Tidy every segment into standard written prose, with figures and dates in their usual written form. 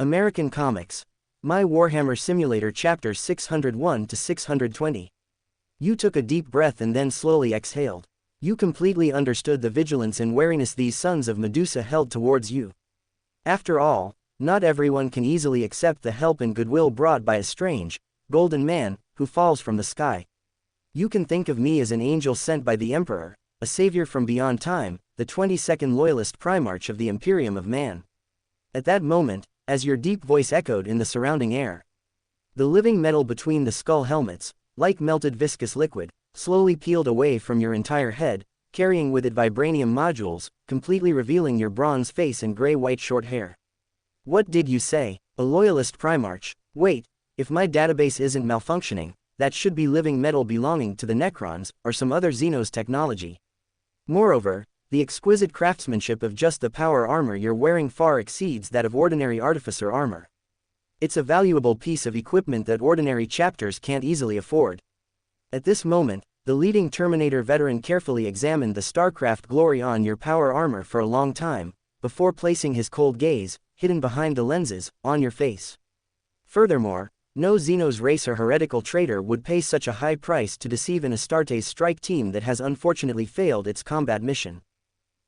American Comics. My Warhammer Simulator Chapters 601 to 620. You took a deep breath and then slowly exhaled. You completely understood the vigilance and wariness these sons of Medusa held towards you. After all, not everyone can easily accept the help and goodwill brought by a strange, golden man, who falls from the sky. You can think of me as an angel sent by the Emperor, a savior from beyond time, the 22nd loyalist Primarch of the Imperium of Man. At that moment, as your deep voice echoed in the surrounding air, the living metal between the skull helmets, like melted viscous liquid, slowly peeled away from your entire head, carrying with it vibranium modules, completely revealing your bronze face and gray-white short hair. What did you say? A loyalist Primarch? Wait, if my database isn't malfunctioning, that should be living metal belonging to the Necrons, or some other Xenos technology. Moreover, the exquisite craftsmanship of just the power armor you're wearing far exceeds that of ordinary artificer armor. It's a valuable piece of equipment that ordinary chapters can't easily afford. At this moment, the leading Terminator veteran carefully examined the StarCraft glory on your power armor for a long time, before placing his cold gaze, hidden behind the lenses, on your face. Furthermore, no Xenos race or heretical traitor would pay such a high price to deceive an Astartes strike team that has unfortunately failed its combat mission.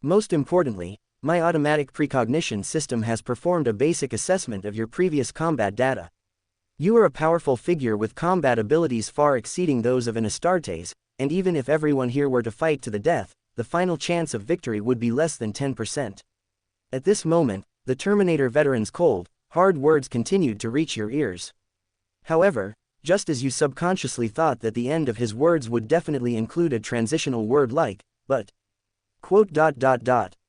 Most importantly, my automatic precognition system has performed a basic assessment of your previous combat data. You are a powerful figure with combat abilities far exceeding those of an Astartes, and even if everyone here were to fight to the death, the final chance of victory would be less than 10%. At this moment, the Terminator veteran's cold, hard words continued to reach your ears. However, just as you subconsciously thought that the end of his words would definitely include a transitional word like, but.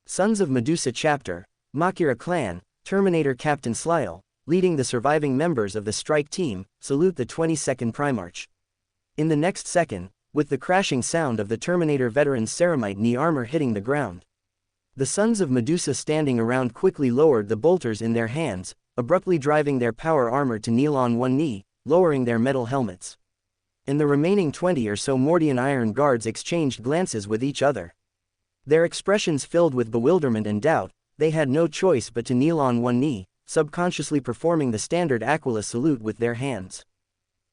Sons of Medusa Chapter, Makira Clan, Terminator Captain Slyle, leading the surviving members of the strike team, salute the 22nd Primarch. In the next second, with the crashing sound of the Terminator veteran's ceramite knee armor hitting the ground, the sons of Medusa standing around quickly lowered the bolters in their hands, abruptly driving their power armor to kneel on one knee, lowering their metal helmets. And the remaining 20 or so Mordian Iron Guards exchanged glances with each other. Their expressions filled with bewilderment and doubt. They had no choice but to kneel on one knee, subconsciously performing the standard Aquila salute with their hands.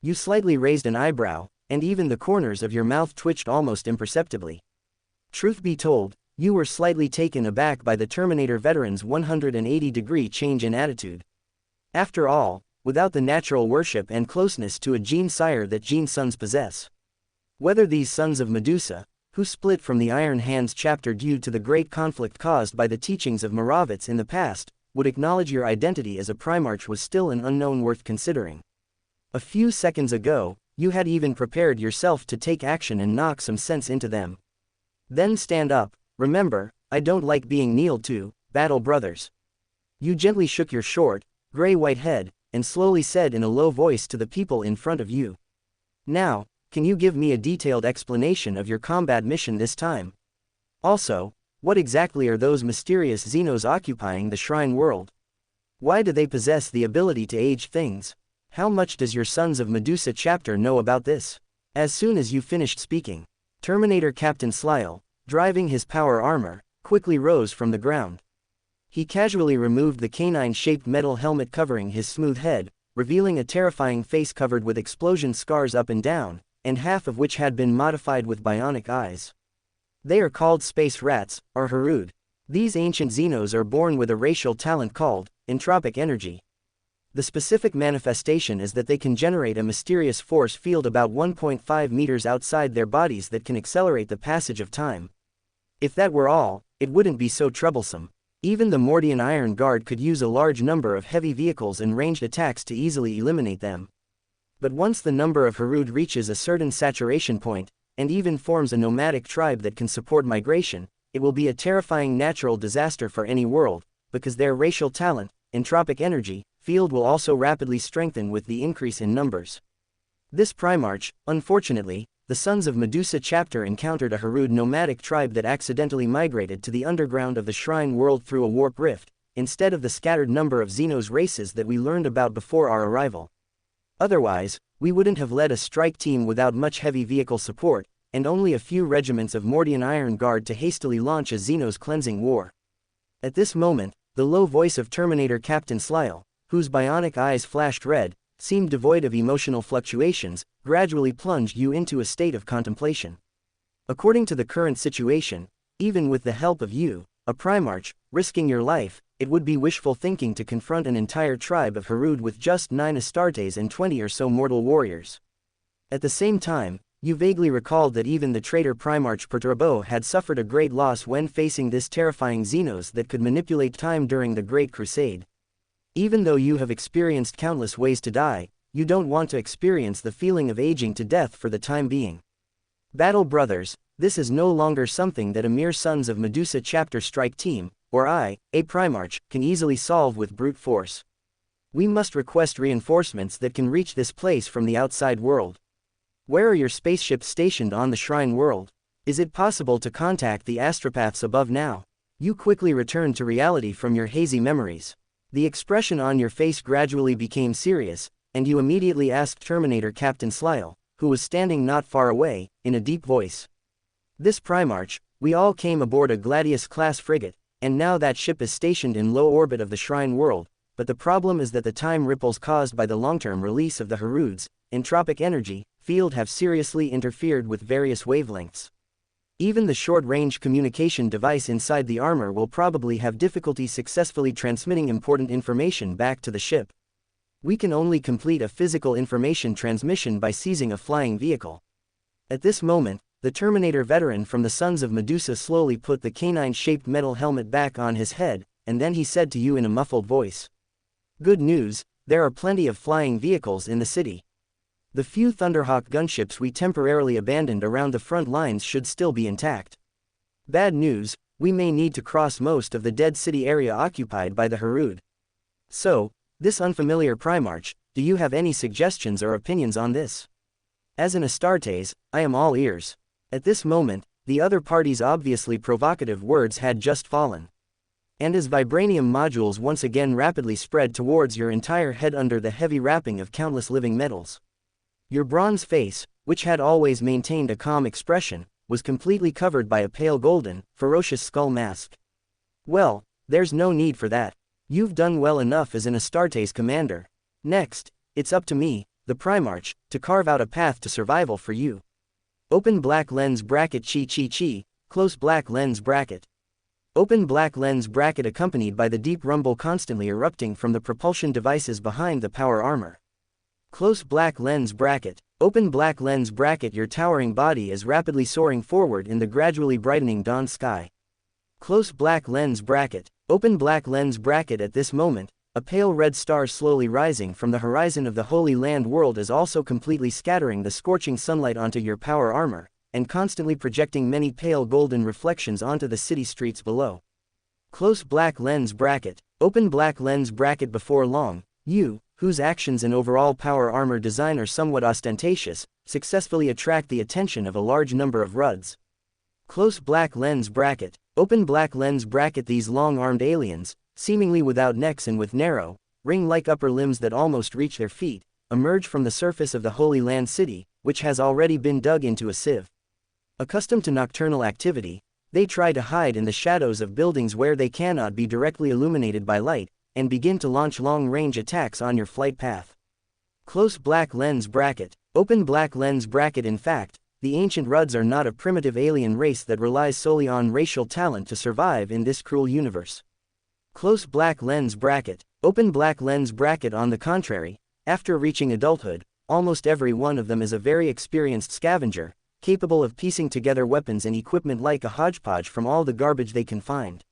You slightly raised an eyebrow, and even the corners of your mouth twitched almost imperceptibly. Truth be told, you were slightly taken aback by the Terminator veteran's 180-degree change in attitude. After all, without the natural worship and closeness to a gene sire that gene sons possess. Whether these sons of Medusa, who split from the Iron Hands chapter due to the great conflict caused by the teachings of Moravitz in the past, would acknowledge your identity as a Primarch was still an unknown worth considering. A few seconds ago, you had even prepared yourself to take action and knock some sense into them. Then stand up, remember, I don't like being kneeled to, battle brothers. You gently shook your short, gray-white head, and slowly said in a low voice to the people in front of you. Now, can you give me a detailed explanation of your combat mission this time? Also, what exactly are those mysterious Xenos occupying the Shrine World? Why do they possess the ability to age things? How much does your Sons of Medusa chapter know about this? As soon as you finished speaking, Terminator Captain Slyle, driving his power armor, quickly rose from the ground. He casually removed the canine-shaped metal helmet covering his smooth head, revealing a terrifying face covered with explosion scars up and down, and half of which had been modified with bionic eyes. They are called space rats, or Harud. These ancient Xenos are born with a racial talent called entropic energy. The specific manifestation is that they can generate a mysterious force field about 1.5 meters outside their bodies that can accelerate the passage of time. If that were all, it wouldn't be so troublesome. Even the Mordian Iron Guard could use a large number of heavy vehicles and ranged attacks to easily eliminate them. But once the number of Harud reaches a certain saturation point, and even forms a nomadic tribe that can support migration, it will be a terrifying natural disaster for any world, because their racial talent, entropic energy, field will also rapidly strengthen with the increase in numbers. This Primarch, unfortunately, the Sons of Medusa chapter encountered a Harud nomadic tribe that accidentally migrated to the underground of the Shrine World through a warp rift, instead of the scattered number of Xenos races that we learned about before our arrival. Otherwise, we wouldn't have led a strike team without much heavy vehicle support, and only a few regiments of Mordian Iron Guard to hastily launch a Xenos cleansing war. At this moment, the low voice of Terminator Captain Slyle, whose bionic eyes flashed red, seemed devoid of emotional fluctuations, gradually plunged you into a state of contemplation. According to the current situation, even with the help of you, a Primarch, risking your life, it would be wishful thinking to confront an entire tribe of Harud with just 9 Astartes and 20 or so mortal warriors. At the same time, you vaguely recalled that even the traitor Primarch Perturbo had suffered a great loss when facing this terrifying Xenos that could manipulate time during the Great Crusade. Even though you have experienced countless ways to die, you don't want to experience the feeling of aging to death for the time being. Battle brothers, this is no longer something that a mere Sons of Medusa chapter strike team, or I, a Primarch, can easily solve with brute force. We must request reinforcements that can reach this place from the outside world. Where are your spaceships stationed on the Shrine world? Is it possible to contact the astropaths above now? You quickly returned to reality from your hazy memories. The expression on your face gradually became serious, and you immediately asked Terminator Captain Slyle, who was standing not far away, in a deep voice. This Primarch, we all came aboard a Gladius-class frigate, and now that ship is stationed in low orbit of the Shrine world, but the problem is that the time ripples caused by the long-term release of the Harud's entropic energy field have seriously interfered with various wavelengths. Even the short-range communication device inside the armor will probably have difficulty successfully transmitting important information back to the ship. We can only complete a physical information transmission by seizing a flying vehicle. At this moment, the Terminator veteran from the Sons of Medusa slowly put the canine-shaped metal helmet back on his head, and then he said to you in a muffled voice. Good news, there are plenty of flying vehicles in the city. The few Thunderhawk gunships we temporarily abandoned around the front lines should still be intact. Bad news, we may need to cross most of the dead city area occupied by the Harud. So, this unfamiliar Primarch, do you have any suggestions or opinions on this? As an Astartes, I am all ears. At this moment, the other party's obviously provocative words had just fallen. And as vibranium modules once again rapidly spread towards your entire head under the heavy wrapping of countless living metals. Your bronze face, which had always maintained a calm expression, was completely covered by a pale golden, ferocious skull mask. Well, there's no need for that. You've done well enough as an Astartes commander. Next, it's up to me, the Primarch, to carve out a path to survival for you. Open black lens bracket chi, close black lens bracket. Open black lens bracket accompanied by the deep rumble constantly erupting from the propulsion devices behind the power armor. Close black lens bracket. Open black lens bracket. Your towering body is rapidly soaring forward in the gradually brightening dawn sky. Close black lens bracket. Open black lens bracket. At this moment, a pale red star slowly rising from the horizon of the Holy Land world is also completely scattering the scorching sunlight onto your power armor, and constantly projecting many pale golden reflections onto the city streets below. Close black lens bracket. Open black lens bracket. Before long, you, whose actions and overall power armor design are somewhat ostentatious, successfully attract the attention of a large number of Ruds. Close black lens bracket. Open black lens bracket. These long-armed aliens, seemingly without necks and with narrow, ring-like upper limbs that almost reach their feet, emerge from the surface of the Holy Land city, which has already been dug into a sieve. Accustomed to nocturnal activity, they try to hide in the shadows of buildings where they cannot be directly illuminated by light, and begin to launch long-range attacks on your flight path. Close black lens bracket. Open black lens bracket. In fact, the ancient Ruds are not a primitive alien race that relies solely on racial talent to survive in this cruel universe. Close black lens bracket. Open black lens bracket. On the contrary, after reaching adulthood, almost every one of them is a very experienced scavenger, capable of piecing together weapons and equipment like a hodgepodge from all the garbage they can find.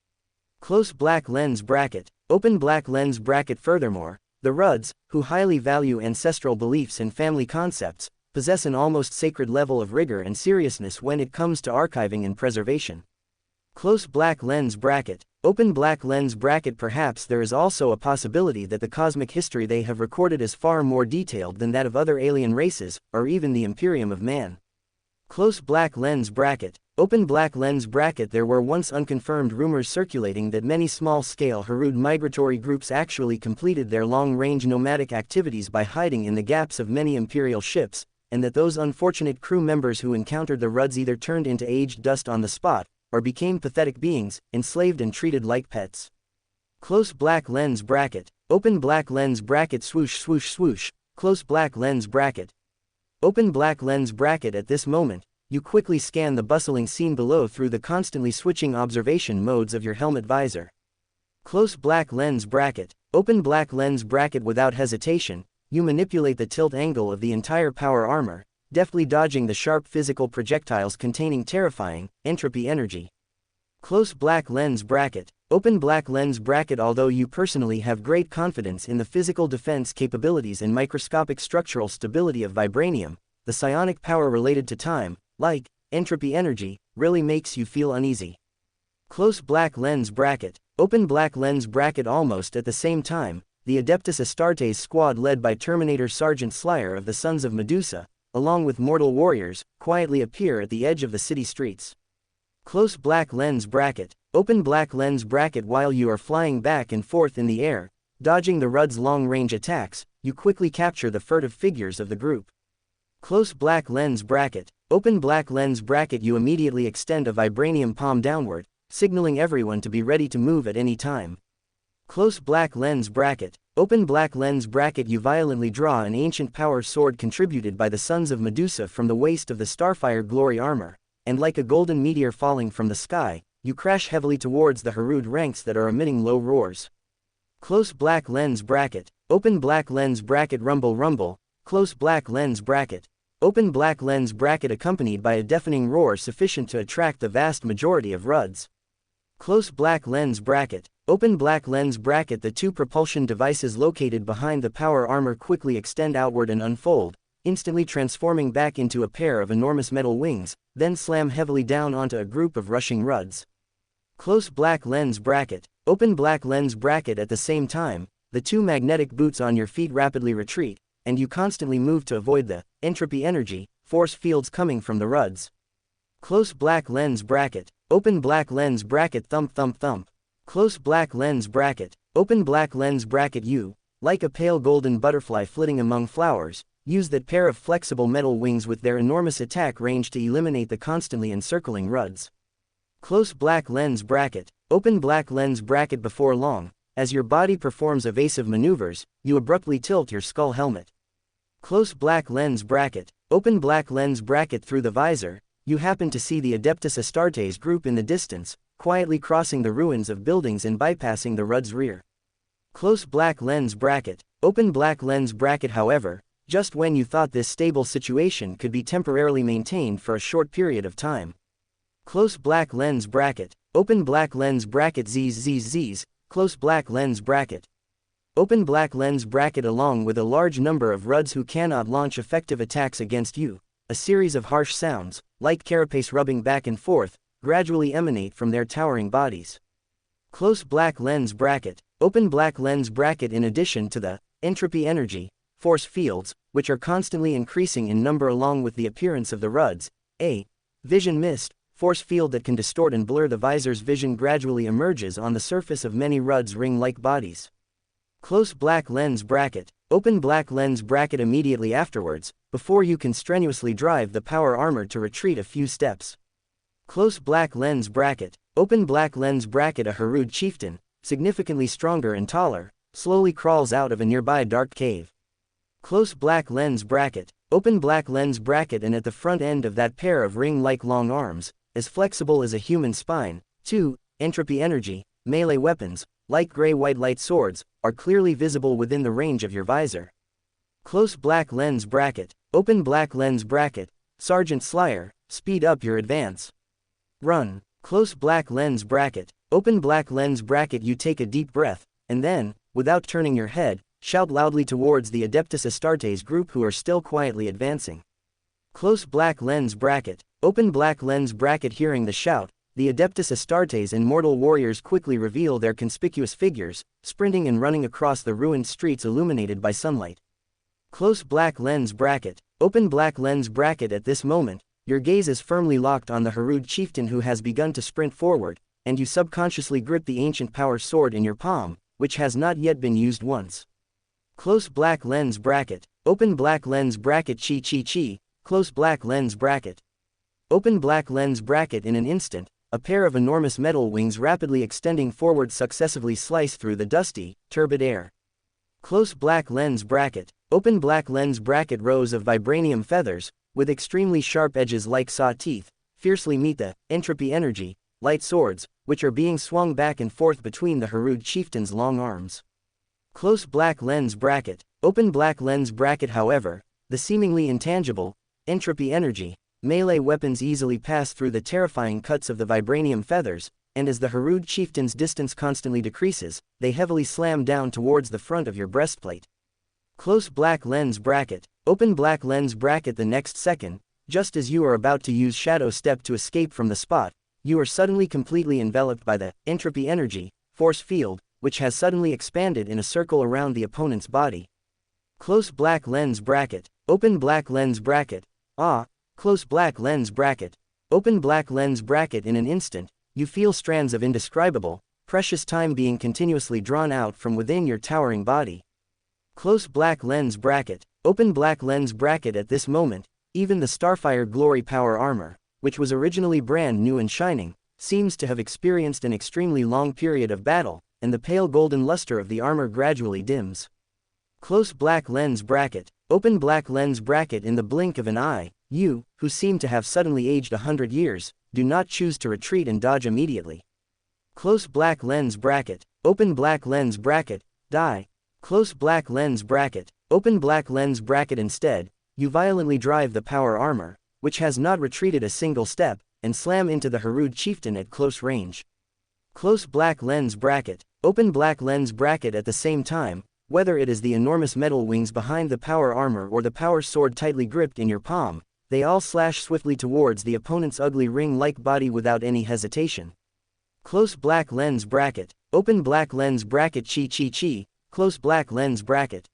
Close black lens bracket. Open black lens bracket. Furthermore, the Ruds, who highly value ancestral beliefs and family concepts, possess an almost sacred level of rigor and seriousness when it comes to archiving and preservation. Close black lens bracket. Open black lens bracket. Perhaps there is also a possibility that the cosmic history they have recorded is far more detailed than that of other alien races, or even the Imperium of Man. Close black lens bracket. Open black lens bracket. There were once unconfirmed rumors circulating that many small-scale Harud migratory groups actually completed their long-range nomadic activities by hiding in the gaps of many Imperial ships, and that those unfortunate crew members who encountered the Ruds either turned into aged dust on the spot, or became pathetic beings, enslaved and treated like pets. Close black lens bracket. open black lens bracket swoosh swoosh swoosh, close black lens bracket. Open black lens bracket. At this moment, you quickly scan the bustling scene below through the constantly switching observation modes of your helmet visor. Close black lens bracket, open black lens bracket. Without hesitation, you manipulate the tilt angle of the entire power armor, deftly dodging the sharp physical projectiles containing terrifying entropy energy. Close black lens bracket, open black lens bracket. Although you personally have great confidence in the physical defense capabilities and microscopic structural stability of vibranium, the psionic power related to time, like entropy energy, really makes you feel uneasy. Close black lens bracket, open black lens bracket. Almost at the same time, the Adeptus Astartes squad led by Terminator Sergeant Slyer of the Sons of Medusa, along with mortal warriors, quietly appear at the edge of the city streets. Close black lens bracket, open black lens bracket. While you are flying back and forth in the air, dodging the Rudd's long-range attacks, you quickly capture the furtive figures of the group. Close black lens bracket, open black lens bracket. You immediately extend a vibranium palm downward, signaling everyone to be ready to move at any time. Close black lens bracket, open black lens bracket. You violently draw an ancient power sword contributed by the Sons of Medusa from the waist of the Starfire glory armor, and like a golden meteor falling from the sky, you crash heavily towards the Harud ranks that are emitting low roars. Close black lens bracket, open black lens bracket. Rumble rumble, close black lens bracket, open black lens bracket, accompanied by a deafening roar sufficient to attract the vast majority of Rudds. Close black lens bracket, open black lens bracket. The two propulsion devices located behind the power armor quickly extend outward and unfold, instantly transforming back into a pair of enormous metal wings, then slam heavily down onto a group of rushing Rudds. Close black lens bracket, open black lens bracket. At the same time, the two magnetic boots on your feet rapidly retreat, and you constantly move to avoid the entropy energy force fields coming from the Rudds. Close black lens bracket, open black lens bracket. Thump thump thump, close black lens bracket, open black lens bracket. You, like a pale golden butterfly flitting among flowers, use that pair of flexible metal wings with their enormous attack range to eliminate the constantly encircling Rudds. Close black lens bracket, open black lens bracket. Before long, as your body performs evasive maneuvers, you abruptly tilt your skull helmet. Close black lens bracket, open black lens bracket. Through the visor, you happen to see the Adeptus Astartes group in the distance, quietly crossing the ruins of buildings and bypassing the Rud's rear. Close black lens bracket, open black lens bracket. However, just when you thought this stable situation could be temporarily maintained for a short period of time. Close black lens bracket, open black lens bracket. Zzzz, close black lens bracket, open black lens bracket. Along with a large number of Rudds who cannot launch effective attacks against you, a series of harsh sounds, like carapace rubbing back and forth, gradually emanate from their towering bodies. Close black lens bracket, open black lens bracket. In addition to the entropy energy force fields, which are constantly increasing in number along with the appearance of the Rudds, a vision mist force field that can distort and blur the visor's vision gradually emerges on the surface of many Rudds' ring-like bodies. Close black lens bracket, open black lens bracket. Immediately afterwards, before you can strenuously drive the power armor to retreat a few steps. Close black lens bracket, open black lens bracket. A Harud chieftain, significantly stronger and taller, slowly crawls out of a nearby dark cave. Close black lens bracket, open black lens bracket. And at the front end of that pair of ring-like long arms, as flexible as a human spine, two entropy energy melee weapons, like gray-white light swords, are clearly visible within the range of your visor. Close black lens bracket, open black lens bracket. Sergeant Slyer, speed up your advance. Run. Close black lens bracket, open black lens bracket. You take a deep breath, and then, without turning your head, shout loudly towards the Adeptus Astartes group who are still quietly advancing. Close black lens bracket, open black lens bracket. Hearing the shout, the Adeptus Astartes and mortal warriors quickly reveal their conspicuous figures, sprinting and running across the ruined streets illuminated by sunlight. Close black lens bracket, open black lens bracket. At this moment, your gaze is firmly locked on the Harud chieftain who has begun to sprint forward, and you subconsciously grip the ancient power sword in your palm, which has not yet been used once. Close black lens bracket, open black lens bracket. Chi chi chi, close black lens bracket, open black lens bracket. In an instant, a pair of enormous metal wings rapidly extending forward successively slice through the dusty, turbid air. Close black lens bracket. Open black lens bracket. Rows of vibranium feathers, with extremely sharp edges like saw teeth, fiercely meet the entropy energy, light swords, which are being swung back and forth between the Harud chieftain's long arms. Close black lens bracket. Open black lens bracket. However, the seemingly intangible entropy energy melee weapons easily pass through the terrifying cuts of the vibranium feathers, and as the Harud chieftain's distance constantly decreases, they heavily slam down towards the front of your breastplate. Close black lens bracket. Open black lens bracket. The next second, just as you are about to use shadow step to escape from the spot, you are suddenly completely enveloped by the entropy energy force field, which has suddenly expanded in a circle around the opponent's body. Close black lens bracket. Open black lens bracket. Close black lens bracket. Open black lens bracket. In an instant, you feel strands of indescribable, precious time being continuously drawn out from within your towering body. Close black lens bracket. Open black lens bracket. At this moment, even the Starfire Glory Power Armor, which was originally brand new and shining, seems to have experienced an extremely long period of battle, and the pale golden luster of the armor gradually dims. Close black lens bracket. Open black lens bracket. In the blink of an eye, you, who seem to have suddenly aged 100 years, do not choose to retreat and dodge immediately. Close black lens bracket. Open black lens bracket. Die. Close black lens bracket. Open black lens bracket. Instead, you violently drive the power armor, which has not retreated a single step, and slam into the Harud chieftain at close range. Close black lens bracket. Open black lens bracket. At the same time, whether it is the enormous metal wings behind the power armor or the power sword tightly gripped in your palm, they all slash swiftly towards the opponent's ugly ring-like body without any hesitation. Close black lens bracket. Open black lens bracket. Chi. Close black lens bracket.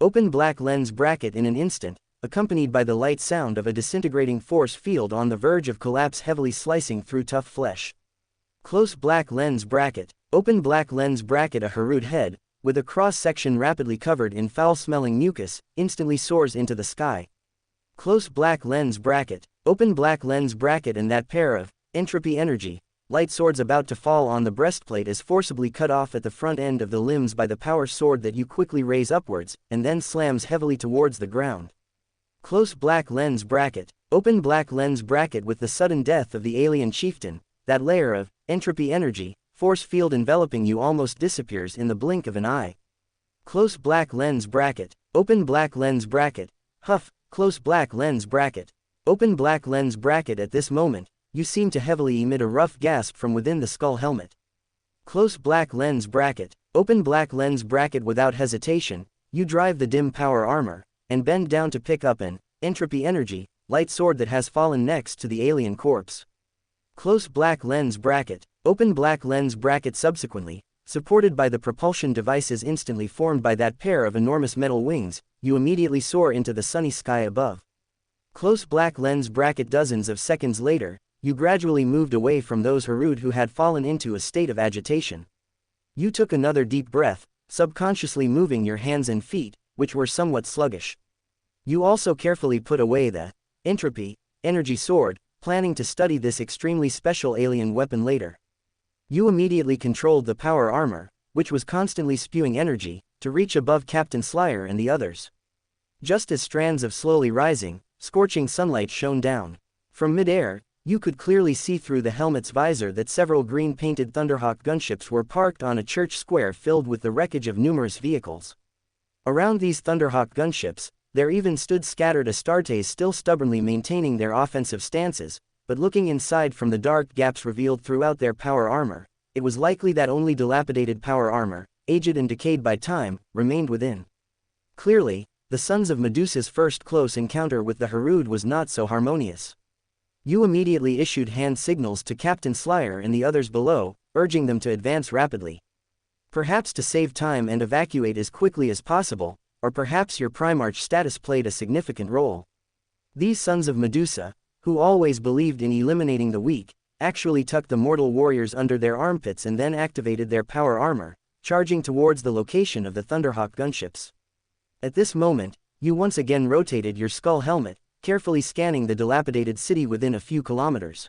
Open black lens bracket. In an instant, accompanied by the light sound of a disintegrating force field on the verge of collapse heavily slicing through tough flesh. Close black lens bracket. Open black lens bracket. A Harud head, with a cross-section rapidly covered in foul-smelling mucus, instantly soars into the sky. Close black lens bracket. Open black lens bracket. And that pair of entropy energy light swords about to fall on the breastplate is forcibly cut off at the front end of the limbs by the power sword that you quickly raise upwards, and then slams heavily towards the ground. Close black lens bracket. Open black lens bracket. With the sudden death of the alien chieftain, that layer of entropy energy force field enveloping you almost disappears in the blink of an eye. Close black lens bracket. Open black lens bracket. Huff. Close black lens bracket. Open black lens bracket. At this moment, you seem to heavily emit a rough gasp from within the skull helmet. Close black lens bracket. Open black lens bracket. Without hesitation, you drive the dim power armor, and bend down to pick up an entropy energy light sword that has fallen next to the alien corpse. Close black lens bracket. Open black lens bracket. Subsequently, supported by the propulsion devices instantly formed by that pair of enormous metal wings, you immediately soar into the sunny sky above. Close black lens bracket. Dozens of seconds later, you gradually moved away from those Harud who had fallen into a state of agitation. You took another deep breath, subconsciously moving your hands and feet, which were somewhat sluggish. You also carefully put away the entropy energy sword, planning to study this extremely special alien weapon later. You immediately controlled the power armor, which was constantly spewing energy, to reach above Captain Slayer and the others. Just as strands of slowly rising, scorching sunlight shone down from mid-air, you could clearly see through the helmet's visor that several green-painted Thunderhawk gunships were parked on a church square filled with the wreckage of numerous vehicles. Around these Thunderhawk gunships, there even stood scattered Astartes, still stubbornly maintaining their offensive stances, but looking inside from the dark gaps revealed throughout their power armor, it was likely that only dilapidated power armor, aged and decayed by time, remained within. Clearly, the Sons of Medusa's first close encounter with the Harud was not so harmonious. You immediately issued hand signals to Captain Slayer and the others below, urging them to advance rapidly. Perhaps to save time and evacuate as quickly as possible, or perhaps your Primarch status played a significant role. These Sons of Medusa, who always believed in eliminating the weak, actually tucked the mortal warriors under their armpits and then activated their power armor, charging towards the location of the Thunderhawk gunships. At this moment, you once again rotated your skull helmet, carefully scanning the dilapidated city within a few kilometers.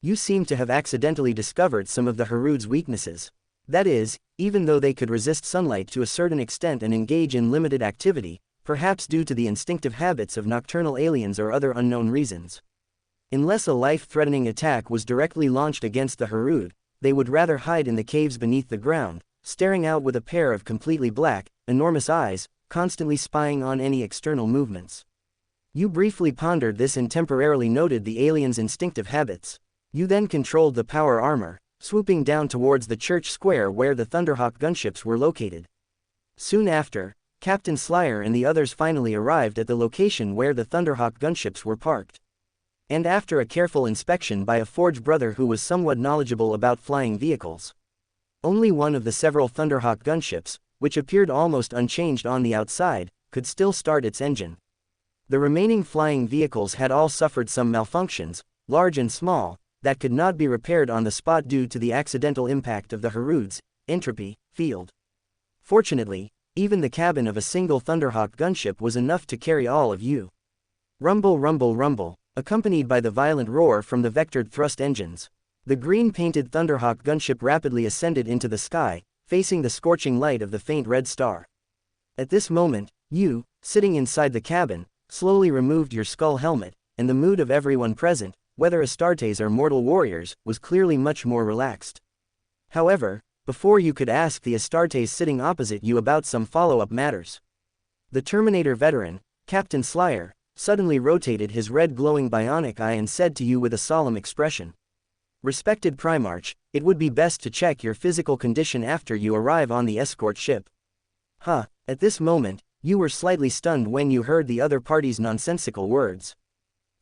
You seem to have accidentally discovered some of the Harud's weaknesses. That is, even though they could resist sunlight to a certain extent and engage in limited activity, perhaps due to the instinctive habits of nocturnal aliens or other unknown reasons. Unless a life-threatening attack was directly launched against the Harud, they would rather hide in the caves beneath the ground, staring out with a pair of completely black, enormous eyes, constantly spying on any external movements. You briefly pondered this and temporarily noted the alien's instinctive habits. You then controlled the power armor, swooping down towards the church square where the Thunderhawk gunships were located. Soon after, Captain Slyer and the others finally arrived at the location where the Thunderhawk gunships were parked. And after a careful inspection by a Forge brother who was somewhat knowledgeable about flying vehicles, only one of the several Thunderhawk gunships, which appeared almost unchanged on the outside, could still start its engine. The remaining flying vehicles had all suffered some malfunctions, large and small, that could not be repaired on the spot due to the accidental impact of the Harud's entropy field. Fortunately, even the cabin of a single Thunderhawk gunship was enough to carry all of you. Rumble, rumble, rumble, accompanied by the violent roar from the vectored thrust engines. The green-painted Thunderhawk gunship rapidly ascended into the sky, facing the scorching light of the faint red star. At this moment, you, sitting inside the cabin, slowly removed your skull helmet, and the mood of everyone present, whether Astartes or mortal warriors, was clearly much more relaxed. However, before you could ask the Astartes sitting opposite you about some follow-up matters, the Terminator veteran, Captain Slyer, suddenly rotated his red glowing bionic eye and said to you with a solemn expression, "Respected Primarch, it would be best to check your physical condition after you arrive on the escort ship." At this moment, you were slightly stunned when you heard the other party's nonsensical words.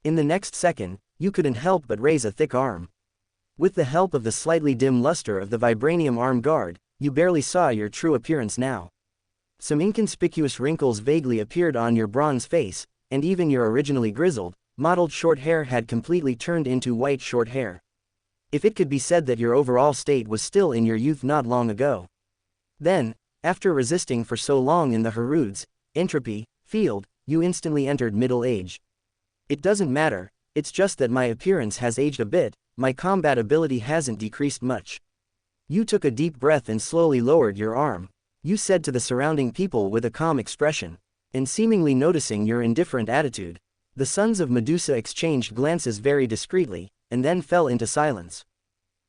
In the next second, you couldn't help but raise a thick arm. With the help of the slightly dim luster of the vibranium arm guard, you barely saw your true appearance now. Some inconspicuous wrinkles vaguely appeared on your bronze face, and even your originally grizzled, mottled short hair had completely turned into white short hair. If it could be said that your overall state was still in your youth not long ago. Then, after resisting for so long in the Harud's entropy field, you instantly entered middle age. It doesn't matter, it's just that my appearance has aged a bit, my combat ability hasn't decreased much. You took a deep breath and slowly lowered your arm. You said to the surrounding people with a calm expression, and seemingly noticing your indifferent attitude, the sons of Medusa exchanged glances very discreetly, and then fell into silence.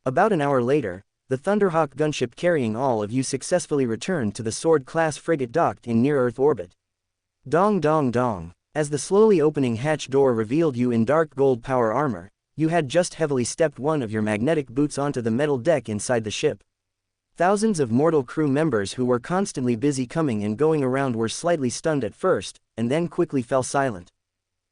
About an hour later, the Thunderhawk gunship carrying all of you successfully returned to the Sword-class frigate docked in near-Earth orbit. Dong dong dong. As the slowly opening hatch door revealed you in dark gold power armor, you had just heavily stepped one of your magnetic boots onto the metal deck inside the ship. Thousands of mortal crew members who were constantly busy coming and going around were slightly stunned at first, and then quickly fell silent.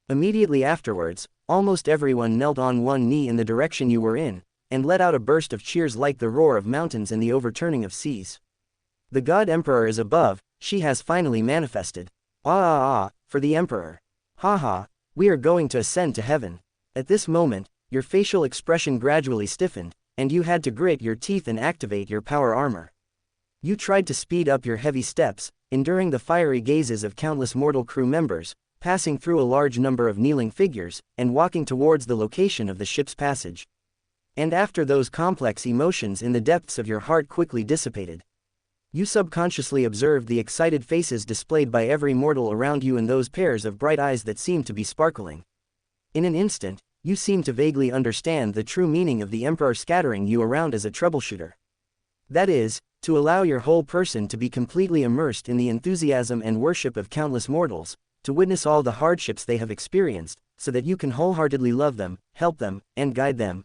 Immediately afterwards, almost everyone knelt on one knee in the direction you were in, and let out a burst of cheers like the roar of mountains and the overturning of seas. The God Emperor is above, she has finally manifested. For the Emperor. Ha, we are going to ascend to heaven. At this moment, your facial expression gradually stiffened, and you had to grit your teeth and activate your power armor. You tried to speed up your heavy steps, enduring the fiery gazes of countless mortal crew members, passing through a large number of kneeling figures, and walking towards the location of the ship's passage. And after those complex emotions in the depths of your heart quickly dissipated, you subconsciously observed the excited faces displayed by every mortal around you and those pairs of bright eyes that seemed to be sparkling. In an instant, you seemed to vaguely understand the true meaning of the Emperor scattering you around as a troubleshooter. That is, to allow your whole person to be completely immersed in the enthusiasm and worship of countless mortals, to witness all the hardships they have experienced, so that you can wholeheartedly love them, help them, and guide them.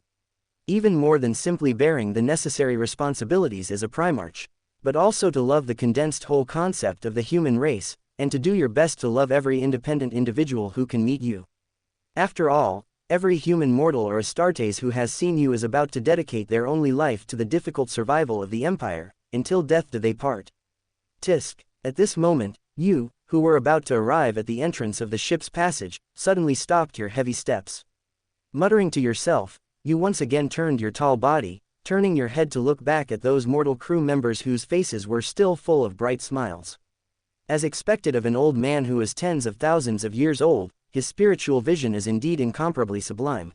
Even more than simply bearing the necessary responsibilities as a Primarch, but also to love the condensed whole concept of the human race, and to do your best to love every independent individual who can meet you. After all, every human mortal or Astartes who has seen you is about to dedicate their only life to the difficult survival of the Empire, until death do they part. Tisk. At this moment, you, who were about to arrive at the entrance of the ship's passage, suddenly stopped your heavy steps. Muttering to yourself, you once again turned your tall body, turning your head to look back at those mortal crew members whose faces were still full of bright smiles. As expected of an old man who is tens of thousands of years old, his spiritual vision is indeed incomparably sublime.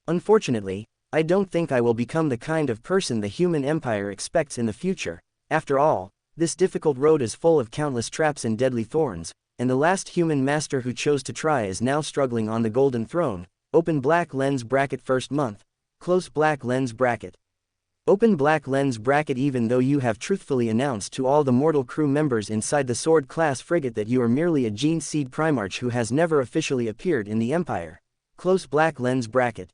Unfortunately, I don't think I will become the kind of person the human empire expects in the future. After all, this difficult road is full of countless traps and deadly thorns, and the last human master who chose to try is now struggling on the golden throne. Open black lens bracket first month. Close black lens bracket. Open black lens bracket. Even though you have truthfully announced to all the mortal crew members inside the sword-class frigate that you are merely a gene seed primarch who has never officially appeared in the Empire. Close black lens bracket.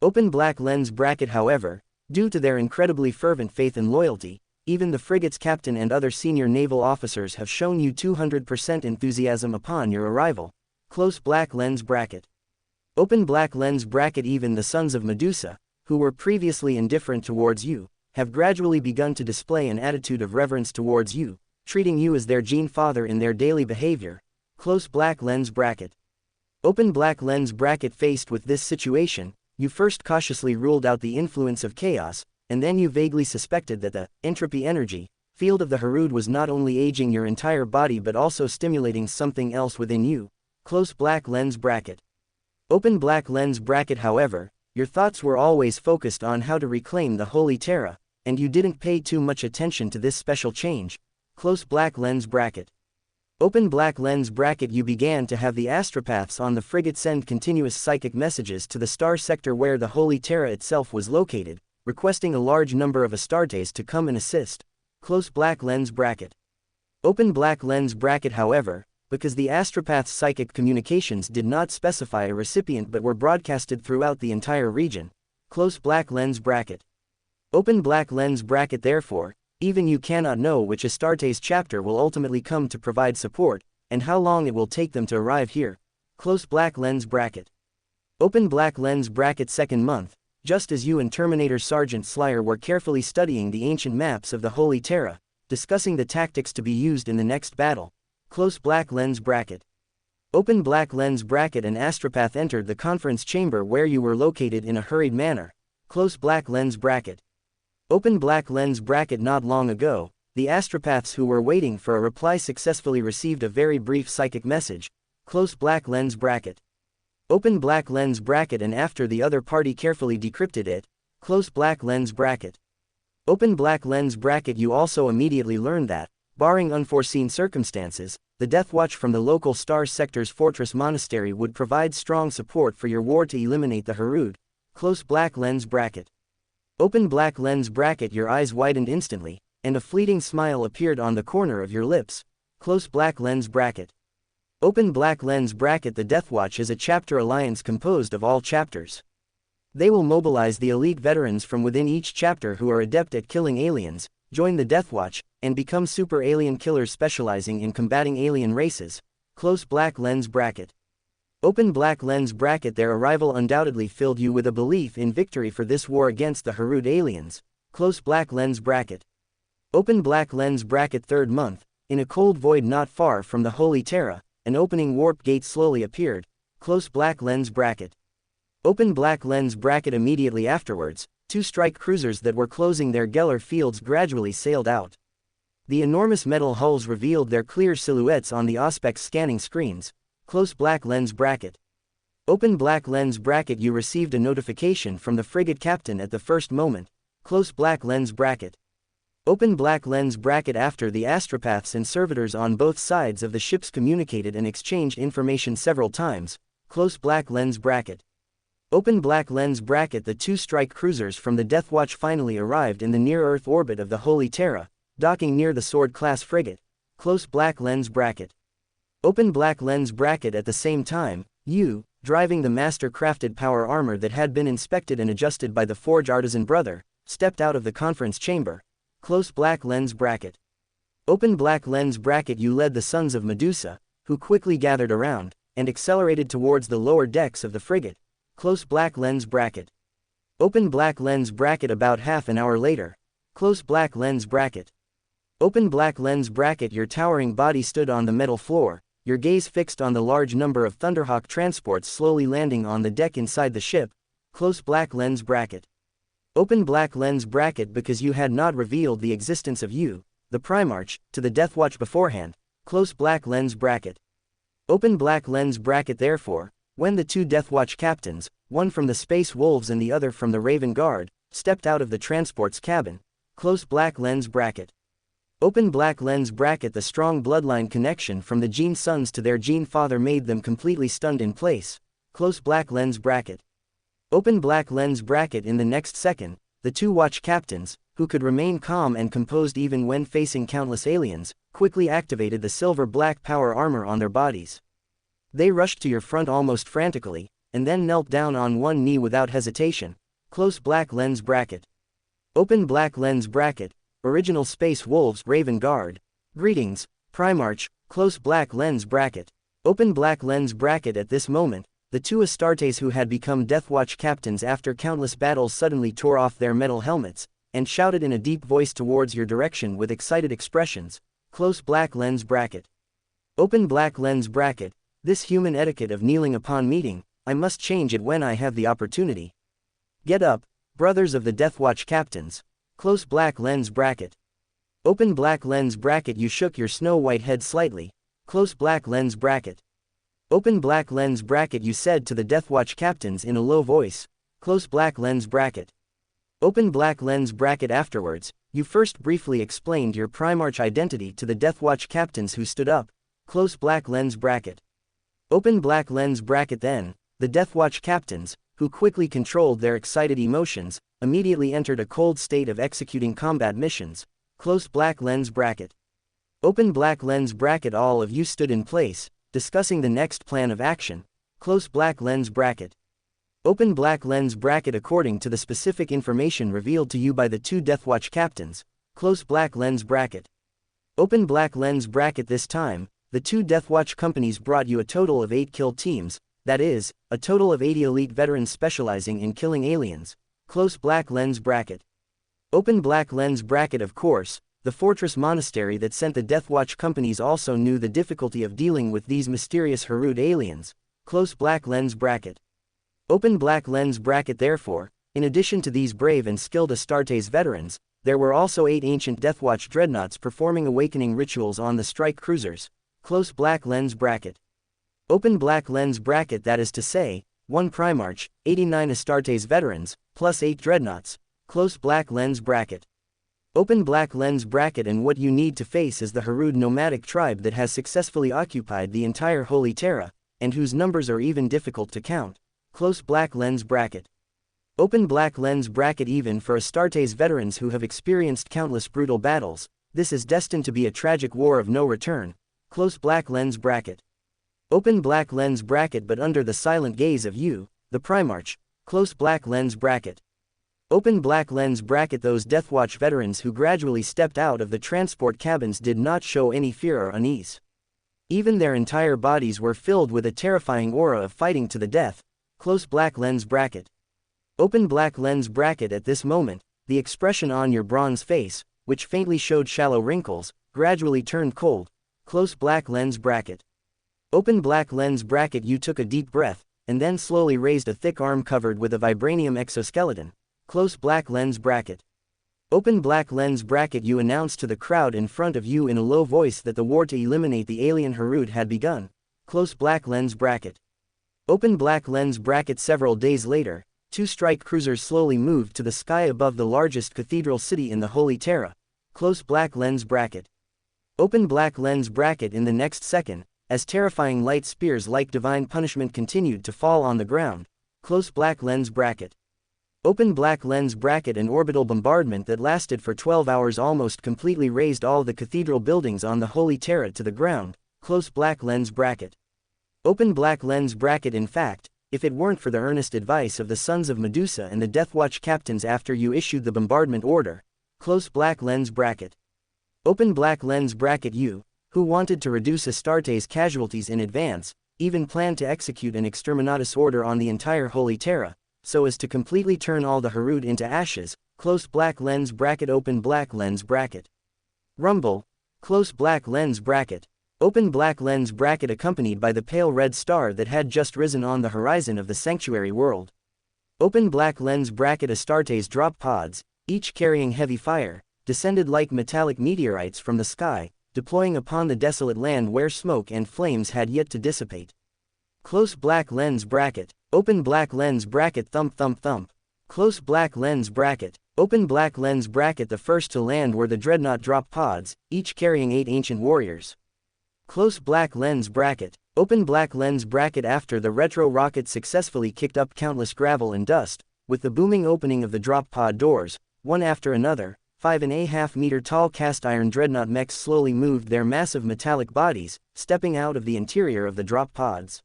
Open black lens bracket. However, due to their incredibly fervent faith and loyalty, even the frigate's captain and other senior naval officers have shown you 200% enthusiasm upon your arrival. Close black lens bracket. Open black lens bracket. Even the sons of Medusa, who were previously indifferent towards you, have gradually begun to display an attitude of reverence towards you, treating you as their gene father in their daily behavior. Close black lens bracket. Open black lens bracket. Faced with this situation, you first cautiously ruled out the influence of chaos, and then you vaguely suspected that the entropy energy field of the Harud was not only aging your entire body but also stimulating something else within you. Close black lens bracket. Open black lens bracket. However, your thoughts were always focused on how to reclaim the Holy Terra, and you didn't pay too much attention to this special change. Close black lens bracket. Open black lens bracket. You began to have the astropaths on the frigate send continuous psychic messages to the star sector where the Holy Terra itself was located, requesting a large number of Astartes to come and assist. Close black lens bracket. Open black lens bracket. However, because the astropath's psychic communications did not specify a recipient but were broadcasted throughout the entire region. Close black lens bracket. Open black lens bracket. Therefore, even you cannot know which Astartes chapter will ultimately come to provide support, and how long it will take them to arrive here. Close black lens bracket. Open black lens bracket. Second month, just as you and Terminator Sergeant Slyer were carefully studying the ancient maps of the Holy Terra, discussing the tactics to be used in the next battle. Close black lens bracket. Open black lens bracket. An astropath entered the conference chamber where you were located in a hurried manner. Close black lens bracket. Open black lens bracket. Not long ago, the astropaths who were waiting for a reply successfully received a very brief psychic message. Close black lens bracket. Open black lens bracket. And after the other party carefully decrypted it. Close black lens bracket. Open black lens bracket. You also immediately learned that, barring unforeseen circumstances, the Death Watch from the local star sector's fortress monastery would provide strong support for your war to eliminate the Harud. Close black lens bracket. Open black lens bracket. Your eyes widened instantly, and a fleeting smile appeared on the corner of your lips. Close black lens bracket. Open black lens bracket. The Death Watch is a chapter alliance composed of all chapters. They will mobilize the elite veterans from within each chapter who are adept at killing aliens, join the Death Watch, and become super alien killers specializing in combating alien races. Close black lens bracket. Open black lens bracket. Their arrival undoubtedly filled you with a belief in victory for this war against the Harud aliens. Close black lens bracket. Open black lens bracket. Third month, in a cold void not far from the Holy Terra, an opening warp gate slowly appeared. Close black lens bracket. Open black lens bracket. Immediately afterwards, two strike cruisers that were closing their Geller fields gradually sailed out. The enormous metal hulls revealed their clear silhouettes on the Auspex scanning screens. Close black lens bracket. Open black lens bracket. You received a notification from the frigate captain at the first moment. Close black lens bracket. Open black lens bracket. After the astropaths and servitors on both sides of the ships communicated and exchanged information several times. Close black lens bracket. Open black lens bracket. The two strike cruisers from the Death Watch finally arrived in the near-Earth orbit of the Holy Terra, docking near the sword-class frigate. Close black lens bracket. Open black lens bracket. At the same time, you, driving the master-crafted power armor that had been inspected and adjusted by the Forge Artisan brother, stepped out of the conference chamber. Close black lens bracket. Open black lens bracket. You led the sons of Medusa, who quickly gathered around, and accelerated towards the lower decks of the frigate. Close black lens bracket. Open black lens bracket. About half an hour later. Close black lens bracket. Open black lens bracket. Your towering body stood on the metal floor, your gaze fixed on the large number of Thunderhawk transports slowly landing on the deck inside the ship. Close black lens bracket. Open black lens bracket. Because you had not revealed the existence of you, the Primarch, to the Death Watch beforehand. Close black lens bracket. Open black lens bracket. Therefore, when the two Death Watch captains, one from the Space Wolves and the other from the Raven Guard, stepped out of the transport's cabin. Close black lens bracket. Open black lens bracket. The strong bloodline connection from the Gene sons to their Gene father made them completely stunned in place. Close black lens bracket. Open black lens bracket. In the next second, the two watch captains, who could remain calm and composed even when facing countless aliens, quickly activated the silver-black power armor on their bodies. They rushed to your front almost frantically, and then knelt down on one knee without hesitation. Close black lens bracket. Open black lens bracket. Original Space Wolves Raven Guard. Greetings, Primarch. Close black lens bracket. Open black lens bracket. At this moment, the two Astartes who had become Deathwatch captains after countless battles suddenly tore off their metal helmets, and shouted in a deep voice towards your direction with excited expressions. Close black lens bracket. Open black lens bracket. This human etiquette of kneeling upon meeting, I must change it when I have the opportunity. Get up, brothers of the Deathwatch captains. Close black lens bracket. Open black lens bracket. You shook your snow-white head slightly. Close black lens bracket. Open black lens bracket. You said to the Deathwatch captains in a low voice. Close black lens bracket. Open black lens bracket. Afterwards, you first briefly explained your Primarch identity to the Deathwatch captains who stood up. Close black lens bracket. Open black lens bracket. Then, the Deathwatch captains, who quickly controlled their excited emotions, immediately entered a cold state of executing combat missions. Close black lens bracket. Open black lens bracket. All of you stood in place, discussing the next plan of action. Close black lens bracket. Open black lens bracket. According to the specific information revealed to you by the two Deathwatch captains. Close black lens bracket. Open black lens bracket. This time, the two Deathwatch companies brought you a total of 8 kill teams, that is, a total of 80 elite veterans specializing in killing aliens. Close black lens bracket. Open black lens bracket. Of course, the fortress monastery that sent the Deathwatch companies also knew the difficulty of dealing with these mysterious Harud aliens. Close black lens bracket. Open black lens bracket. Therefore, in addition to these brave and skilled Astartes veterans, there were also 8 ancient Deathwatch dreadnoughts performing awakening rituals on the strike cruisers. Close black lens bracket. Open black lens bracket. That is to say, 1 Primarch, 89 Astartes veterans, plus 8 dreadnoughts. Close black lens bracket. Open black lens bracket. And what you need to face is the Harud nomadic tribe that has successfully occupied the entire Holy Terra, and whose numbers are even difficult to count. Close black lens bracket. Open black lens bracket. Even for Astartes veterans who have experienced countless brutal battles, this is destined to be a tragic war of no return. Close black lens bracket. Open black lens bracket. But under the silent gaze of you, the Primarch. Close black lens bracket. Open black lens bracket. Those Deathwatch veterans who gradually stepped out of the transport cabins did not show any fear or unease. Even their entire bodies were filled with a terrifying aura of fighting to the death. Close black lens bracket. Open black lens bracket. At this moment, the expression on your bronze face, which faintly showed shallow wrinkles, gradually turned cold. Close black lens bracket. Open black lens bracket. You took a deep breath, and then slowly raised a thick arm covered with a vibranium exoskeleton. Close black lens bracket. Open black lens bracket. You announced to the crowd in front of you in a low voice that the war to eliminate the alien Harud had begun. Close black lens bracket. Open black lens bracket. Several days later, 2 strike cruisers slowly moved to the sky above the largest cathedral city in the Holy Terra. Close black lens bracket. Open black lens bracket. In the next second, as terrifying light spears like divine punishment continued to fall on the ground. Close black lens bracket. Open black lens bracket. An orbital bombardment that lasted for 12 hours almost completely razed all the cathedral buildings on the Holy Terra to the ground. Close black lens bracket. Open black lens bracket. In fact, if it weren't for the earnest advice of the Sons of Medusa and the Deathwatch captains after you issued the bombardment order. Close black lens bracket. Open black lens bracket. You, who wanted to reduce Astartes casualties in advance, even planned to execute an exterminatus order on the entire Holy Terra, so as to completely turn all the Harud into ashes. Close black lens bracket. Open black lens bracket. Rumble. Close black lens bracket. Open black lens bracket. Accompanied by the pale red star that had just risen on the horizon of the sanctuary world. Open black lens bracket. Astartes drop pods, each carrying heavy fire, descended like metallic meteorites from the sky, deploying upon the desolate land where smoke and flames had yet to dissipate. Close black lens bracket. open black lens bracket thump thump thump. Close black lens bracket, open black lens bracket. The first to land were the dreadnought drop pods, each carrying 8 ancient warriors. Close black lens bracket, open black lens bracket. After the retro rocket successfully kicked up countless gravel and dust, with the booming opening of the drop pod doors, one after another, 5.5 meter tall cast iron dreadnought mechs slowly moved their massive metallic bodies, stepping out of the interior of the drop pods.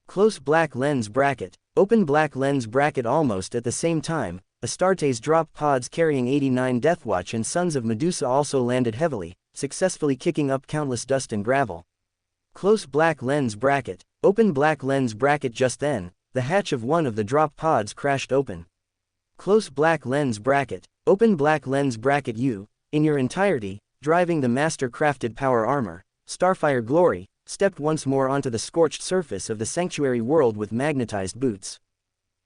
Close black lens bracket, open black lens bracket. Almost at the same time, Astartes drop pods carrying 89 Deathwatch and Sons of Medusa also landed heavily, successfully kicking up countless dust and gravel. Close black lens bracket, open black lens bracket. Just then, the hatch of one of the drop pods crashed open. Close black lens bracket, open black lens bracket. You, in your entirety, driving the master-crafted power armor, Starfire Glory, stepped once more onto the scorched surface of the sanctuary world with magnetized boots.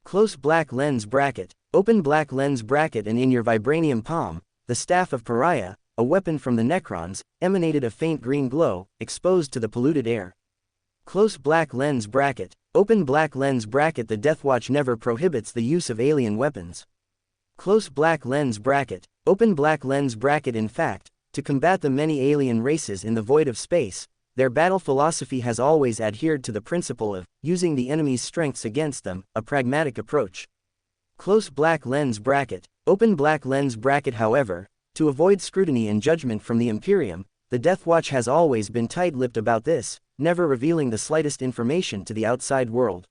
Close black lens bracket, open black lens bracket. And in your vibranium palm, the Staff of Pariah, a weapon from the Necrons, emanated a faint green glow, exposed to the polluted air. Close black lens bracket, open black lens bracket. The Deathwatch never prohibits the use of alien weapons. Close black lens bracket, open black lens bracket. In fact, to combat the many alien races in the void of space, their battle philosophy has always adhered to the principle of using the enemy's strengths against them, a pragmatic approach. Close black lens bracket, open black lens bracket. However, to avoid scrutiny and judgment from the Imperium, the Deathwatch has always been tight-lipped about this, never revealing the slightest information to the outside world.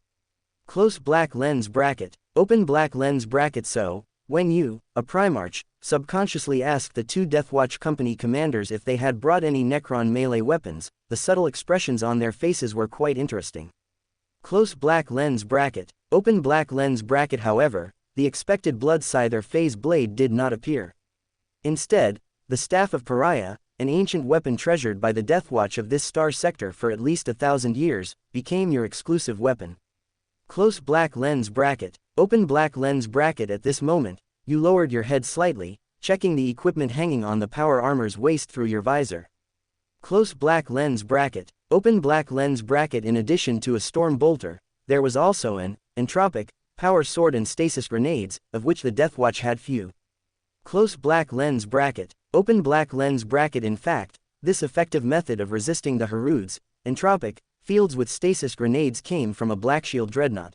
Close black lens bracket, open black lens bracket. So, when you, a Primarch, subconsciously asked the two Deathwatch Company commanders if they had brought any Necron melee weapons, the subtle expressions on their faces were quite interesting. Close black lens bracket, open black lens bracket. However, the expected blood scyther phase blade did not appear. Instead, the Staff of Pariah, an ancient weapon treasured by the Deathwatch of this star sector for at least 1,000 years, became your exclusive weapon. Close black lens bracket, open black lens bracket. At this moment, you lowered your head slightly, checking the equipment hanging on the power armor's waist through your visor. Close black lens bracket, open black lens bracket. In addition to a storm bolter, there was also an entropic power sword and stasis grenades, of which the Deathwatch had few. Close black lens bracket, open black lens bracket. In fact, this effective method of resisting the Haruds, entropic fields with stasis grenades came from a Blackshield dreadnought.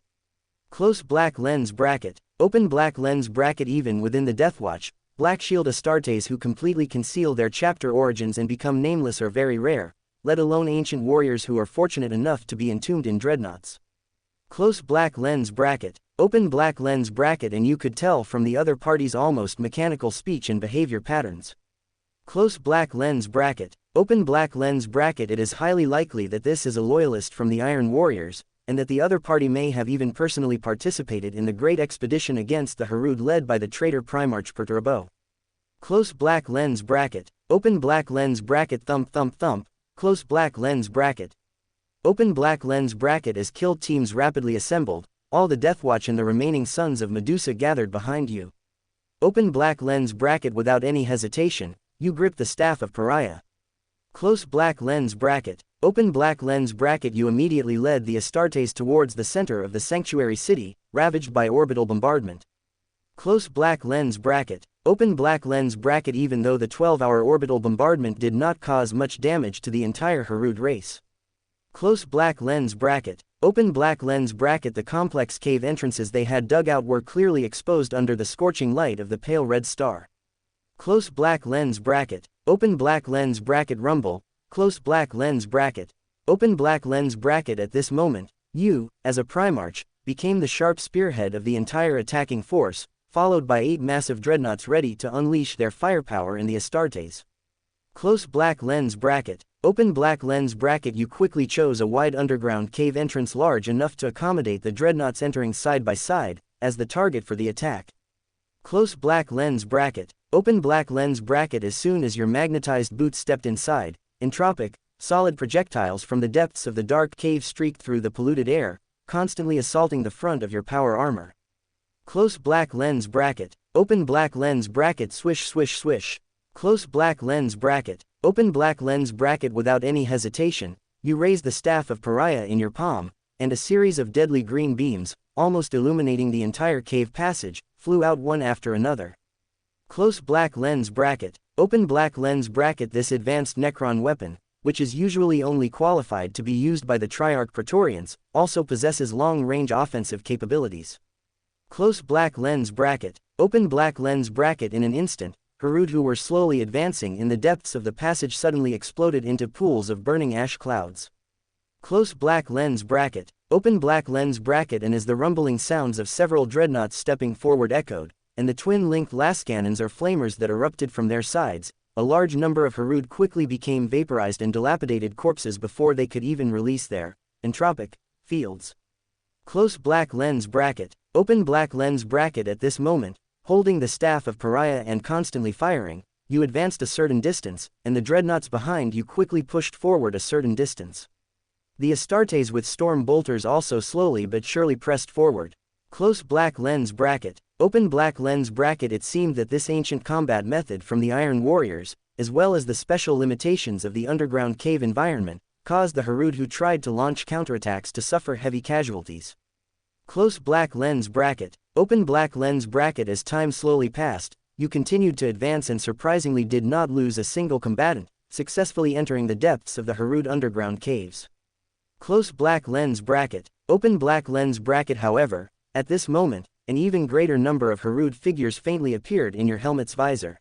Close black lens bracket, open black lens bracket. Even within the Deathwatch, Blackshield Astartes who completely conceal their chapter origins and become nameless are very rare, let alone ancient warriors who are fortunate enough to be entombed in dreadnoughts. Close black lens bracket, open black lens bracket. And you could tell from the other party's almost mechanical speech and behavior patterns. Close black lens bracket, open black lens bracket. It is highly likely that this is a loyalist from the Iron Warriors, and that the other party may have even personally participated in the great expedition against the Harud led by the traitor Primarch Perturbo. Close black lens bracket, open black lens bracket. Thump thump thump, close black lens bracket, open black lens bracket. As killed teams rapidly assembled, all the Deathwatch and the remaining Sons of Medusa gathered behind you. Open black lens bracket. Without any hesitation, you gripped the Staff of Pariah. Close black lens bracket, open black lens bracket. You immediately led the Astartes towards the center of the sanctuary city, ravaged by orbital bombardment. Close black lens bracket, open black lens bracket. Even though the 12-hour orbital bombardment did not cause much damage to the entire Harud race. Close black lens bracket, open black lens bracket. The complex cave entrances they had dug out were clearly exposed under the scorching light of the pale red star. Close black lens bracket, open black lens bracket. Rumble, close black lens bracket, open black lens bracket. At this moment, you, as a Primarch, became the sharp spearhead of the entire attacking force, followed by 8 massive dreadnoughts ready to unleash their firepower in the Astartes. Close black lens bracket, open black lens bracket. You quickly chose a wide underground cave entrance large enough to accommodate the dreadnoughts entering side by side, as the target for the attack. Close black lens bracket, open black lens bracket. As soon as your magnetized boots stepped inside, entropic, solid projectiles from the depths of the dark cave streaked through the polluted air, constantly assaulting the front of your power armor. Close black lens bracket, open black lens bracket. Swish swish swish, close black lens bracket, open black lens bracket. Without any hesitation, you raised the Staff of Pariah in your palm, and a series of deadly green beams, almost illuminating the entire cave passage, flew out one after another. Close black lens bracket, open black lens bracket. This advanced Necron weapon, which is usually only qualified to be used by the Triarch Praetorians, also possesses long-range offensive capabilities. Close black lens bracket, open black lens bracket. In an instant, Harud, who were slowly advancing in the depths of the passage, suddenly exploded into pools of burning ash clouds. Close black lens bracket, open black lens bracket. And as the rumbling sounds of several dreadnoughts stepping forward echoed, and the twin-linked lascannons or flamers that erupted from their sides, a large number of Harud quickly became vaporized and dilapidated corpses before they could even release their entropic fields. Close black lens bracket, open black lens bracket. At this moment, holding the staff of Pariah and constantly firing, you advanced a certain distance, and the dreadnoughts behind you quickly pushed forward a certain distance. The Astartes with storm bolters also slowly but surely pressed forward. Close black lens bracket, open black lens bracket. It seemed that this ancient combat method from the Iron Warriors, as well as the special limitations of the underground cave environment, caused the Harud who tried to launch counterattacks to suffer heavy casualties. Close black lens bracket, open black lens bracket. As time slowly passed, you continued to advance and surprisingly did not lose a single combatant, successfully entering the depths of the Harud underground caves. Close black lens bracket, open black lens bracket. However, at this moment, an even greater number of Harud figures faintly appeared in your helmet's visor.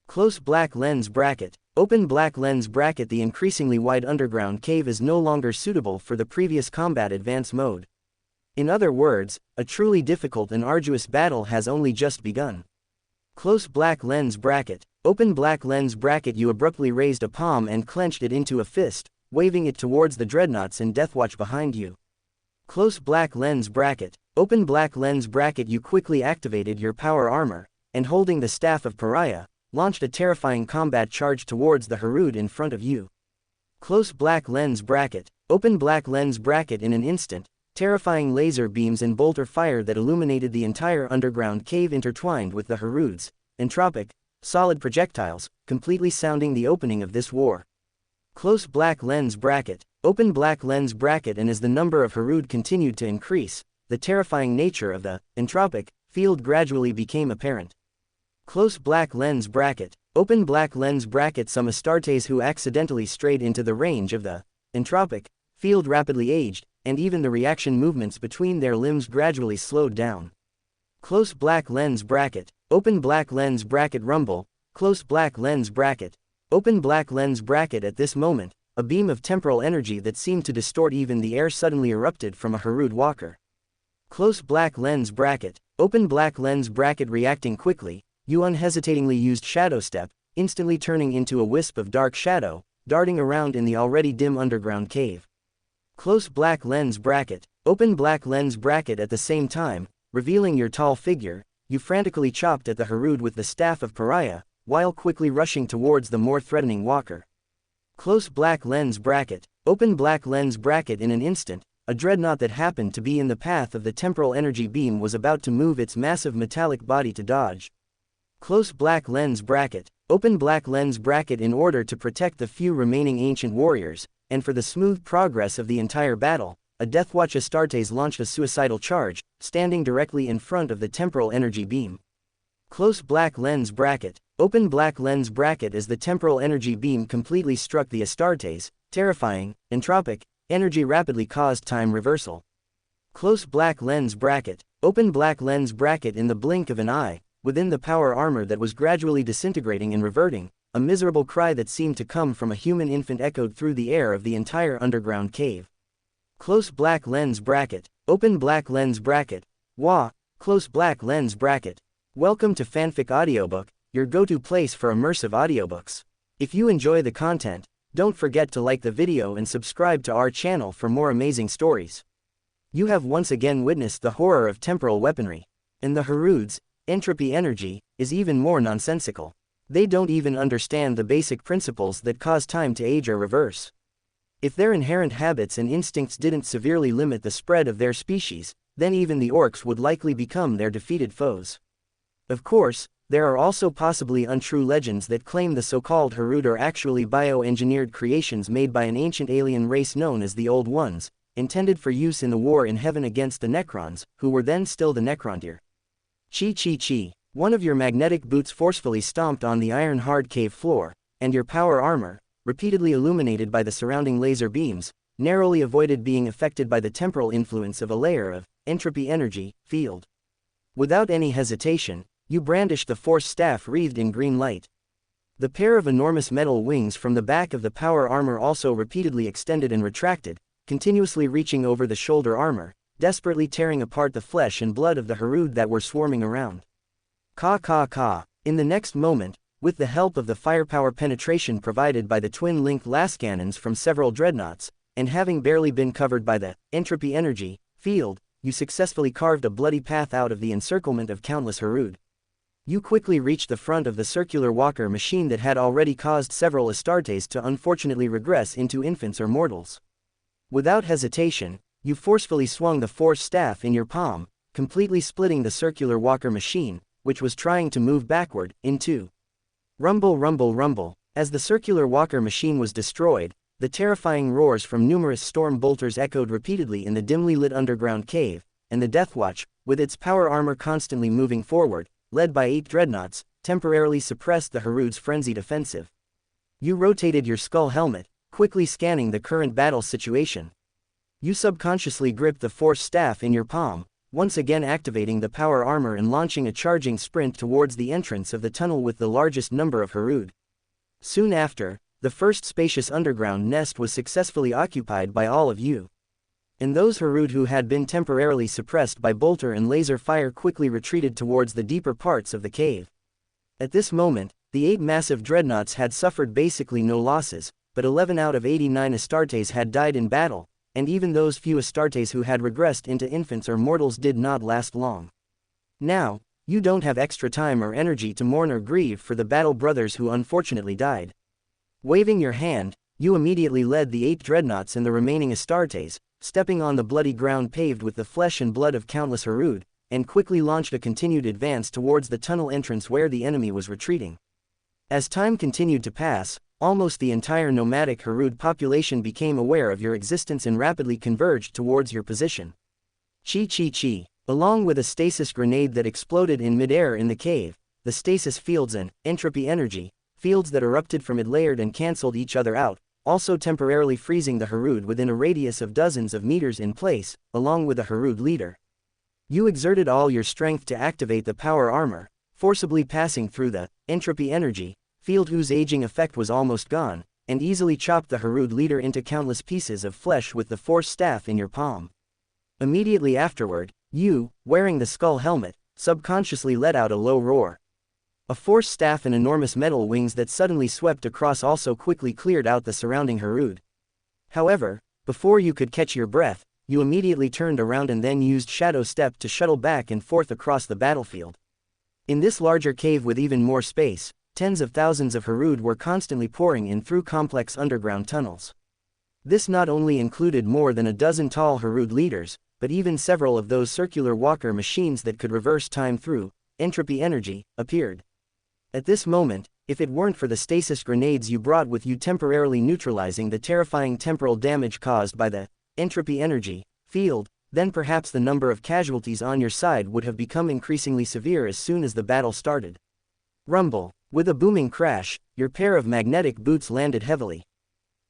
Close black lens bracket, open black lens bracket. The increasingly wide underground cave is no longer suitable for the previous combat advance mode. In other words, a truly difficult and arduous battle has only just begun. Close black lens bracket, open black lens bracket. You abruptly raised a palm and clenched it into a fist, waving it towards the dreadnoughts in deathwatch behind you. Close black lens bracket, open black lens bracket. You quickly activated your power armor, and holding the staff of Pariah, launched a terrifying combat charge towards the Harud in front of you. Close black lens bracket, open black lens bracket. In an instant, terrifying laser beams and bolter fire that illuminated the entire underground cave intertwined with the Haruds, entropic, solid projectiles, completely sounding the opening of this war. Close black lens bracket, open black lens bracket. And as the number of Harud continued to increase, the terrifying nature of the entropic field gradually became apparent. Close black lens bracket, open black lens bracket. Some Astartes who accidentally strayed into the range of the entropic field rapidly aged, and even the reaction movements between their limbs gradually slowed down. Close black lens bracket, open black lens bracket. Rumble, close black lens bracket, open black lens bracket. At this moment, a beam of temporal energy that seemed to distort even the air suddenly erupted from a Harud walker. Close black lens bracket, open black lens bracket. Reacting quickly, you unhesitatingly used Shadow Step, instantly turning into a wisp of dark shadow, darting around in the already dim underground cave. Close black lens bracket, open black lens bracket. At the same time, revealing your tall figure, you frantically chopped at the Harud with the staff of Pariah, while quickly rushing towards the more threatening walker. Close black lens bracket, open black lens bracket. In an instant, a dreadnought that happened to be in the path of the temporal energy beam was about to move its massive metallic body to dodge. Close black lens bracket, open black lens bracket. In order to protect the few remaining ancient warriors, and for the smooth progress of the entire battle, a Deathwatch Astartes launched a suicidal charge, standing directly in front of the temporal energy beam. Close black lens bracket, open black lens bracket. As the temporal energy beam completely struck the Astartes, terrifying, entropic energy rapidly caused time reversal. Close black lens bracket, open black lens bracket. In the blink of an eye, within the power armor that was gradually disintegrating and reverting, a miserable cry that seemed to come from a human infant echoed through the air of the entire underground cave. Close black lens bracket, open black lens bracket. Wah, close black lens bracket. Welcome to Fanfic Audiobook, your go-to place for immersive audiobooks. If you enjoy the content, don't forget to like the video and subscribe to our channel for more amazing stories. You have once again witnessed the horror of temporal weaponry. In the Haruds, entropy energy is even more nonsensical. They don't even understand the basic principles that cause time to age or reverse. If their inherent habits and instincts didn't severely limit the spread of their species, then even the orcs would likely become their defeated foes. Of course, there are also possibly untrue legends that claim the so-called Harud are actually bioengineered creations made by an ancient alien race known as the Old Ones, intended for use in the war in heaven against the Necrons, who were then still the Necrontyr. Chi chi chi. One of your magnetic boots forcefully stomped on the iron-hard cave floor, and your power armor, repeatedly illuminated by the surrounding laser beams, narrowly avoided being affected by the temporal influence of a layer of entropy energy field. Without any hesitation, you brandished the force staff wreathed in green light. The pair of enormous metal wings from the back of the power armor also repeatedly extended and retracted, continuously reaching over the shoulder armor, desperately tearing apart the flesh and blood of the Harud that were swarming around. Ka ka ka. In the next moment, with the help of the firepower penetration provided by the twin-linked lascannons from several dreadnoughts, and having barely been covered by the entropy energy field, you successfully carved a bloody path out of the encirclement of countless Harud. You quickly reached the front of the circular walker machine that had already caused several Astartes to unfortunately regress into infants or mortals. Without hesitation, you forcefully swung the force staff in your palm, completely splitting the circular walker machine, which was trying to move backward, in two. Rumble rumble rumble. As the circular walker machine was destroyed, the terrifying roars from numerous storm bolters echoed repeatedly in the dimly lit underground cave, and the Deathwatch, with its power armor constantly moving forward, led by 8 dreadnoughts, temporarily suppressed the Harud's frenzied offensive. You rotated your skull helmet, quickly scanning the current battle situation. You subconsciously gripped the force staff in your palm, once again activating the power armor and launching a charging sprint towards the entrance of the tunnel with the largest number of Harud. Soon after, the first spacious underground nest was successfully occupied by all of you. And those Harud who had been temporarily suppressed by bolter and laser fire quickly retreated towards the deeper parts of the cave. At this moment, the 8 massive dreadnoughts had suffered basically no losses, but 11 out of 89 Astartes had died in battle, and even those few Astartes who had regressed into infants or mortals did not last long. Now, you don't have extra time or energy to mourn or grieve for the battle brothers who unfortunately died. Waving your hand, you immediately led the 8 dreadnoughts and the remaining Astartes, stepping on the bloody ground paved with the flesh and blood of countless Harud, and quickly launched a continued advance towards the tunnel entrance where the enemy was retreating. As time continued to pass, almost the entire nomadic Harud population became aware of your existence and rapidly converged towards your position. Chi chi chi. Along with a stasis grenade that exploded in midair in the cave, the stasis fields and entropy energy fields that erupted from it layered and cancelled each other out, also temporarily freezing the Harud within a radius of dozens of meters in place, along with the Harud leader. You exerted all your strength to activate the power armor, forcibly passing through the entropy energy field whose aging effect was almost gone, and easily chopped the Harud leader into countless pieces of flesh with the force staff in your palm. Immediately afterward, you, wearing the skull helmet, subconsciously let out a low roar. A force staff and enormous metal wings that suddenly swept across also quickly cleared out the surrounding Harud. However, before you could catch your breath, you immediately turned around and then used Shadow Step to shuttle back and forth across the battlefield. In this larger cave with even more space, tens of thousands of Harud were constantly pouring in through complex underground tunnels. This not only included more than a dozen tall Harud leaders, but even several of those circular walker machines that could reverse time through entropy energy appeared. At this moment, if it weren't for the stasis grenades you brought with you temporarily neutralizing the terrifying temporal damage caused by the entropy energy field, then perhaps the number of casualties on your side would have become increasingly severe as soon as the battle started. Rumble. With a booming crash, your pair of magnetic boots landed heavily.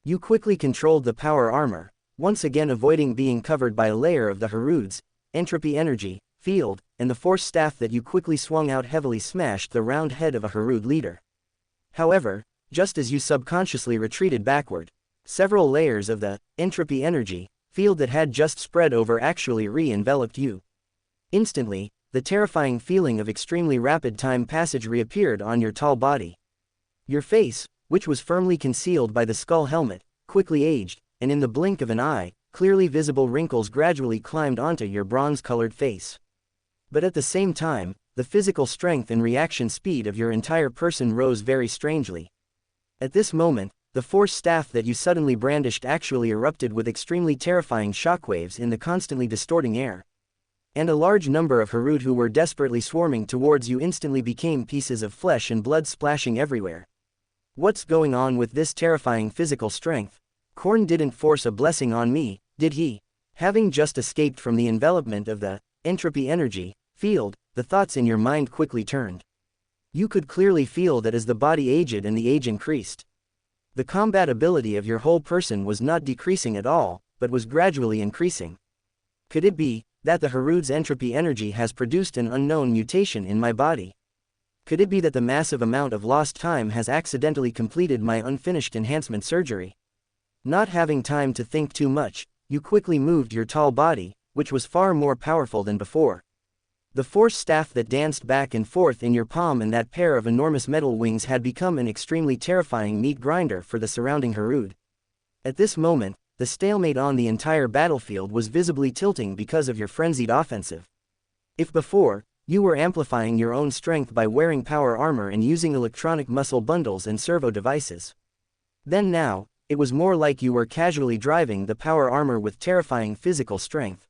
You quickly controlled the power armor, once again avoiding being covered by a layer of the Harud's entropy energy field, and the force staff that you quickly swung out heavily smashed the round head of a Harud leader. However, just as you subconsciously retreated backward, several layers of the entropy energy field that had just spread over actually re-enveloped you. Instantly, the terrifying feeling of extremely rapid time passage reappeared on your tall body. Your face, which was firmly concealed by the skull helmet, quickly aged, and in the blink of an eye, clearly visible wrinkles gradually climbed onto your bronze-colored face. But at the same time, the physical strength and reaction speed of your entire person rose very strangely. At this moment, the force staff that you suddenly brandished actually erupted with extremely terrifying shockwaves in the constantly distorting air. And a large number of Harud who were desperately swarming towards you instantly became pieces of flesh and blood splashing everywhere. What's going on with this terrifying physical strength? Khorne didn't force a blessing on me, did he? Having just escaped from the envelopment of the entropy energy field, the thoughts in your mind quickly turned. You could clearly feel that as the body aged and the age increased, the combat ability of your whole person was not decreasing at all, but was gradually increasing. Could it be that the Harud's entropy energy has produced an unknown mutation in my body? Could it be that the massive amount of lost time has accidentally completed my unfinished enhancement surgery? Not having time to think too much, you quickly moved your tall body, which was far more powerful than before. The force staff that danced back and forth in your palm and that pair of enormous metal wings had become an extremely terrifying meat grinder for the surrounding Harud. At this moment, the stalemate on the entire battlefield was visibly tilting because of your frenzied offensive. If before, you were amplifying your own strength by wearing power armor and using electronic muscle bundles and servo devices, then now, it was more like you were casually driving the power armor with terrifying physical strength.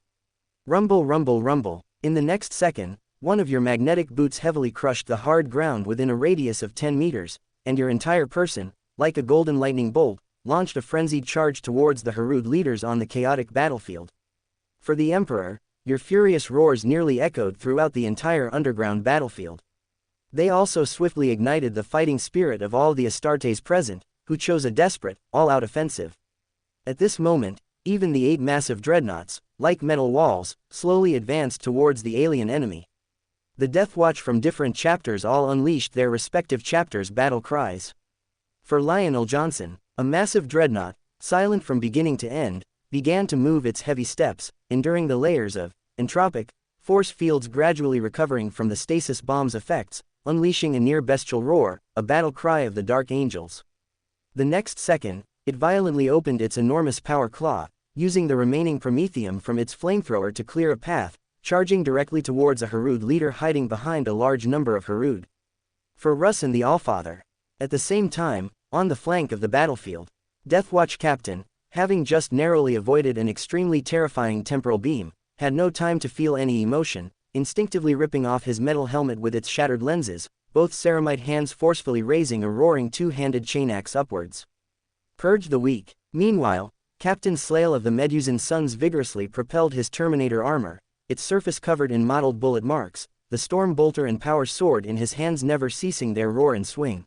Rumble, rumble, rumble. In the next second, one of your magnetic boots heavily crushed the hard ground within a radius of 10 meters, and your entire person, like a golden lightning bolt, launched a frenzied charge towards the Harud leaders on the chaotic battlefield. For the Emperor, your furious roars nearly echoed throughout the entire underground battlefield. They also swiftly ignited the fighting spirit of all the Astartes present, who chose a desperate, all-out offensive. At this moment, even the 8 massive dreadnoughts, like metal walls, slowly advanced towards the alien enemy. The Death Watch from different chapters all unleashed their respective chapters' battle cries. For Lionel Johnson, a massive dreadnought, silent from beginning to end, began to move its heavy steps, enduring the layers of entropic force fields gradually recovering from the stasis bomb's effects, unleashing a near-bestial roar, a battle cry of the Dark Angels. The next second, it violently opened its enormous power claw, using the remaining promethium from its flamethrower to clear a path, charging directly towards a Harud leader hiding behind a large number of Harud. For Russ and the Allfather. At the same time, on the flank of the battlefield, Deathwatch Captain, having just narrowly avoided an extremely terrifying temporal beam, had no time to feel any emotion, instinctively ripping off his metal helmet with its shattered lenses, both ceramite hands forcefully raising a roaring two-handed chain axe upwards. Purge the weak. Meanwhile, Captain Slale of the Medusan Sons vigorously propelled his Terminator armor, its surface covered in mottled bullet marks, the Storm Bolter and Power Sword in his hands never ceasing their roar and swing.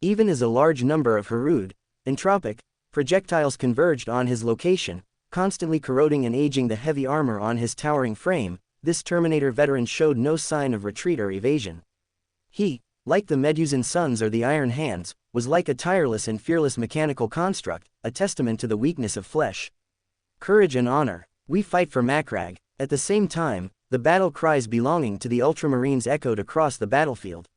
Even as a large number of Harud, entropic, projectiles converged on his location, constantly corroding and aging the heavy armor on his towering frame, this Terminator veteran showed no sign of retreat or evasion. He, like the Medusan Sons or the Iron Hands, was like a tireless and fearless mechanical construct, a testament to the weakness of flesh. Courage and honor. We fight for Macragge. At the same time, the battle cries belonging to the Ultramarines echoed across the battlefield.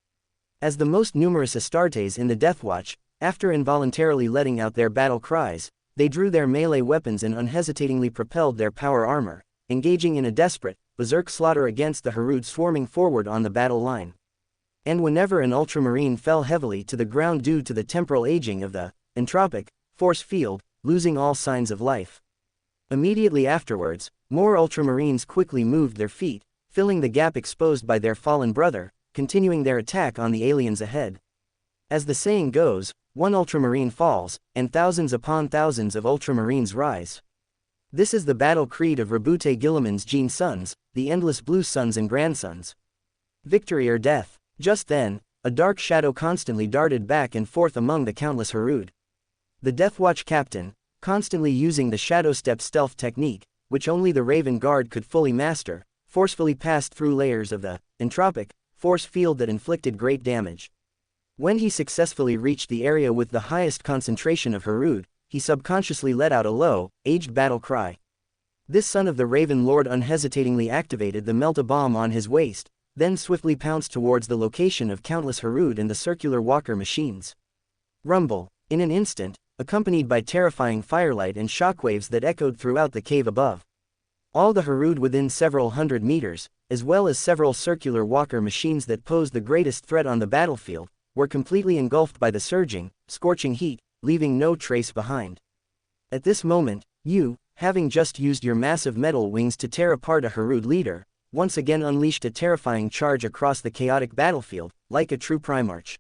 As the most numerous Astartes in the Deathwatch, after involuntarily letting out their battle cries, they drew their melee weapons and unhesitatingly propelled their power armor, engaging in a desperate, berserk slaughter against the Harud swarming forward on the battle line. And whenever an Ultramarine fell heavily to the ground due to the temporal aging of the entropic force field, losing all signs of life. Immediately afterwards, more Ultramarines quickly moved their feet, filling the gap exposed by their fallen brother, continuing their attack on the aliens ahead. As the saying goes, one Ultramarine falls, and thousands upon thousands of Ultramarines rise. This is the battle creed of Rabute Gilliman's Gene Sons, the Endless Blue Sons and Grandsons. Victory or death. Just then, a dark shadow constantly darted back and forth among the countless Harud. The Deathwatch Captain, constantly using the shadow step stealth technique, which only the Raven Guard could fully master, forcefully passed through layers of the entropic force field that inflicted great damage. When he successfully reached the area with the highest concentration of Harud, he subconsciously let out a low, aged battle cry. This son of the Raven Lord unhesitatingly activated the melt-a-bomb on his waist, then swiftly pounced towards the location of countless Harud and the circular walker machines. Rumble. In an instant, accompanied by terrifying firelight and shockwaves that echoed throughout the cave above. All the Harud within several hundred meters, as well as several circular walker machines that posed the greatest threat on the battlefield, were completely engulfed by the surging, scorching heat, leaving no trace behind. At this moment, you, having just used your massive metal wings to tear apart a Harud leader, once again unleashed a terrifying charge across the chaotic battlefield, like a true Primarch.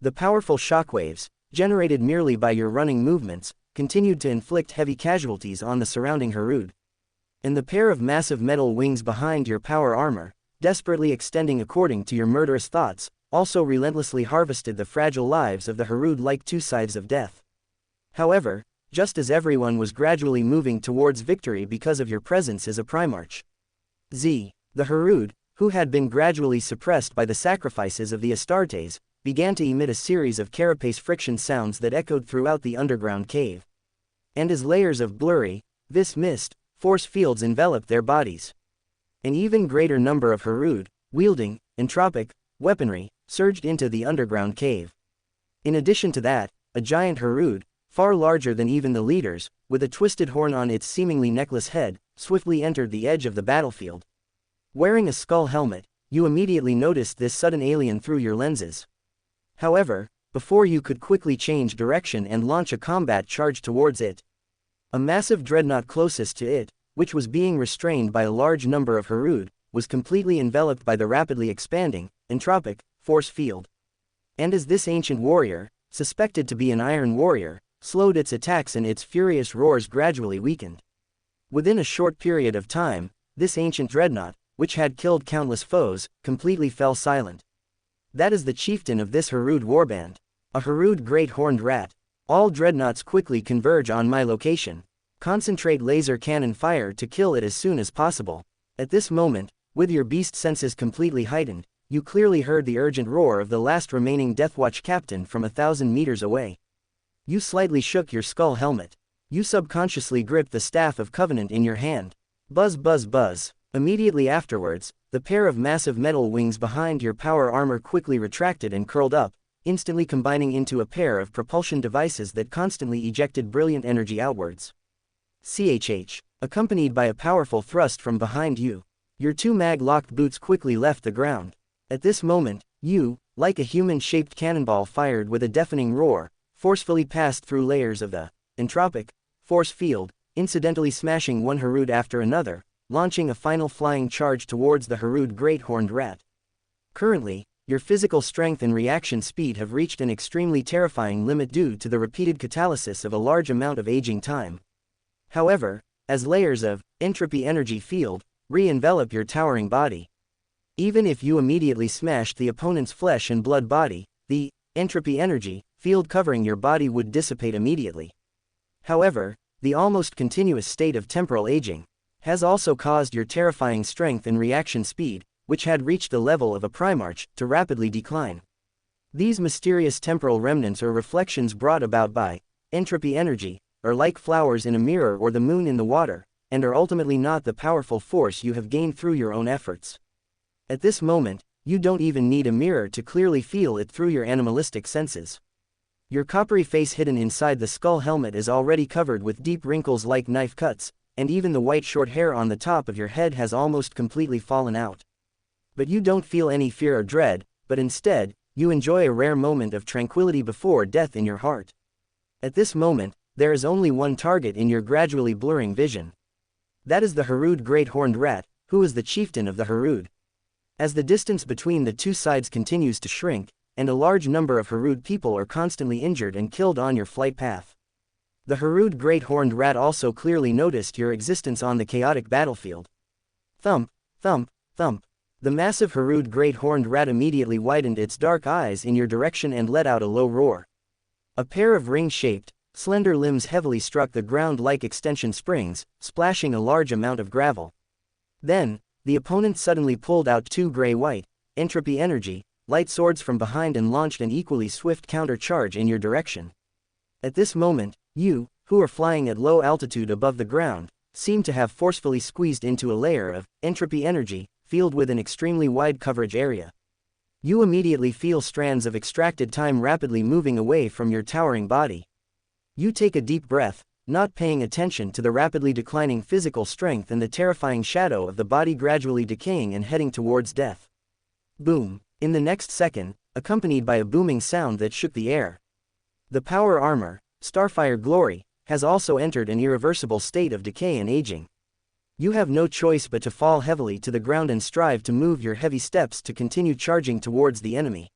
The powerful shockwaves, generated merely by your running movements, continued to inflict heavy casualties on the surrounding Harud. And the pair of massive metal wings behind your power armor, desperately extending according to your murderous thoughts, also relentlessly harvested the fragile lives of the Harud like two scythes of death. However, just as everyone was gradually moving towards victory because of your presence as a Primarch, the Harud, who had been gradually suppressed by the sacrifices of the Astartes, began to emit a series of carapace friction sounds that echoed throughout the underground cave. And as layers of blurry, vis mist, force fields enveloped their bodies, an even greater number of Harud, wielding entropic weaponry, surged into the underground cave. In addition to that, a giant Harud, far larger than even the leaders, with a twisted horn on its seemingly necklace head, swiftly entered the edge of the battlefield. Wearing a skull helmet, you immediately noticed this sudden alien through your lenses. However, before you could quickly change direction and launch a combat charge towards it, a massive dreadnought closest to it, which was being restrained by a large number of Harud, was completely enveloped by the rapidly expanding, entropic, force field. And as this ancient warrior, suspected to be an Iron Warrior, slowed its attacks and its furious roars gradually weakened. Within a short period of time, this ancient dreadnought, which had killed countless foes, completely fell silent. That is the chieftain of this Harud warband, a Harud great horned rat. All dreadnoughts quickly converge on my location. Concentrate laser cannon fire to kill it as soon as possible. At this moment, with your beast senses completely heightened, you clearly heard the urgent roar of the last remaining Deathwatch captain from 1,000 meters away. You slightly shook your skull helmet. You subconsciously gripped the staff of Covenant in your hand. Buzz buzz buzz. Immediately afterwards, the pair of massive metal wings behind your power armor quickly retracted and curled up, instantly combining into a pair of propulsion devices that constantly ejected brilliant energy outwards. Accompanied by a powerful thrust from behind you, your two mag-locked boots quickly left the ground. At this moment, you, like a human-shaped cannonball fired with a deafening roar, forcefully passed through layers of the entropic force field, incidentally smashing one Harud after another, launching a final flying charge towards the Harud Great Horned Rat. Currently, your physical strength and reaction speed have reached an extremely terrifying limit due to the repeated catalysis of a large amount of aging time. However, as layers of entropy energy field re-envelop your towering body, even if you immediately smashed the opponent's flesh and blood body, the entropy energy field covering your body would dissipate immediately. However, the almost continuous state of temporal aging has also caused your terrifying strength and reaction speed, which had reached the level of a Primarch, to rapidly decline. These mysterious temporal remnants or reflections brought about by entropy energy are like flowers in a mirror or the moon in the water, and are ultimately not the powerful force you have gained through your own efforts. At this moment, you don't even need a mirror to clearly feel it through your animalistic senses. Your coppery face hidden inside the skull helmet is already covered with deep wrinkles like knife cuts, and even the white short hair on the top of your head has almost completely fallen out. But you don't feel any fear or dread, but instead, you enjoy a rare moment of tranquility before death in your heart. At this moment, there is only one target in your gradually blurring vision. That is the Harud Great Horned Rat, who is the chieftain of the Harud. As the distance between the two sides continues to shrink, and a large number of Harud people are constantly injured and killed on your flight path, the Harud Great Horned Rat also clearly noticed your existence on the chaotic battlefield. Thump, thump, thump. The massive Harud Great Horned Rat immediately widened its dark eyes in your direction and let out a low roar. A pair of ring-shaped, slender limbs heavily struck the ground like extension springs, splashing a large amount of gravel. Then, the opponent suddenly pulled out two gray-white, entropy energy, light swords from behind and launched an equally swift counter-charge in your direction. At this moment, you, who are flying at low altitude above the ground, seem to have forcefully squeezed into a layer of entropy energy field with an extremely wide coverage area. You immediately feel strands of extracted time rapidly moving away from your towering body. You take a deep breath, not paying attention to the rapidly declining physical strength and the terrifying shadow of the body gradually decaying and heading towards death. Boom! In the next second, accompanied by a booming sound that shook the air, the power armor, Starfire Glory, has also entered an irreversible state of decay and aging. You have no choice but to fall heavily to the ground and strive to move your heavy steps to continue charging towards the enemy.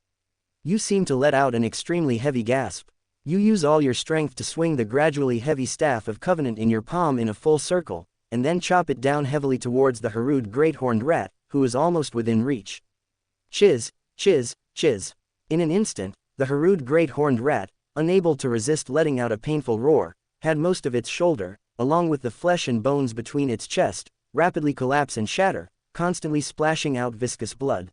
You seem to let out an extremely heavy gasp. You use all your strength to swing the gradually heavy staff of Covenant in your palm in a full circle, and then chop it down heavily towards the Harud great horned rat, who is almost within reach. Chiz, chiz, chiz. In an instant, the Harud great horned rat, unable to resist letting out a painful roar, had most of its shoulder, along with the flesh and bones between its chest, rapidly collapse and shatter, constantly splashing out viscous blood.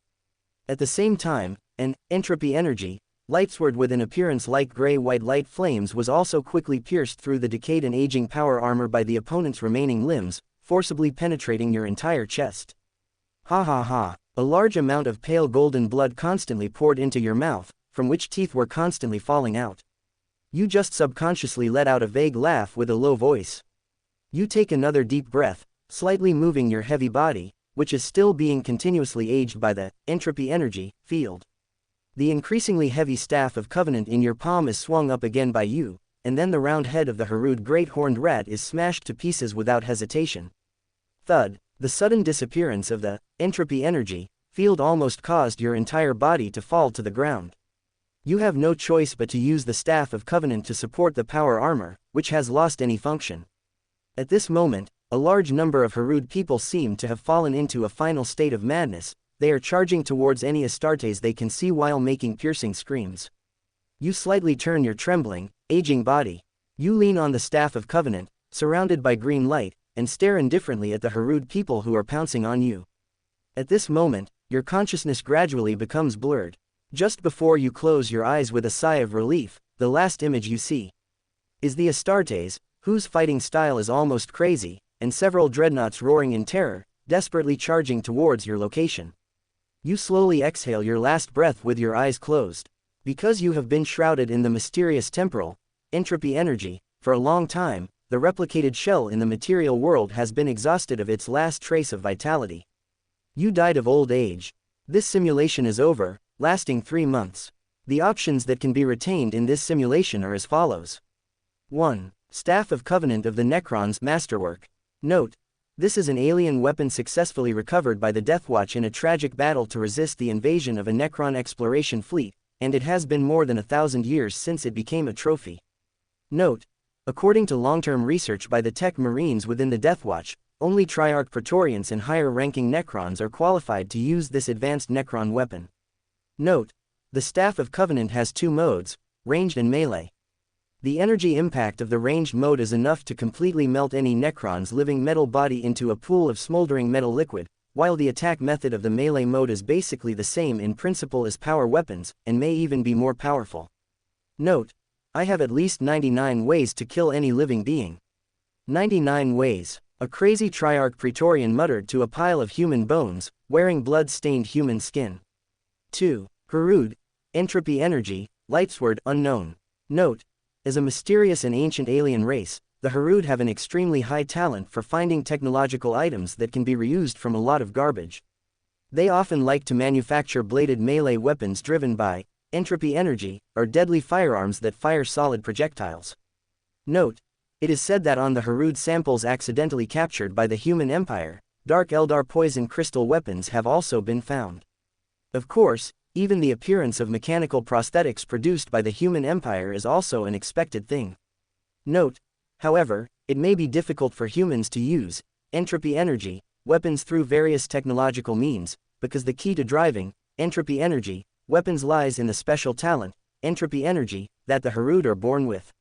At the same time, an entropy energy lightsword with an appearance like gray-white light flames was also quickly pierced through the decayed and aging power armor by the opponent's remaining limbs, forcibly penetrating your entire chest. Ha ha ha. A large amount of pale golden blood constantly poured into your mouth, from which teeth were constantly falling out. You just subconsciously let out a vague laugh with a low voice. You take another deep breath, slightly moving your heavy body, which is still being continuously aged by the entropy energy field. The increasingly heavy staff of Covenant in your palm is swung up again by you, and then the round head of the Harud great horned rat is smashed to pieces without hesitation. Thud. The sudden disappearance of the entropy energy field almost caused your entire body to fall to the ground. You have no choice but to use the staff of Covenant to support the power armor, which has lost any function. At this moment, a large number of Harud people seem to have fallen into a final state of madness. They are charging towards any Astartes they can see while making piercing screams. You slightly turn your trembling, aging body. You lean on the staff of Covenant, surrounded by green light, and stare indifferently at the Harud people who are pouncing on you. At this moment, your consciousness gradually becomes blurred. Just before you close your eyes with a sigh of relief, the last image you see is the Astartes, whose fighting style is almost crazy, and several dreadnoughts roaring in terror, desperately charging towards your location. You slowly exhale your last breath with your eyes closed. Because you have been shrouded in the mysterious temporal entropy energy for a long time, the replicated shell in the material world has been exhausted of its last trace of vitality. You died of old age. This simulation is over, lasting 3 months. The options that can be retained in this simulation are as follows. 1. Staff of Covenant of the Necrons Masterwork. Note: this is an alien weapon successfully recovered by the Deathwatch in a tragic battle to resist the invasion of a Necron exploration fleet, and it has been more than 1,000 years since it became a trophy. Note: according to long-term research by the Tech Marines within the Deathwatch, only Triarch Praetorians and higher-ranking Necrons are qualified to use this advanced Necron weapon. Note: the Staff of Covenant has 2 modes, ranged and melee. The energy impact of the ranged mode is enough to completely melt any Necron's living metal body into a pool of smoldering metal liquid, while the attack method of the melee mode is basically the same in principle as power weapons, and may even be more powerful. Note: I have at least 99 ways to kill any living being. 99 ways. A crazy Triarch Praetorian muttered to a pile of human bones, wearing blood-stained human skin. 2. Harud. Entropy energy, lightsword unknown. Note: as a mysterious and ancient alien race, the Harud have an extremely high talent for finding technological items that can be reused from a lot of garbage. They often like to manufacture bladed melee weapons driven by entropy energy, or deadly firearms that fire solid projectiles. Note: it is said that on the Harud samples accidentally captured by the human empire, Dark Eldar poison crystal weapons have also been found. Of course, even the appearance of mechanical prosthetics produced by the human empire is also an expected thing. Note: however, it may be difficult for humans to use entropy energy weapons through various technological means, because the key to driving entropy energy weapons lies in the special talent, entropy energy, that the Harud are born with.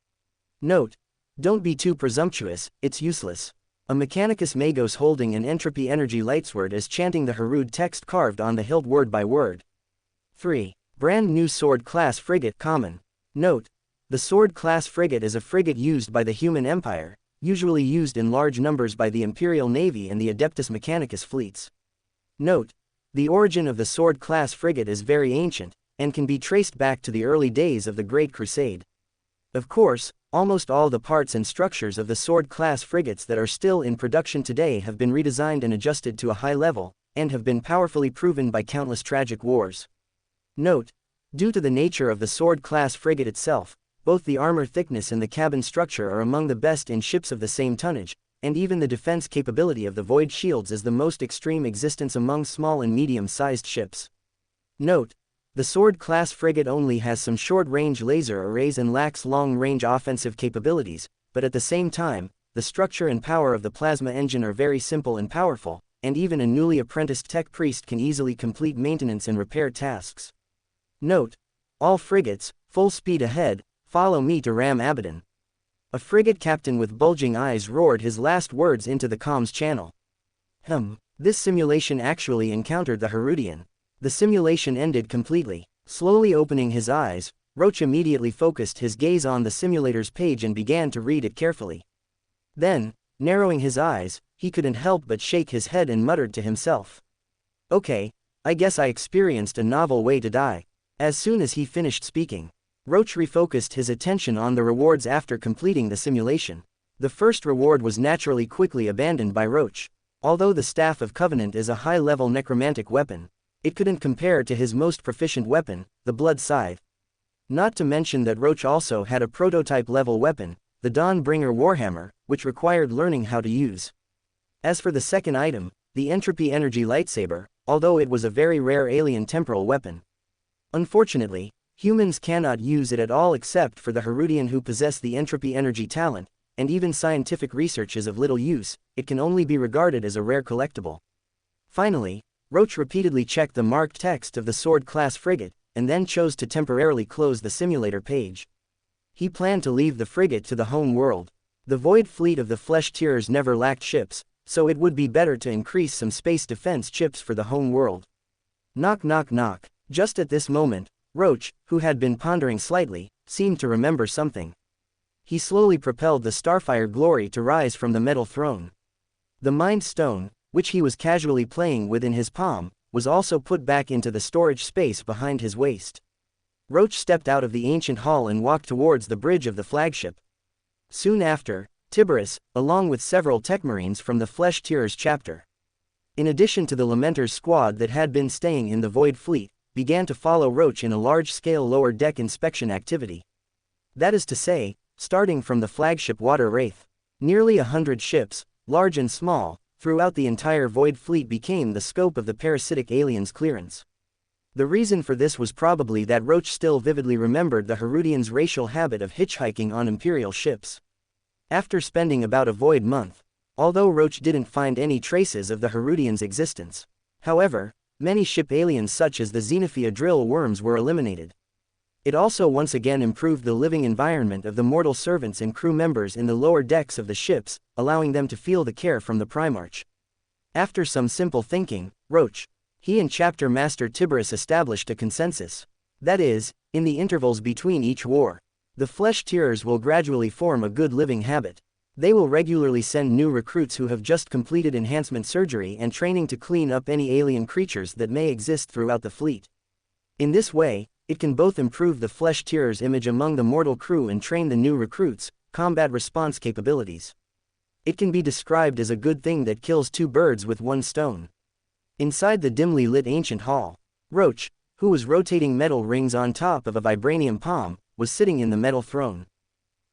Note: don't be too presumptuous, it's useless. A Mechanicus Magos holding an entropy energy lightsword is chanting the Harud text carved on the hilt word by word. 3. Brand new sword class frigate common. Note: the sword class frigate is a frigate used by the human empire, usually used in large numbers by the Imperial Navy and the Adeptus Mechanicus fleets. Note: the origin of the sword class frigate is very ancient, and can be traced back to the early days of the Great Crusade. Of course, almost all the parts and structures of the sword class frigates that are still in production today have been redesigned and adjusted to a high level, and have been powerfully proven by countless tragic wars. Note: due to the nature of the sword class frigate itself, both the armor thickness and the cabin structure are among the best in ships of the same tonnage, and even the defense capability of the void shields is the most extreme existence among small and medium-sized ships. Note: the sword class frigate only has some short-range laser arrays and lacks long-range offensive capabilities, but at the same time, the structure and power of the plasma engine are very simple and powerful, and even a newly apprenticed tech priest can easily complete maintenance and repair tasks. Note: all frigates, full speed ahead, follow me to ram Abaddon. A frigate captain with bulging eyes roared his last words into the comms channel. This simulation actually encountered the Herodian. The simulation ended completely. Slowly opening his eyes, Roach immediately focused his gaze on the simulator's page and began to read it carefully. Then, narrowing his eyes, he couldn't help but shake his head and muttered to himself. Okay, I guess I experienced a novel way to die. As soon as he finished speaking, Roach refocused his attention on the rewards after completing the simulation. The first reward was naturally quickly abandoned by Roach. Although the Staff of Covenant is a high-level necromantic weapon, it couldn't compare to his most proficient weapon, the Blood Scythe. Not to mention that Roach also had a prototype-level weapon, the Dawnbringer Warhammer, which required learning how to use. As for the second item, the Entropy Energy Lightsaber, although it was a very rare alien temporal weapon, unfortunately, humans cannot use it at all except for the Herodian who possess the Entropy Energy talent, and even scientific research is of little use, it can only be regarded as a rare collectible. Finally, Roach repeatedly checked the marked text of the Sword-class frigate, and then chose to temporarily close the simulator page. He planned to leave the frigate to the home world. The Void Fleet of the Flesh-Tearers never lacked ships, so it would be better to increase some space defense chips for the home world. Knock knock knock. Just at this moment, Roach, who had been pondering slightly, seemed to remember something. He slowly propelled the Starfire Glory to rise from the metal throne. The Mind Stone, which he was casually playing with in his palm, was also put back into the storage space behind his waist. Roach stepped out of the ancient hall and walked towards the bridge of the flagship. Soon after, Tiberius, along with several Techmarines from the Flesh-Tearers chapter, in addition to the Lamenter's squad that had been staying in the Void Fleet, began to follow Roach in a large-scale lower-deck inspection activity. That is to say, starting from the flagship Water Wraith, nearly 100 ships, large and small, throughout the entire Void Fleet became the scope of the parasitic aliens' clearance. The reason for this was probably that Roach still vividly remembered the Herodians' racial habit of hitchhiking on Imperial ships. After spending about a void month, although Roach didn't find any traces of the Herodians' existence, however, many ship aliens such as the Xenophia drill worms were eliminated. It also once again improved the living environment of the mortal servants and crew members in the lower decks of the ships, allowing them to feel the care from the Primarch. After some simple thinking, Roach, he and Chapter Master Tiberius established a consensus. That is, in the intervals between each war, the Flesh-Tearers will gradually form a good living habit. They will regularly send new recruits who have just completed enhancement surgery and training to clean up any alien creatures that may exist throughout the fleet. In this way, it can both improve the Flesh-Tearers' image among the mortal crew and train the new recruits' combat response capabilities. It can be described as a good thing that kills two birds with one stone. Inside the dimly lit ancient hall, Roach, who was rotating metal rings on top of a vibranium palm, was sitting in the metal throne.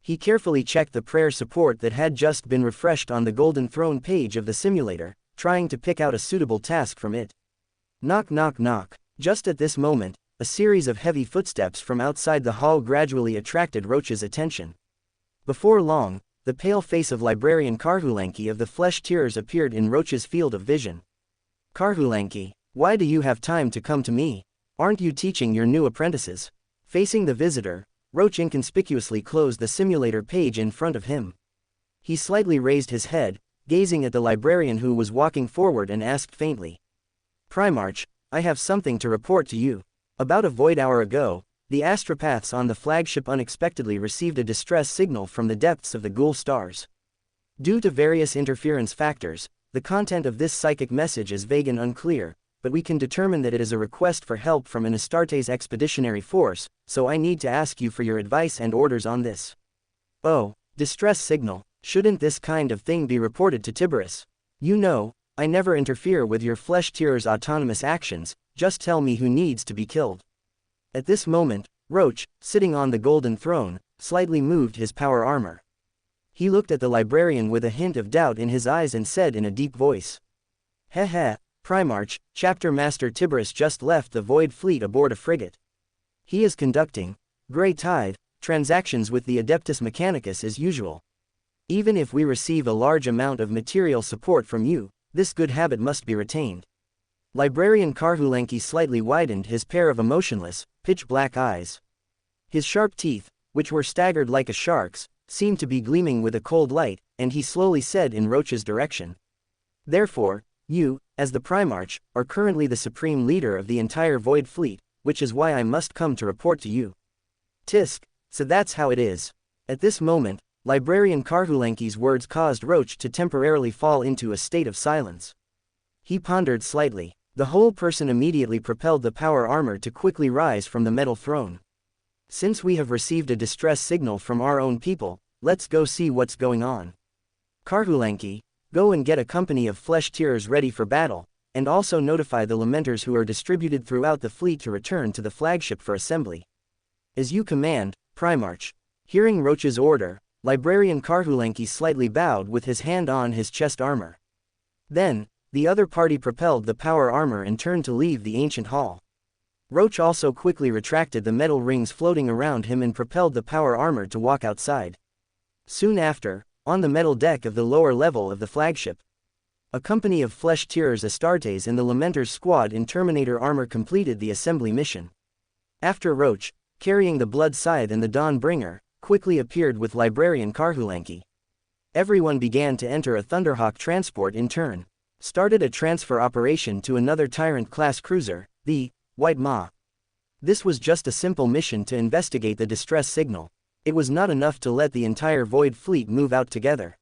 He carefully checked the prayer support that had just been refreshed on the Golden Throne page of the simulator, trying to pick out a suitable task from it. Knock knock knock. Just at this moment, a series of heavy footsteps from outside the hall gradually attracted Roach's attention. Before long, the pale face of Librarian Karhulanki of the Flesh-Tearers appeared in Roach's field of vision. Karhulanki, why do you have time to come to me? Aren't you teaching your new apprentices? Facing the visitor, Roach inconspicuously closed the simulator page in front of him. He slightly raised his head, gazing at the librarian who was walking forward and asked faintly. Primarch, I have something to report to you. About a void hour ago, the astropaths on the flagship unexpectedly received a distress signal from the depths of the Ghoul stars. Due to various interference factors, the content of this psychic message is vague and unclear, but we can determine that it is a request for help from an Astartes expeditionary force, so I need to ask you for your advice and orders on this. Oh, distress signal, shouldn't this kind of thing be reported to Tiberius? You know, I never interfere with your Flesh-Tearers' autonomous actions, just tell me who needs to be killed. At this moment, Roach, sitting on the Golden Throne, slightly moved his power armor. He looked at the librarian with a hint of doubt in his eyes and said in a deep voice. Heh, Primarch, Chapter Master Tiberius just left the Void Fleet aboard a frigate. He is conducting Grey Tide transactions with the Adeptus Mechanicus as usual. Even if we receive a large amount of material support from you, this good habit must be retained. Librarian Karhulenki slightly widened his pair of emotionless, pitch-black eyes. His sharp teeth, which were staggered like a shark's, seemed to be gleaming with a cold light, and he slowly said in Roach's direction. Therefore, you, as the Primarch, are currently the supreme leader of the entire Void Fleet, which is why I must come to report to you. Tisk, so that's how it is. At this moment, Librarian Karhulenki's words caused Roach to temporarily fall into a state of silence. He pondered slightly. The whole person immediately propelled the power armor to quickly rise from the metal throne. Since we have received a distress signal from our own people, let's go see what's going on. Karhulenki, go and get a company of flesh tearers ready for battle, and also notify the lamenters who are distributed throughout the fleet to return to the flagship for assembly. As you command, Primarch. Hearing Roach's order, Librarian Karhulenki slightly bowed with his hand on his chest armor. Then, the other party propelled the power armor and turned to leave the ancient hall. Roach also quickly retracted the metal rings floating around him and propelled the power armor to walk outside. Soon after, on the metal deck of the lower level of the flagship, a company of flesh tearers Astartes and the Lamenter's squad in Terminator armor completed the assembly mission. After Roach, carrying the Blood Scythe and the Dawnbringer, quickly appeared with Librarian Karhulenki. Everyone began to enter a Thunderhawk transport in turn. Started a transfer operation to another Tyrant-class cruiser, the White Maw. This was just a simple mission to investigate the distress signal. It was not enough to let the entire Void Fleet move out together.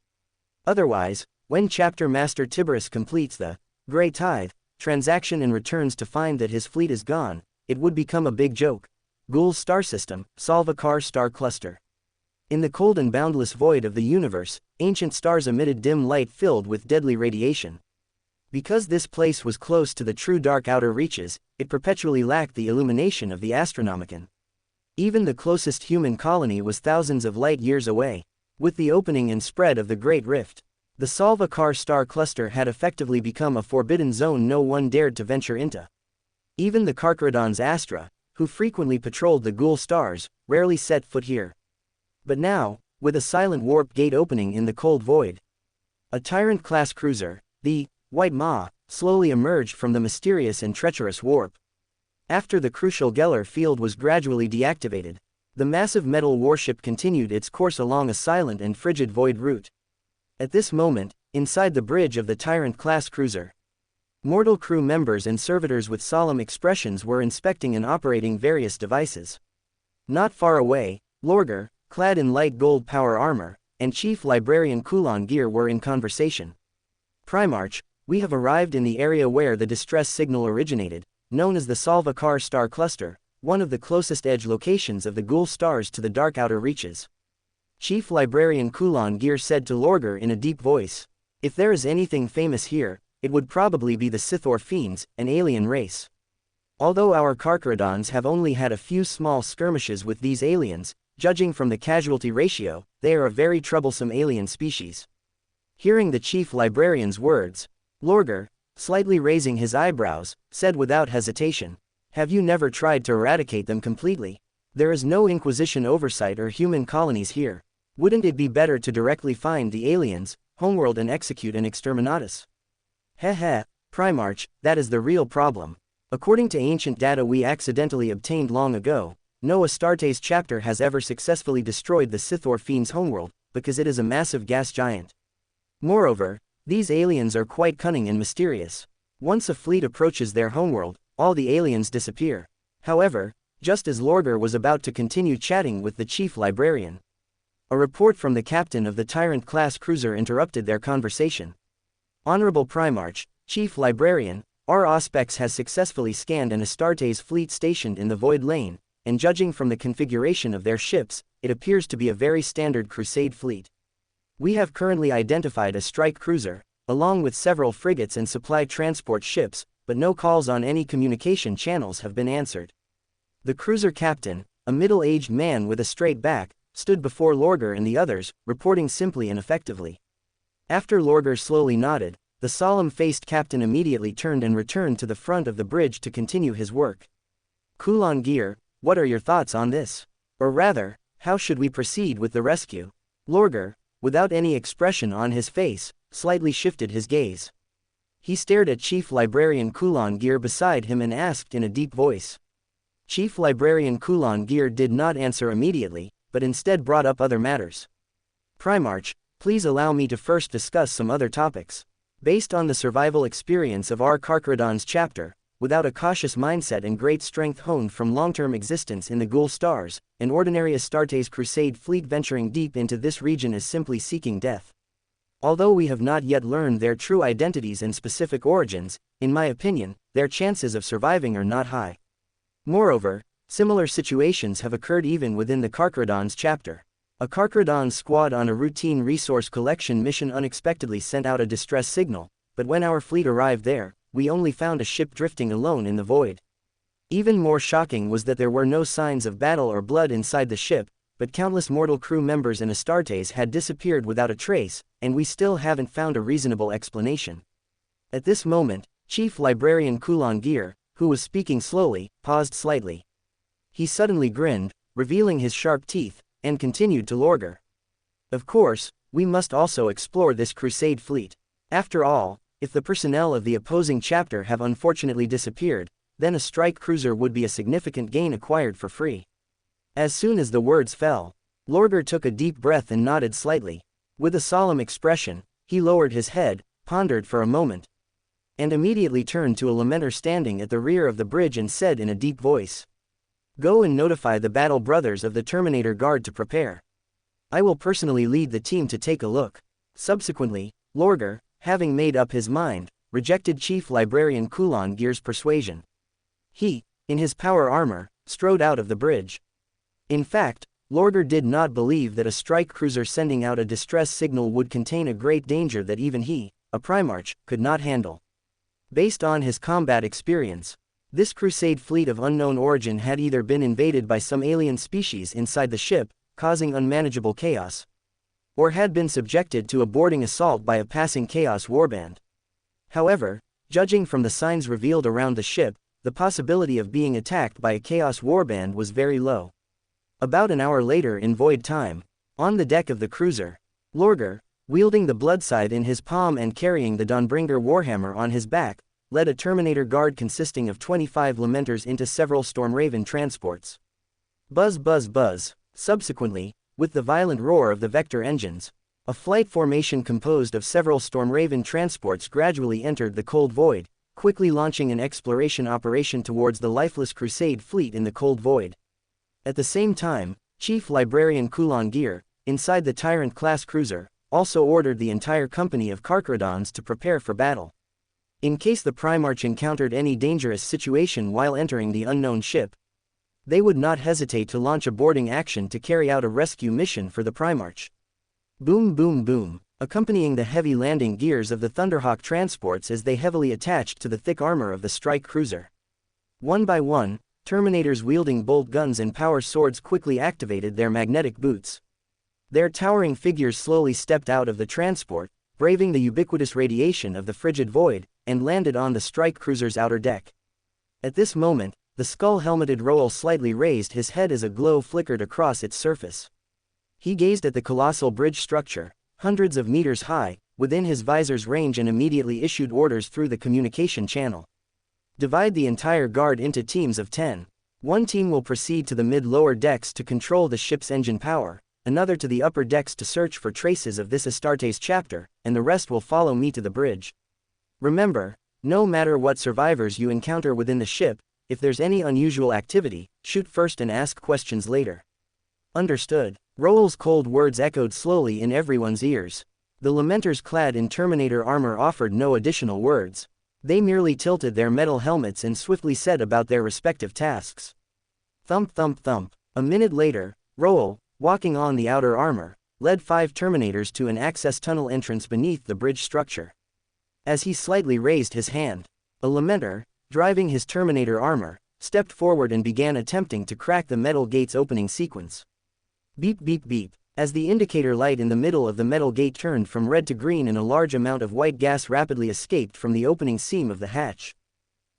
Otherwise, when Chapter Master Tiberius completes the Grey Tithe transaction and returns to find that his fleet is gone, it would become a big joke. Ghoul's star system, Salvakar star cluster. In the cold and boundless void of the universe, ancient stars emitted dim light filled with deadly radiation. Because this place was close to the true dark outer reaches, it perpetually lacked the illumination of the Astronomicon. Even the closest human colony was thousands of light years away. With the opening and spread of the Great Rift, the Salvakar star cluster had effectively become a forbidden zone no one dared to venture into. Even the Karkarodon's Astra, who frequently patrolled the Ghoul stars, rarely set foot here. But now, with a silent warp gate opening in the cold void, a Tyrant-class cruiser, the White Maw, slowly emerged from the mysterious and treacherous warp. After the crucial Geller field was gradually deactivated, the massive metal warship continued its course along a silent and frigid void route. At this moment, inside the bridge of the Tyrant-class cruiser, mortal crew members and servitors with solemn expressions were inspecting and operating various devices. Not far away, Lorgar, clad in light gold power armor, and Chief Librarian Kulon Gear were in conversation. Primarch, we have arrived in the area where the distress signal originated, known as the Salvakar star cluster, one of the closest edge locations of the Ghoul stars to the dark outer reaches. Chief Librarian Kulon Gear said to Lorgar in a deep voice. If there is anything famous here, it would probably be the Sithor Fiends, an alien race. Although our Karkarodons have only had a few small skirmishes with these aliens, judging from the casualty ratio, they are a very troublesome alien species. Hearing the Chief Librarian's words, Lorgar, slightly raising his eyebrows, said without hesitation, "Have you never tried to eradicate them completely? There is no Inquisition oversight or human colonies here. Wouldn't it be better to directly find the aliens, homeworld and execute an exterminatus?" Heh, Primarch, that is the real problem. According to ancient data we accidentally obtained long ago, no Astartes chapter has ever successfully destroyed the Sithor Fiends' homeworld, because it is a massive gas giant. Moreover, these aliens are quite cunning and mysterious. Once a fleet approaches their homeworld, all the aliens disappear. However, just as Lorgar was about to continue chatting with the Chief Librarian, a report from the captain of the Tyrant-class cruiser interrupted their conversation. Honorable Primarch, Chief Librarian, our Auspex has successfully scanned an Astartes fleet stationed in the Void Lane, and judging from the configuration of their ships, it appears to be a very standard Crusade fleet. We have currently identified a strike cruiser, along with several frigates and supply transport ships, but no calls on any communication channels have been answered. The cruiser captain, a middle-aged man with a straight back, stood before Lorgar and the others, reporting simply and effectively. After Lorgar slowly nodded, the solemn-faced captain immediately turned and returned to the front of the bridge to continue his work. Kulon Gear, what are your thoughts on this? Or rather, how should we proceed with the rescue? Lorgar, without any expression on his face, slightly shifted his gaze. He stared at Chief Librarian Kulon Gear beside him and asked in a deep voice. Chief Librarian Kulon Gear did not answer immediately, but instead brought up other matters. Primarch, please allow me to first discuss some other topics. Based on the survival experience of our Carcharodon's chapter, without a cautious mindset and great strength honed from long-term existence in the Ghoul Stars, an ordinary Astartes crusade fleet venturing deep into this region is simply seeking death. Although we have not yet learned their true identities and specific origins, in my opinion, their chances of surviving are not high. Moreover, similar situations have occurred even within the Carcharodon's chapter. A Carcharodon squad on a routine resource collection mission unexpectedly sent out a distress signal, but when our fleet arrived there, we only found a ship drifting alone in the void. Even more shocking was that there were no signs of battle or blood inside the ship, but countless mortal crew members and Astartes had disappeared without a trace, and we still haven't found a reasonable explanation. At this moment, Chief Librarian Kulon Gear, who was speaking slowly, paused slightly. He suddenly grinned, revealing his sharp teeth, and continued to Lorgar. Of course, we must also explore this crusade fleet. After all, if the personnel of the opposing chapter have unfortunately disappeared, then a strike cruiser would be a significant gain acquired for free. As soon as the words fell, Lorgar took a deep breath and nodded slightly. With a solemn expression, he lowered his head, pondered for a moment, and immediately turned to a lamenter standing at the rear of the bridge and said in a deep voice, "Go and notify the Battle Brothers of the Terminator Guard to prepare. I will personally lead the team to take a look." Subsequently, Lorgar, having made up his mind, rejected Chief Librarian Kulon Gear's persuasion. He, in his power armor, strode out of the bridge. In fact, Lorgar did not believe that a strike cruiser sending out a distress signal would contain a great danger that even he, a Primarch, could not handle. Based on his combat experience, this crusade fleet of unknown origin had either been invaded by some alien species inside the ship, causing unmanageable chaos, or had been subjected to a boarding assault by a passing Chaos warband. However, judging from the signs revealed around the ship, the possibility of being attacked by a Chaos warband was very low. About an hour later in void time, on the deck of the cruiser, Lorgar, wielding the blood scythe in his palm and carrying the Dawnbringer Warhammer on his back, led a Terminator Guard consisting of 25 Lamenters into several Stormraven transports. Buzz buzz buzz. Subsequently, with the violent roar of the Vector engines, a flight formation composed of several Stormraven transports gradually entered the cold void, quickly launching an exploration operation towards the lifeless Crusade fleet in the cold void. At the same time, Chief Librarian Kulon Gear, inside the Tyrant-class cruiser, also ordered the entire company of Carcharodons to prepare for battle. In case the Primarch encountered any dangerous situation while entering the unknown ship, they would not hesitate to launch a boarding action to carry out a rescue mission for the Primarch. Boom boom boom, accompanying the heavy landing gears of the Thunderhawk transports as they heavily attached to the thick armor of the strike cruiser. One by one, Terminators wielding bolt guns and power swords quickly activated their magnetic boots. Their towering figures slowly stepped out of the transport, braving the ubiquitous radiation of the frigid void, and landed on the strike cruiser's outer deck. At this moment, the skull-helmeted Roel slightly raised his head as a glow flickered across its surface. He gazed at the colossal bridge structure, hundreds of meters high, within his visor's range and immediately issued orders through the communication channel. Divide the entire guard into teams of 10. One team will proceed to the mid-lower decks to control the ship's engine power, another to the upper decks to search for traces of this Astartes chapter, and the rest will follow me to the bridge. Remember, no matter what survivors you encounter within the ship, if there's any unusual activity, shoot first and ask questions later. Understood. Roel's cold words echoed slowly in everyone's ears. The Lamenters clad in Terminator armor offered no additional words. They merely tilted their metal helmets and swiftly set about their respective tasks. Thump thump thump. A minute later, Roel, walking on the outer armor, led 5 Terminators to an access tunnel entrance beneath the bridge structure. As he slightly raised his hand, a Lamenter, driving his Terminator armor, stepped forward and began attempting to crack the metal gate's opening sequence. Beep beep beep. As the indicator light in the middle of the metal gate turned from red to green and a large amount of white gas rapidly escaped from the opening seam of the hatch.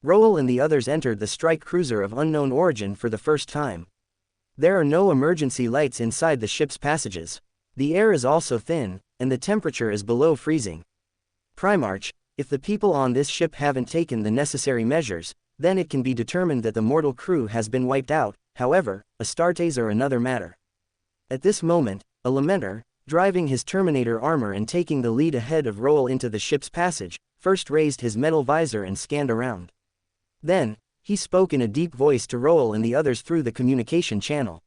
Roel and the others entered the strike cruiser of unknown origin for the first time. There are no emergency lights inside the ship's passages. The air is also thin, and the temperature is below freezing. Primarch, if the people on this ship haven't taken the necessary measures, then it can be determined that the mortal crew has been wiped out. However, Astartes are another matter. At this moment, a Lamenter, driving his Terminator armor and taking the lead ahead of Roel into the ship's passage, first raised his metal visor and scanned around. Then, he spoke in a deep voice to Roel and the others through the communication channel.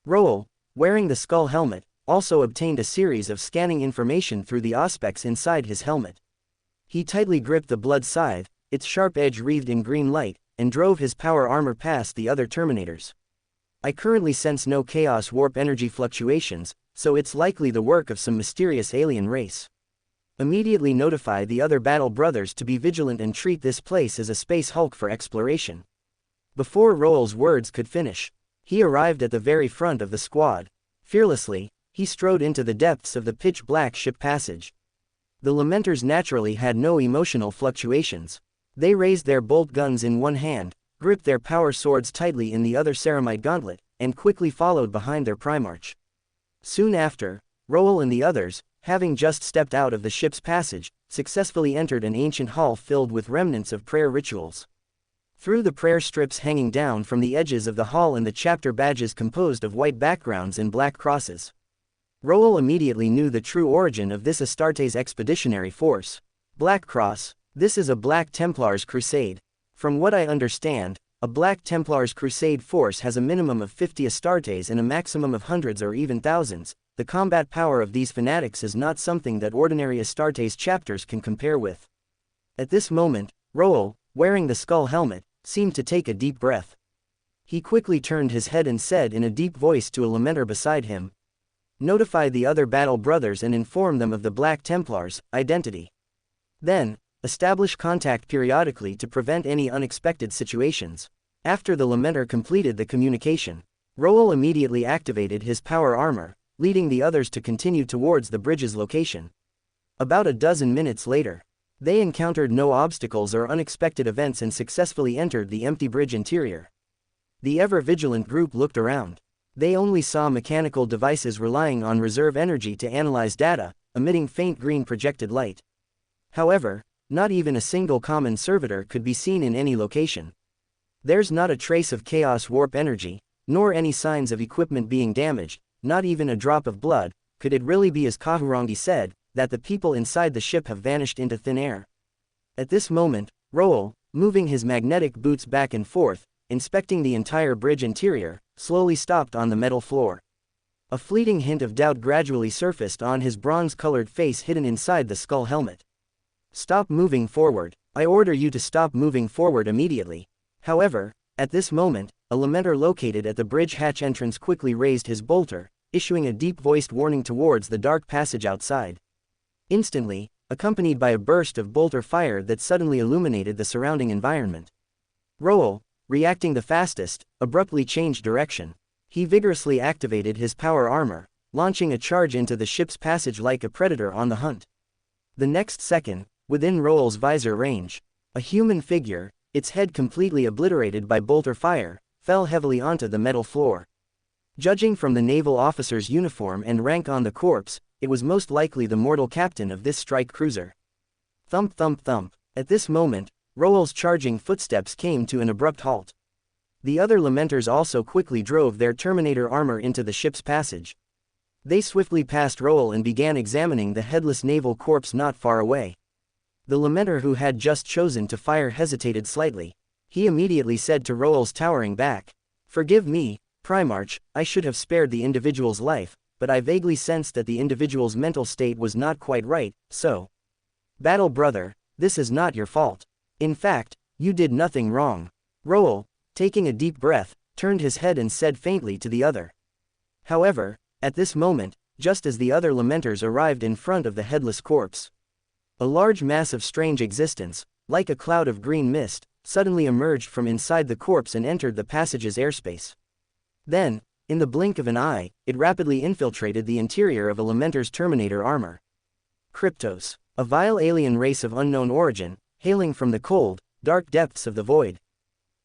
Roel, wearing the skull helmet, also obtained a series of scanning information through the auspex inside his helmet. He tightly gripped the blood scythe, its sharp edge wreathed in green light, and drove his power armor past the other Terminators. I currently sense no chaos warp energy fluctuations, so it's likely the work of some mysterious alien race. Immediately notify the other battle brothers to be vigilant and treat this place as a space hulk for exploration. Before Roel's words could finish, he arrived at the very front of the squad. Fearlessly, he strode into the depths of the pitch-black ship passage. The Lamenters naturally had no emotional fluctuations. They raised their bolt guns in one hand, gripped their power swords tightly in the other ceramite gauntlet, and quickly followed behind their Primarch. Soon after, Roel and the others, having just stepped out of the ship's passage, successfully entered an ancient hall filled with remnants of prayer rituals. Through the prayer strips hanging down from the edges of the hall and the chapter badges composed of white backgrounds and black crosses, Roel immediately knew the true origin of this Astartes expeditionary force. Black Cross, this is a Black Templars crusade. From what I understand, a Black Templars crusade force has a minimum of 50 Astartes and a maximum of hundreds or even thousands. The combat power of these fanatics is not something that ordinary Astartes chapters can compare with. At this moment, Roel, wearing the skull helmet, seemed to take a deep breath. He quickly turned his head and said in a deep voice to a Lamenter beside him, "Notify the other battle brothers and inform them of the Black Templars' identity. Then, establish contact periodically to prevent any unexpected situations." After the Lamenter completed the communication, Roel immediately activated his power armor, leading the others to continue towards the bridge's location. About a dozen minutes later, they encountered no obstacles or unexpected events and successfully entered the empty bridge interior. The ever-vigilant group looked around. They only saw mechanical devices relying on reserve energy to analyze data, emitting faint green projected light. However, not even a single common servitor could be seen in any location. There's not a trace of chaos warp energy, nor any signs of equipment being damaged, not even a drop of blood. Could it really be, as Kahurangi said, that the people inside the ship have vanished into thin air? At this moment, Roel, moving his magnetic boots back and forth, inspecting the entire bridge interior, slowly stopped on the metal floor. A fleeting hint of doubt gradually surfaced on his bronze-colored face hidden inside the skull helmet. "Stop moving forward. I order you to stop moving forward immediately." However, at this moment, a Lamenter located at the bridge hatch entrance quickly raised his bolter, issuing a deep-voiced warning towards the dark passage outside. Instantly, accompanied by a burst of bolter fire that suddenly illuminated the surrounding environment. Roel, reacting the fastest, abruptly changed direction. He vigorously activated his power armor, launching a charge into the ship's passage like a predator on the hunt. The next second, within Roel's visor range, a human figure, its head completely obliterated by bolter fire, fell heavily onto the metal floor. Judging from the naval officer's uniform and rank on the corpse, it was most likely the mortal captain of this strike cruiser. Thump thump thump. At this moment, Roel's charging footsteps came to an abrupt halt. The other Lamenters also quickly drove their Terminator armor into the ship's passage. They swiftly passed Roel and began examining the headless naval corpse not far away. The Lamenter who had just chosen to fire hesitated slightly. He immediately said to Roel's towering back, "Forgive me, Primarch, I should have spared the individual's life, but I vaguely sensed that the individual's mental state was not quite right, so. Battle brother, this is not your fault. In fact, you did nothing wrong." Roel, taking a deep breath, turned his head and said faintly to the other. However, at this moment, just as the other Lamenters arrived in front of the headless corpse, a large mass of strange existence, like a cloud of green mist, suddenly emerged from inside the corpse and entered the passage's airspace. Then, in the blink of an eye, it rapidly infiltrated the interior of a Lamenter's Terminator armor. Kryptos, a vile alien race of unknown origin, hailing from the cold, dark depths of the void.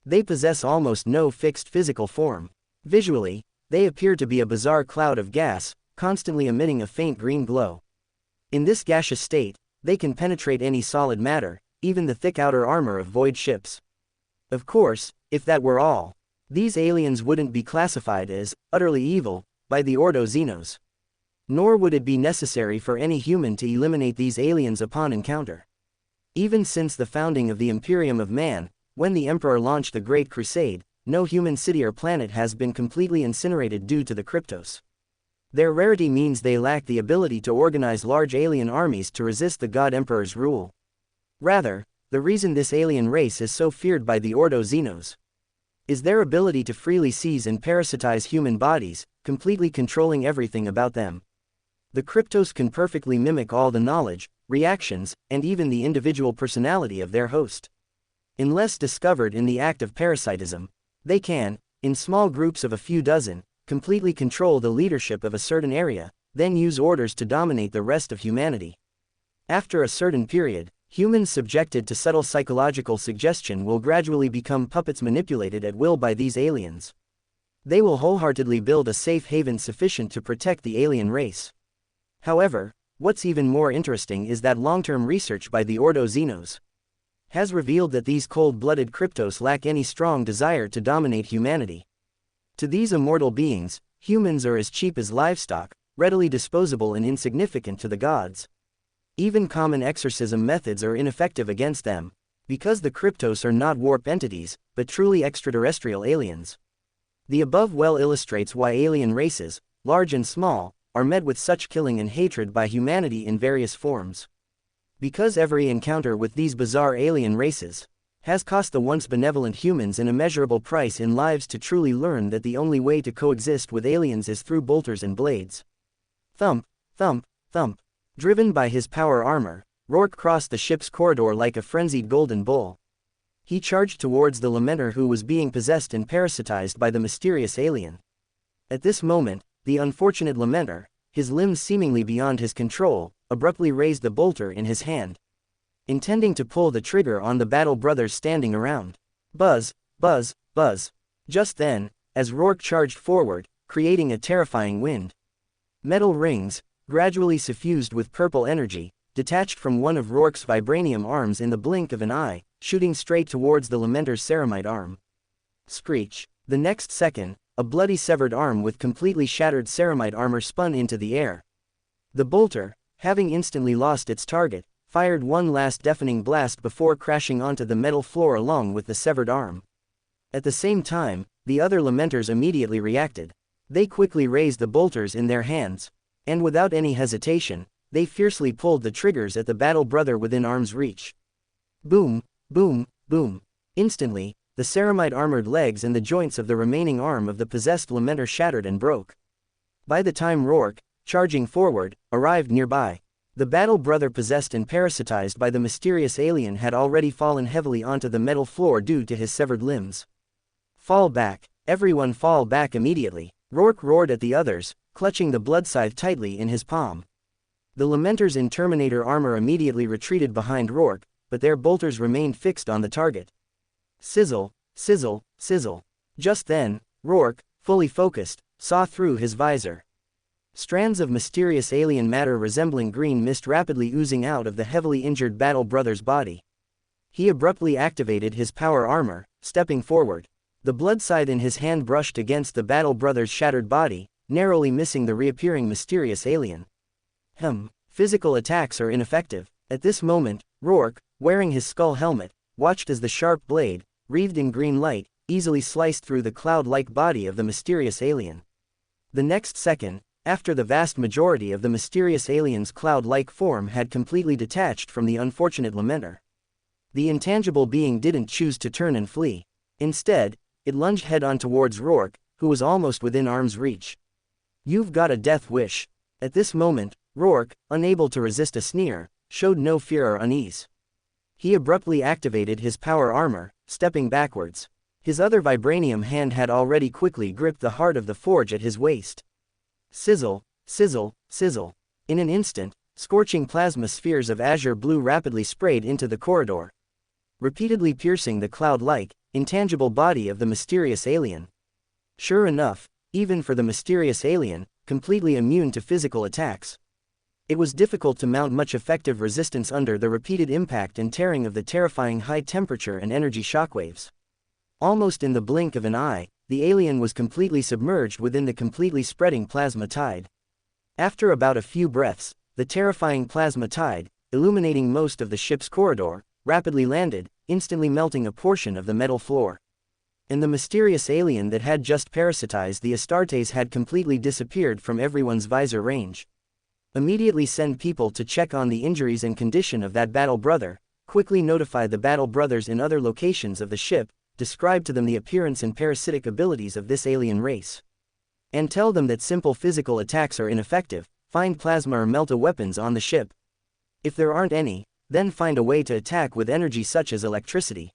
They possess almost no fixed physical form. Visually, they appear to be a bizarre cloud of gas, constantly emitting a faint green glow. In this gaseous state, they can penetrate any solid matter, even the thick outer armor of void ships. Of course, if that were all, these aliens wouldn't be classified as utterly evil by the Ordo Xenos. Nor would it be necessary for any human to eliminate these aliens upon encounter. Even since the founding of the Imperium of Man, when the Emperor launched the Great Crusade, no human city or planet has been completely incinerated due to the Kryptos. Their rarity means they lack the ability to organize large alien armies to resist the God Emperor's rule. Rather, the reason this alien race is so feared by the Ordo Xenos is their ability to freely seize and parasitize human bodies, completely controlling everything about them. The Kryptos can perfectly mimic all the knowledge, reactions, and even the individual personality of their host. Unless discovered in the act of parasitism, they can, in small groups of a few dozen, completely control the leadership of a certain area, then use orders to dominate the rest of humanity. After a certain period, humans subjected to subtle psychological suggestion will gradually become puppets manipulated at will by these aliens. They will wholeheartedly build a safe haven sufficient to protect the alien race. However, what's even more interesting is that long-term research by the Ordo Xenos has revealed that these cold-blooded Kryptos lack any strong desire to dominate humanity. To these immortal beings, humans are as cheap as livestock, readily disposable and insignificant to the gods. Even common exorcism methods are ineffective against them, because the Kryptos are not warp entities, but truly extraterrestrial aliens. The above well illustrates why alien races, large and small, are met with such killing and hatred by humanity in various forms. Because every encounter with these bizarre alien races has cost the once benevolent humans an immeasurable price in lives to truly learn that the only way to coexist with aliens is through bolters and blades. Thump, thump, thump. Driven by his power armor, Rourke crossed the ship's corridor like a frenzied golden bull. He charged towards the Lamenter who was being possessed and parasitized by the mysterious alien. At this moment, the unfortunate Lamenter, his limbs seemingly beyond his control, abruptly raised the bolter in his hand, intending to pull the trigger on the battle brothers standing around. Buzz, buzz, buzz. Just then, as Rourke charged forward, creating a terrifying wind, metal rings, gradually suffused with purple energy, detached from one of Rourke's vibranium arms in the blink of an eye, shooting straight towards the Lamenter's ceramite arm. Screech. The next second, a bloody severed arm with completely shattered ceramite armor spun into the air. The bolter, having instantly lost its target, fired one last deafening blast before crashing onto the metal floor along with the severed arm. At the same time, the other Lamenters immediately reacted. They quickly raised the bolters in their hands, and without any hesitation, they fiercely pulled the triggers at the battle brother within arm's reach. Boom, boom, boom. Instantly, the ceramite armored legs and the joints of the remaining arm of the possessed Lamenter shattered and broke. By the time Rourke, charging forward, arrived nearby, the battle brother possessed and parasitized by the mysterious alien had already fallen heavily onto the metal floor due to his severed limbs. Fall back, everyone fall back immediately, Rourke roared at the others, clutching the blood scythe tightly in his palm. The Lamenters in Terminator armor immediately retreated behind Rourke, but their bolters remained fixed on the target. Sizzle, sizzle, sizzle. Just then, Rourke, fully focused, saw through his visor. Strands of mysterious alien matter resembling green mist rapidly oozing out of the heavily injured battle brother's body. He abruptly activated his power armor, stepping forward. The blood scythe in his hand brushed against the battle brother's shattered body, narrowly missing the reappearing mysterious alien. Physical attacks are ineffective. At this moment, Rourke, wearing his skull helmet, watched as the sharp blade, wreathed in green light, easily sliced through the cloud-like body of the mysterious alien. The next second, after the vast majority of the mysterious alien's cloud-like form had completely detached from the unfortunate Lamenter, the intangible being didn't choose to turn and flee. Instead, it lunged head-on towards Rourke, who was almost within arm's reach. "You've got a death wish." At this moment, Rourke, unable to resist a sneer, showed no fear or unease. He abruptly activated his power armor, stepping backwards. His other vibranium hand had already quickly gripped the heart of the forge at his waist. Sizzle, sizzle, sizzle. In an instant, scorching plasma spheres of azure blue rapidly sprayed into the corridor, repeatedly piercing the cloud-like, intangible body of the mysterious alien. Sure enough, even for the mysterious alien, completely immune to physical attacks. It was difficult to mount much effective resistance under the repeated impact and tearing of the terrifying high temperature and energy shockwaves. Almost in the blink of an eye, the alien was completely submerged within the completely spreading plasma tide. After about a few breaths, the terrifying plasma tide, illuminating most of the ship's corridor, rapidly landed, instantly melting a portion of the metal floor. And the mysterious alien that had just parasitized the Astartes had completely disappeared from everyone's visor range. Immediately send people to check on the injuries and condition of that battle brother, quickly notify the battle brothers in other locations of the ship, describe to them the appearance and parasitic abilities of this alien race. And tell them that simple physical attacks are ineffective, find plasma or melta weapons on the ship. If there aren't any, then find a way to attack with energy such as electricity.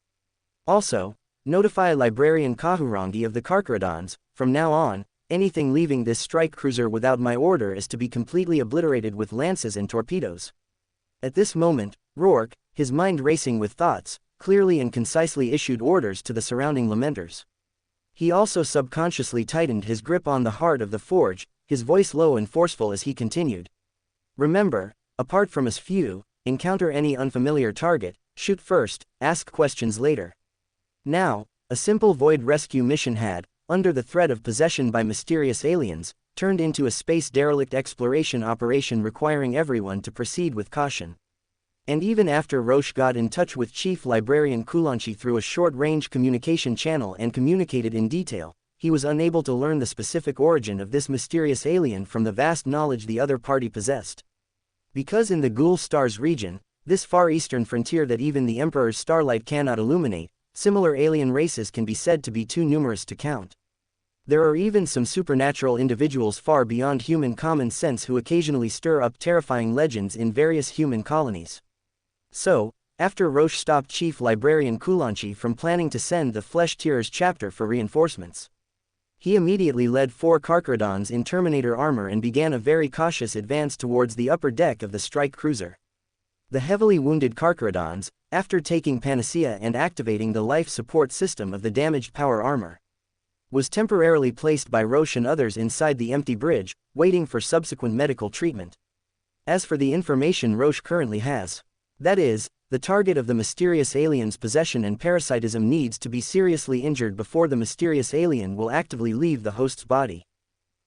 Also, notify Librarian Kahurangi of the Carcharodons. From now on, anything leaving this strike cruiser without my order is to be completely obliterated with lances and torpedoes. At this moment, Rourke, his mind racing with thoughts, clearly and concisely issued orders to the surrounding lamenters. He also subconsciously tightened his grip on the heart of the forge, his voice low and forceful as he continued. Remember, apart from us few, encounter any unfamiliar target, shoot first, ask questions later. Now, a simple void rescue mission had, under the threat of possession by mysterious aliens, turned into a space derelict exploration operation requiring everyone to proceed with caution. And even after Roche got in touch with Chief Librarian Kulanchi through a short-range communication channel and communicated in detail, he was unable to learn the specific origin of this mysterious alien from the vast knowledge the other party possessed. Because in the Ghoul Stars region, this far eastern frontier that even the Emperor's starlight cannot illuminate, similar alien races can be said to be too numerous to count. There are even some supernatural individuals far beyond human common sense who occasionally stir up terrifying legends in various human colonies. So, after Roche stopped Chief Librarian Kulanchi from planning to send the Flesh Tearers chapter for reinforcements, he immediately led 4 Carcharodons in Terminator armor and began a very cautious advance towards the upper deck of the strike cruiser. The heavily wounded Carcharodons, after taking Panacea and activating the life support system of the damaged power armor, was temporarily placed by Roche and others inside the empty bridge, waiting for subsequent medical treatment. As for the information Roche currently has, that is, the target of the mysterious alien's possession and parasitism needs to be seriously injured before the mysterious alien will actively leave the host's body.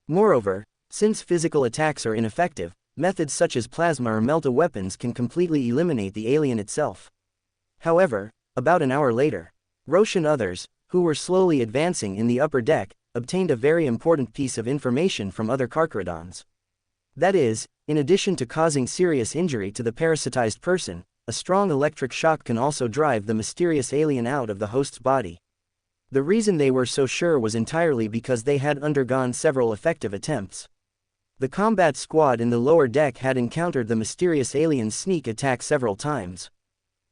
Moreover, since physical attacks are ineffective, methods such as plasma or melta weapons can completely eliminate the alien itself. However, about an hour later, Roche and others, who were slowly advancing in the upper deck, obtained a very important piece of information from other Carcharodons. That is, in addition to causing serious injury to the parasitized person, a strong electric shock can also drive the mysterious alien out of the host's body. The reason they were so sure was entirely because they had undergone several effective attempts. The combat squad in the lower deck had encountered the mysterious alien's sneak attack several times.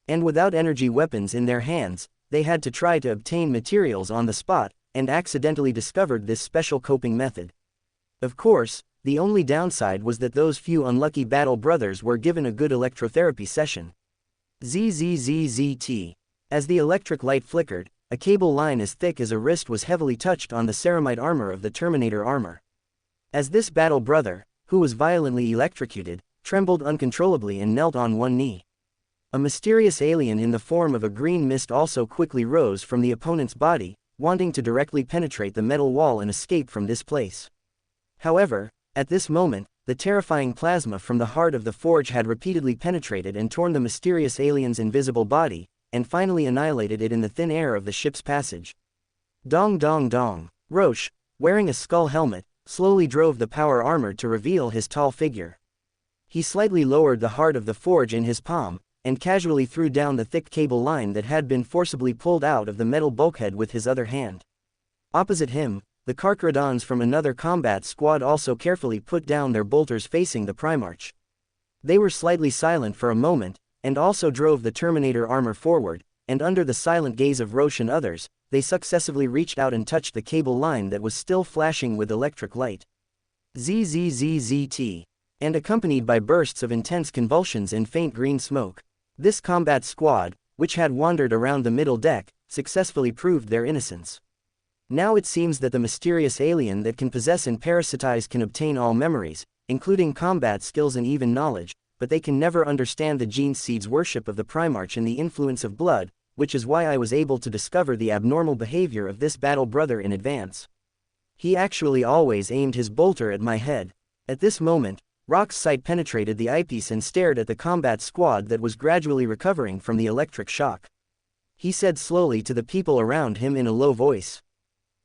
And without energy weapons in their hands, they had to try to obtain materials on the spot, and accidentally discovered this special coping method. Of course, the only downside was that those few unlucky battle brothers were given a good electrotherapy session. ZZZZT. As the electric light flickered, a cable line as thick as a wrist was heavily touched on the ceramite armor of the Terminator armor. As this battle brother, who was violently electrocuted, trembled uncontrollably and knelt on one knee. A mysterious alien in the form of a green mist also quickly rose from the opponent's body, wanting to directly penetrate the metal wall and escape from this place. However, at this moment, the terrifying plasma from the heart of the forge had repeatedly penetrated and torn the mysterious alien's invisible body, and finally annihilated it in the thin air of the ship's passage. Dong dong dong. Roche, wearing a skull helmet, slowly drove the power armor to reveal his tall figure. He slightly lowered the heart of the forge in his palm, and casually threw down the thick cable line that had been forcibly pulled out of the metal bulkhead with his other hand. Opposite him, the Carcharodons from another combat squad also carefully put down their bolters facing the Primarch. They were slightly silent for a moment, and also drove the Terminator armor forward, and under the silent gaze of Roche and others, they successively reached out and touched the cable line that was still flashing with electric light. ZZZZT. And accompanied by bursts of intense convulsions and faint green smoke. This combat squad, which had wandered around the middle deck, successfully proved their innocence. Now it seems that the mysterious alien that can possess and parasitize can obtain all memories, including combat skills and even knowledge, but they can never understand the gene seed's worship of the Primarch and the influence of blood, which is why I was able to discover the abnormal behavior of this battle brother in advance. He actually always aimed his bolter at my head. At this moment, Rock's sight penetrated the eyepiece and stared at the combat squad that was gradually recovering from the electric shock. He said slowly to the people around him in a low voice.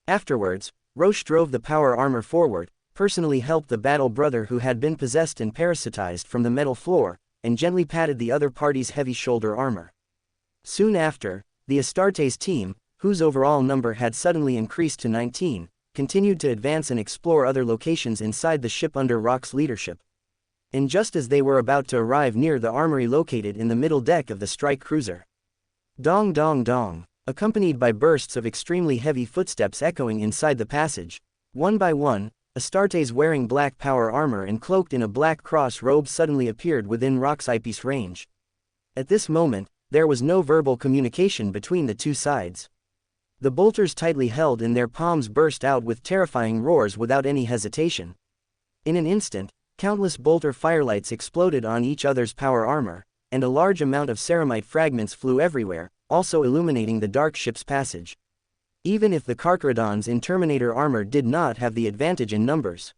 Afterwards, Roche drove the power armor forward, personally helped the battle brother who had been possessed and parasitized from the metal floor, and gently patted the other party's heavy shoulder armor. Soon after, the Astartes team, whose overall number had suddenly increased to 19, continued to advance and explore other locations inside the ship under Rock's leadership. And just as they were about to arrive near the armory located in the middle deck of the strike cruiser, dong dong dong, accompanied by bursts of extremely heavy footsteps echoing inside the passage, one by one, Astartes wearing black power armor and cloaked in a black cross robe suddenly appeared within Rock's eyepiece range. At this moment, there was no verbal communication between the two sides. The bolters tightly held in their palms burst out with terrifying roars without any hesitation. In an instant, countless bolter firelights exploded on each other's power armor, and a large amount of ceramite fragments flew everywhere, also illuminating the dark ship's passage. Even if the Carcharodons in Terminator armor did not have the advantage in numbers.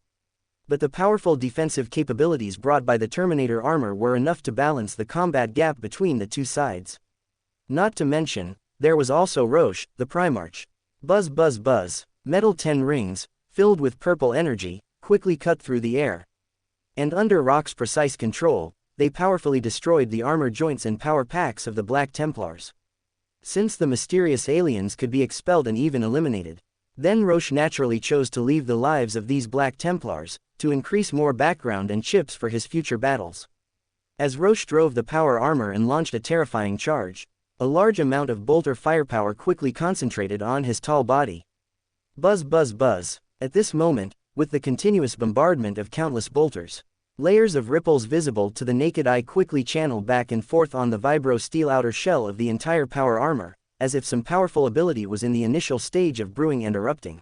But the powerful defensive capabilities brought by the Terminator armor were enough to balance the combat gap between the two sides. Not to mention, there was also Roche, the Primarch. Buzz buzz buzz, metal 10 rings, filled with purple energy, quickly cut through the air. And under Rock's precise control, they powerfully destroyed the armor joints and power packs of the Black Templars. Since the mysterious aliens could be expelled and even eliminated, then Roche naturally chose to leave the lives of these Black Templars, to increase more background and chips for his future battles. As Roche drove the power armor and launched a terrifying charge, a large amount of bolter firepower quickly concentrated on his tall body. Buzz buzz buzz, at this moment, with the continuous bombardment of countless bolters, layers of ripples visible to the naked eye quickly channel back and forth on the vibro-steel outer shell of the entire power armor, as if some powerful ability was in the initial stage of brewing and erupting.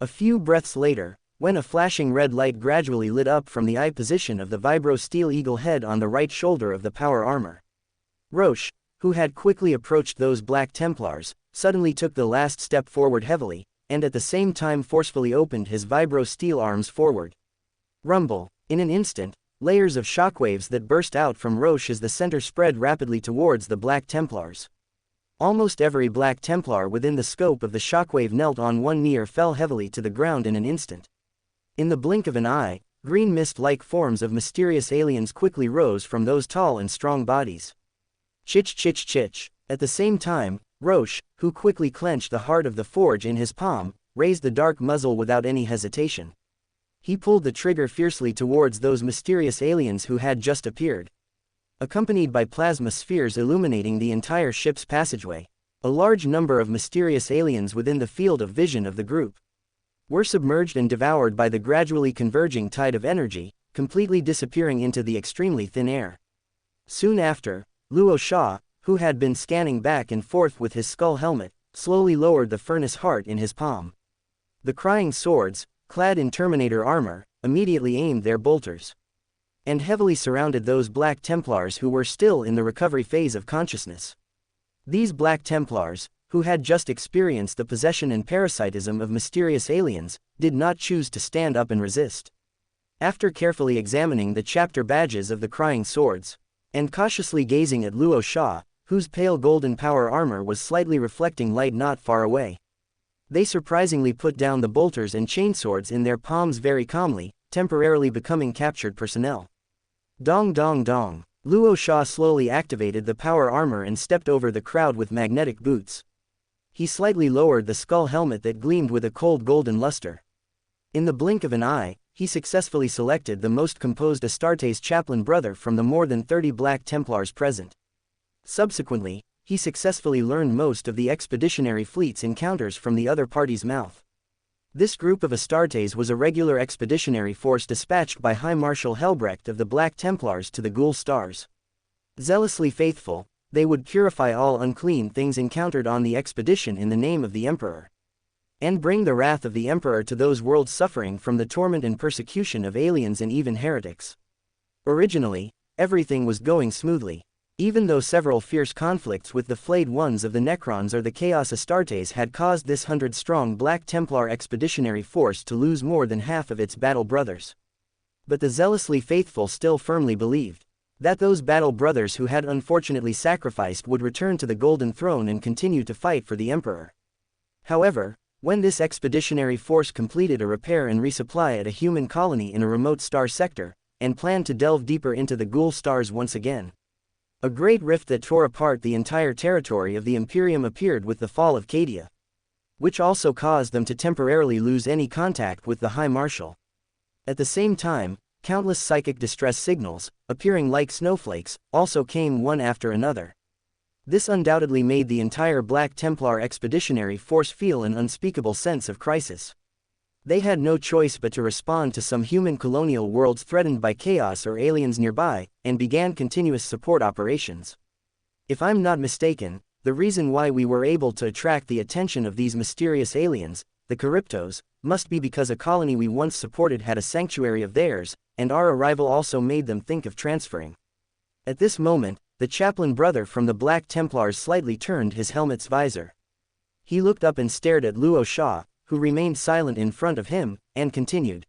A few breaths later, when a flashing red light gradually lit up from the eye position of the vibro-steel eagle head on the right shoulder of the power armor, Roche, who had quickly approached those Black Templars, suddenly took the last step forward heavily, and at the same time forcefully opened his vibro-steel arms forward. Rumble. In an instant, layers of shockwaves that burst out from Roche as the center spread rapidly towards the Black Templars. Almost every Black Templar within the scope of the shockwave knelt on one knee or fell heavily to the ground in an instant. In the blink of an eye, green mist-like forms of mysterious aliens quickly rose from those tall and strong bodies. Chich chich chich. At the same time, Roche, who quickly clenched the heart of the forge in his palm, raised the dark muzzle without any hesitation. He pulled the trigger fiercely towards those mysterious aliens who had just appeared. Accompanied by plasma spheres illuminating the entire ship's passageway, a large number of mysterious aliens within the field of vision of the group were submerged and devoured by the gradually converging tide of energy, completely disappearing into the extremely thin air. Soon after, Luo Sha, who had been scanning back and forth with his skull helmet, slowly lowered the furnace heart in his palm. The crying swords, clad in Terminator armor, immediately aimed their bolters and heavily surrounded those Black Templars who were still in the recovery phase of consciousness. These Black Templars, who had just experienced the possession and parasitism of mysterious aliens, did not choose to stand up and resist. After carefully examining the chapter badges of the crying swords, and cautiously gazing at Luo Sha, whose pale golden power armor was slightly reflecting light not far away, they surprisingly put down the bolters and chainswords in their palms very calmly, temporarily becoming captured personnel. Dong dong dong. Luo Sha slowly activated the power armor and stepped over the crowd with magnetic boots. He slightly lowered the skull helmet that gleamed with a cold golden luster. In the blink of an eye, he successfully selected the most composed Astartes chaplain brother from the more than 30 Black Templars present. Subsequently, he successfully learned most of the expeditionary fleet's encounters from the other party's mouth. This group of Astartes was a regular expeditionary force dispatched by High Marshal Helbrecht of the Black Templars to the Ghoul Stars. Zealously faithful, they would purify all unclean things encountered on the expedition in the name of the Emperor. and bring the wrath of the Emperor to those worlds suffering from the torment and persecution of aliens and even heretics. Originally, everything was going smoothly. Even though several fierce conflicts with the flayed ones of the Necrons or the Chaos Astartes had caused this 100-strong Black Templar expeditionary force to lose more than half of its battle brothers. But the zealously faithful still firmly believed that those battle brothers who had unfortunately sacrificed would return to the Golden Throne and continue to fight for the Emperor. However, when this expeditionary force completed a repair and resupply at a human colony in a remote star sector, and planned to delve deeper into the Ghoul stars once again, a great rift that tore apart the entire territory of the Imperium appeared with the fall of Cadia, which also caused them to temporarily lose any contact with the High Marshal. At the same time, countless psychic distress signals, appearing like snowflakes, also came one after another. This undoubtedly made the entire Black Templar expeditionary force feel an unspeakable sense of crisis. They had no choice but to respond to some human colonial worlds threatened by chaos or aliens nearby, and began continuous support operations. If I'm not mistaken, the reason why we were able to attract the attention of these mysterious aliens, the Charybdis, must be because a colony we once supported had a sanctuary of theirs, and our arrival also made them think of transferring. At this moment, the chaplain brother from the Black Templars slightly turned his helmet's visor. He looked up and stared at Luo Sha, who remained silent in front of him, and continued.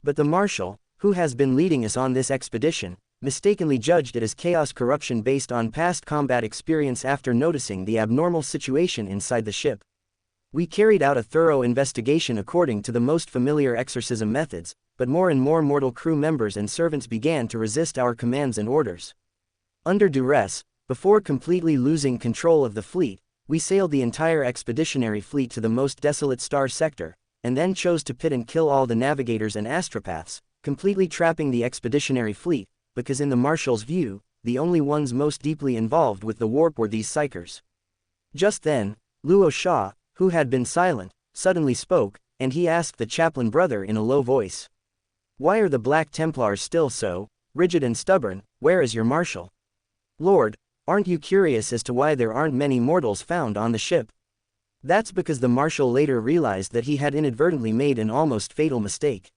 But the Marshal, who has been leading us on this expedition, mistakenly judged it as chaos corruption based on past combat experience after noticing the abnormal situation inside the ship. We carried out a thorough investigation according to the most familiar exorcism methods, but more and more mortal crew members and servants began to resist our commands and orders. Under duress, before completely losing control of the fleet, we sailed the entire expeditionary fleet to the most desolate star sector, and then chose to pit and kill all the navigators and astropaths, completely trapping the expeditionary fleet, because in the Marshal's view, the only ones most deeply involved with the warp were these psychers. Just then, Luo Sha, who had been silent, suddenly spoke, and he asked the chaplain brother in a low voice. "Why are the Black Templars still so rigid and stubborn? Where is your Marshal? Lord, aren't you curious as to why there aren't many mortals found on the ship?" That's because the Marshal later realized that he had inadvertently made an almost fatal mistake.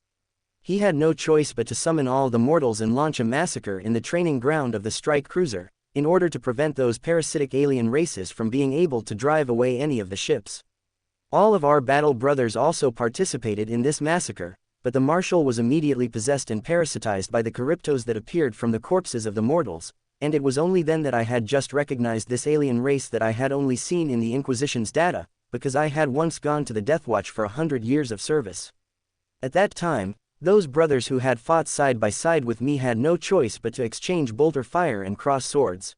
He had no choice but to summon all the mortals and launch a massacre in the training ground of the strike cruiser, in order to prevent those parasitic alien races from being able to drive away any of the ships. All of our battle brothers also participated in this massacre, but the Marshal was immediately possessed and parasitized by the Charybdis that appeared from the corpses of the mortals, and it was only then that I had just recognized this alien race that I had only seen in the Inquisition's data, because I had once gone to the Death Watch for 100 years of service. At that time, those brothers who had fought side by side with me had no choice but to exchange bolter fire and cross swords.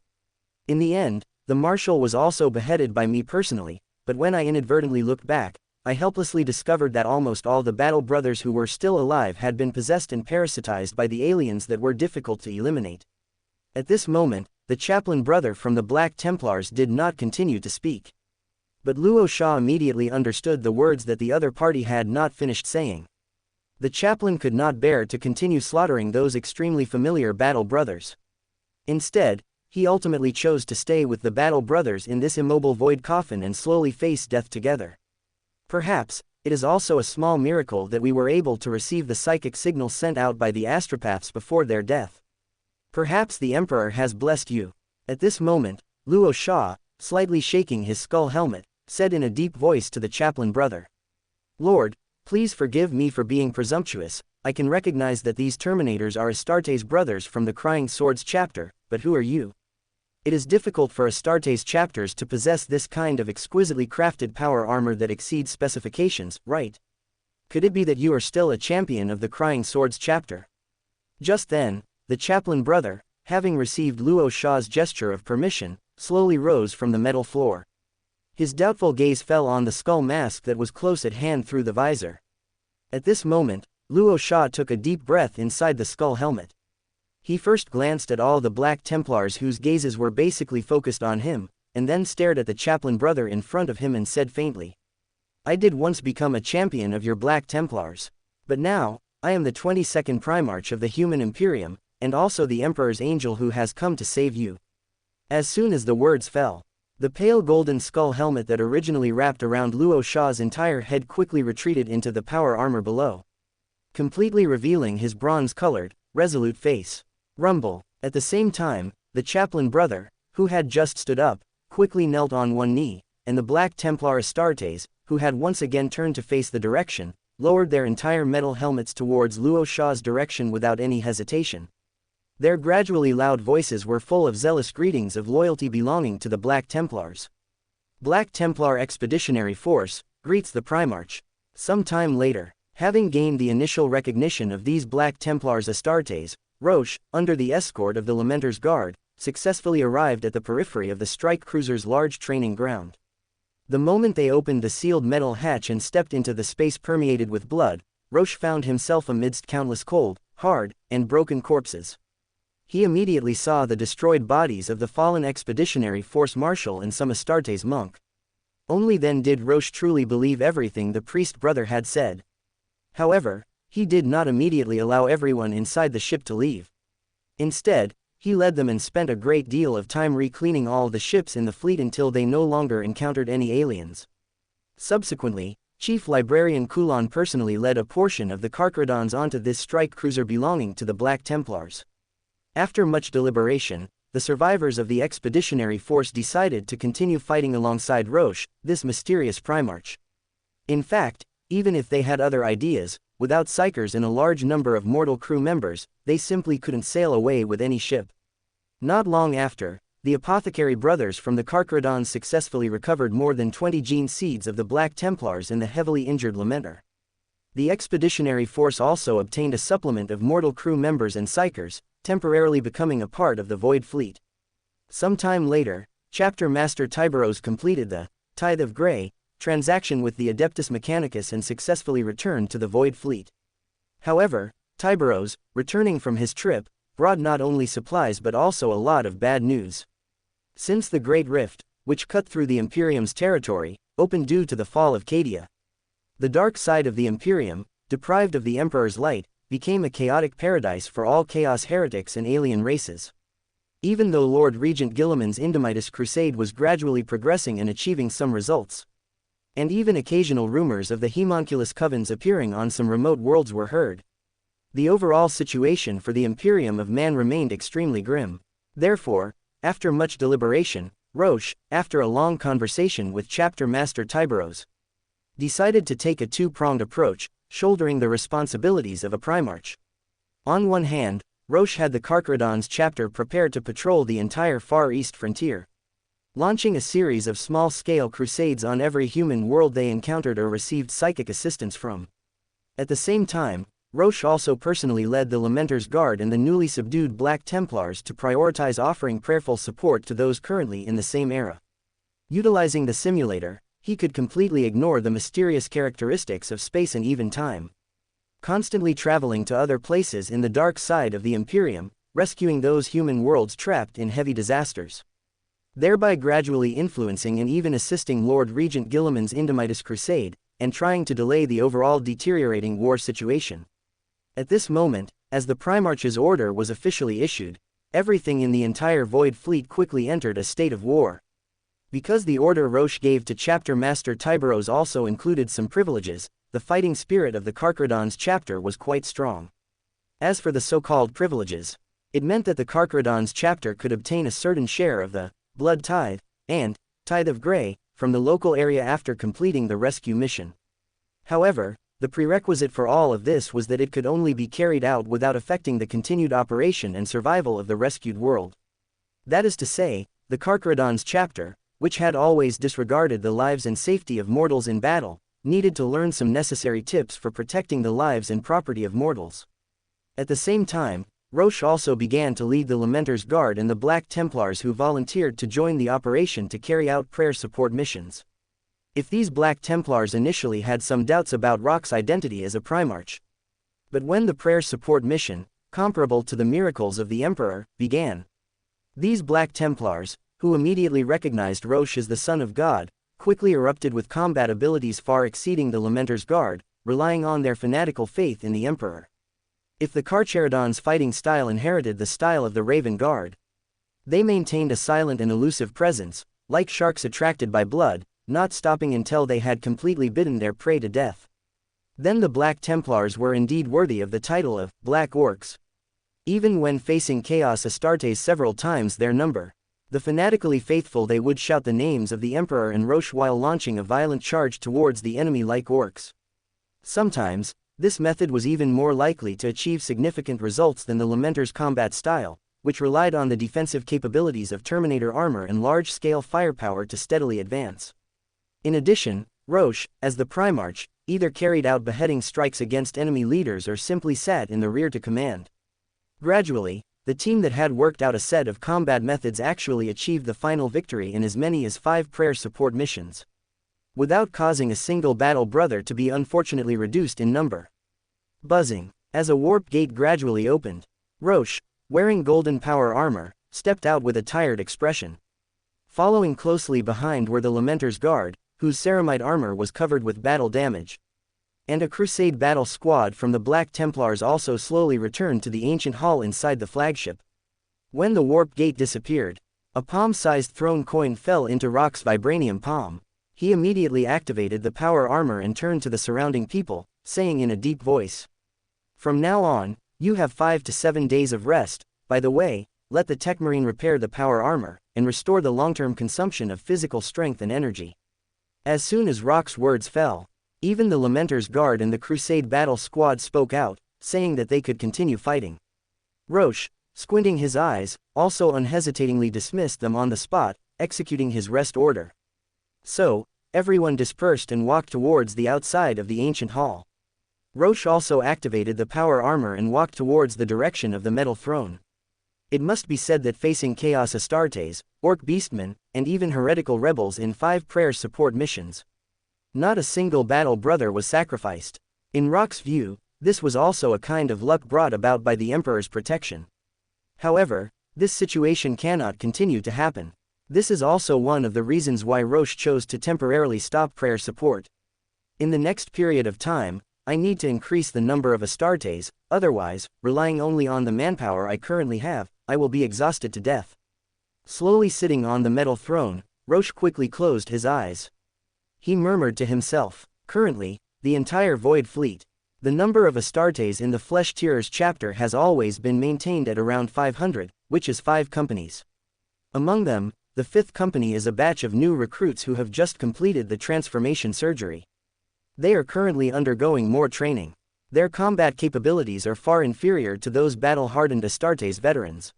In the end, the Marshal was also beheaded by me personally, but when I inadvertently looked back, I helplessly discovered that almost all the battle brothers who were still alive had been possessed and parasitized by the aliens that were difficult to eliminate. At this moment, the chaplain brother from the Black Templars did not continue to speak. But Luo Sha immediately understood the words that the other party had not finished saying. The chaplain could not bear to continue slaughtering those extremely familiar battle brothers. Instead, he ultimately chose to stay with the battle brothers in this immobile void coffin and slowly face death together. Perhaps, it is also a small miracle that we were able to receive the psychic signals sent out by the astropaths before their death. Perhaps the Emperor has blessed you. At this moment, Luo Sha, slightly shaking his skull helmet, said in a deep voice to the chaplain brother. "Lord, please forgive me for being presumptuous. I can recognize that these Terminators are Astartes' brothers from the Crying Swords chapter, but who are you? It is difficult for Astartes chapters to possess this kind of exquisitely crafted power armor that exceeds specifications, right? Could it be that you are still a champion of the Crying Swords chapter?" Just then, the chaplain brother, having received Luo Sha's gesture of permission, slowly rose from the metal floor. His doubtful gaze fell on the skull mask that was close at hand through the visor. At this moment, Luo Sha took a deep breath inside the skull helmet. He first glanced at all the Black Templars whose gazes were basically focused on him, and then stared at the chaplain brother in front of him and said faintly, "I did once become a champion of your Black Templars. But now, I am the 22nd Primarch of the Human Imperium, and also the Emperor's angel who has come to save you." As soon as the words fell, The pale golden skull helmet that originally wrapped around Luo Sha's entire head quickly retreated into the power armor below, completely revealing his bronze-colored, resolute face. Rumble. At the same time, the chaplain brother, who had just stood up, quickly knelt on one knee, and the Black Templar Astartes, who had once again turned to face the direction, lowered their entire metal helmets towards Luo Sha's direction without any hesitation. Their gradually loud voices were full of zealous greetings of loyalty belonging to the Black Templars. Black Templar Expeditionary Force greets the Primarch. Some time later, having gained the initial recognition of these Black Templars, Astartes, Roche, under the escort of the Lamenter's Guard, successfully arrived at the periphery of the strike cruiser's large training ground. The moment they opened the sealed metal hatch and stepped into the space permeated with blood, Roche found himself amidst countless cold, hard, and broken corpses. He immediately saw the destroyed bodies of the fallen Expeditionary Force Marshal and some Astartes monk. Only then did Roche truly believe everything the priest brother had said. However, he did not immediately allow everyone inside the ship to leave. Instead, he led them and spent a great deal of time re-cleaning all the ships in the fleet until they no longer encountered any aliens. Subsequently, Chief Librarian Kulon personally led a portion of the Carcharodons onto this strike cruiser belonging to the Black Templars. After much deliberation, the survivors of the Expeditionary Force decided to continue fighting alongside Roche, this mysterious Primarch. In fact, even if they had other ideas, without Psykers and a large number of mortal crew members, they simply couldn't sail away with any ship. Not long after, the Apothecary brothers from the Carcharodons successfully recovered more than 20 gene seeds of the Black Templars and the heavily injured Lamenter. The Expeditionary Force also obtained a supplement of mortal crew members and Psykers, temporarily becoming a part of the Void Fleet. Some time later, Chapter Master Tiberos completed the Tithe of Grey transaction with the Adeptus Mechanicus and successfully returned to the Void Fleet. However, Tiberos, returning from his trip, brought not only supplies but also a lot of bad news. Since the Great Rift, which cut through the Imperium's territory, opened due to the fall of Cadia, the dark side of the Imperium, deprived of the Emperor's light, became a chaotic paradise for all Chaos heretics and alien races. Even though Lord Regent Guilliman's Indomitus Crusade was gradually progressing and achieving some results, and even occasional rumors of the Homunculus Covens appearing on some remote worlds were heard, the overall situation for the Imperium of Man remained extremely grim. Therefore, after much deliberation, Roche, after a long conversation with Chapter Master Tiberos, decided to take a two-pronged approach, shouldering the responsibilities of a Primarch. On one hand, Roche had the Carcharodons chapter prepared to patrol the entire Far East frontier, launching a series of small-scale crusades on every human world they encountered or received psychic assistance from. At the same time, Roche also personally led the Lamenter's Guard and the newly subdued Black Templars to prioritize offering prayerful support to those currently in the same era. Utilizing the simulator, he could completely ignore the mysterious characteristics of space and even time, constantly traveling to other places in the dark side of the Imperium, rescuing those human worlds trapped in heavy disasters, thereby gradually influencing and even assisting Lord Regent Guilliman's Indomitus Crusade, and trying to delay the overall deteriorating war situation. At this moment, as the Primarch's order was officially issued, everything in the entire Void Fleet quickly entered a state of war. Because the order Roche gave to Chapter Master Tiberos also included some privileges, the fighting spirit of the Carcharodons chapter was quite strong. As for the so-called privileges, it meant that the Carcharodons chapter could obtain a certain share of the Blood Tithe and Tithe of Grey from the local area after completing the rescue mission. However, the prerequisite for all of this was that it could only be carried out without affecting the continued operation and survival of the rescued world. That is to say, the Carcharodons chapter, which had always disregarded the lives and safety of mortals in battle, needed to learn some necessary tips for protecting the lives and property of mortals. At the same time, Roche also began to lead the Lamenter's Guard and the Black Templars who volunteered to join the operation to carry out prayer support missions. If these Black Templars initially had some doubts about Rock's identity as a Primarch, but when the prayer support mission, comparable to the miracles of the Emperor, began, these Black Templars, who immediately recognized Roche as the Son of God, quickly erupted with combat abilities far exceeding the Lamenter's Guard, relying on their fanatical faith in the Emperor. If the Carcharodons' fighting style inherited the style of the Raven Guard, they maintained a silent and elusive presence, like sharks attracted by blood, not stopping until they had completely bitten their prey to death. Then the Black Templars were indeed worthy of the title of Black Orcs. Even when facing Chaos Astartes several times their number, the fanatically faithful, they would shout the names of the Emperor and Rorschach while launching a violent charge towards the enemy like orcs. Sometimes, this method was even more likely to achieve significant results than the Lamenter's combat style, which relied on the defensive capabilities of Terminator armor and large-scale firepower to steadily advance. In addition, Rorschach, as the Primarch, either carried out beheading strikes against enemy leaders or simply sat in the rear to command. Gradually, the team that had worked out a set of combat methods actually achieved the final victory in as many as 5 prayer support missions, without causing a single battle brother to be unfortunately reduced in number. Buzzing. As a warp gate gradually opened, Rorschach, wearing golden power armor, stepped out with a tired expression. Following closely behind were the Lamenter's guard, whose ceramite armor was covered with battle damage, and a Crusade battle squad from the Black Templars also slowly returned to the ancient hall inside the flagship. When the warp gate disappeared, a palm-sized throne coin fell into Rock's vibranium palm. He immediately activated the power armor and turned to the surrounding people, saying in a deep voice, "From now on, you have 5 to 7 days of rest. By the way, let the Tech Marine repair the power armor, and restore the long-term consumption of physical strength and energy." As soon as Rock's words fell, even the Lamenter's guard and the Crusade battle squad spoke out, saying that they could continue fighting. Rorschach, squinting his eyes, also unhesitatingly dismissed them on the spot, executing his rest order. So, everyone dispersed and walked towards the outside of the ancient hall. Rorschach also activated the power armor and walked towards the direction of the metal throne. It must be said that facing Chaos Astartes, Orc Beastmen, and even heretical rebels in 5 prayer support missions, not a single battle brother was sacrificed. In Rock's view, this was also a kind of luck brought about by the Emperor's protection. However, this situation cannot continue to happen. This is also one of the reasons why Rorschach chose to temporarily stop prayer support. In the next period of time, I need to increase the number of Astartes, otherwise, relying only on the manpower I currently have, I will be exhausted to death. Slowly sitting on the metal throne, Rorschach quickly closed his eyes. He murmured to himself, "Currently, the entire Void Fleet, the number of Astartes in the Flesh Tearers chapter has always been maintained at around 500, which is 5 companies. Among them, the 5th company is a batch of new recruits who have just completed the transformation surgery. They are currently undergoing more training. Their combat capabilities are far inferior to those battle-hardened Astartes veterans.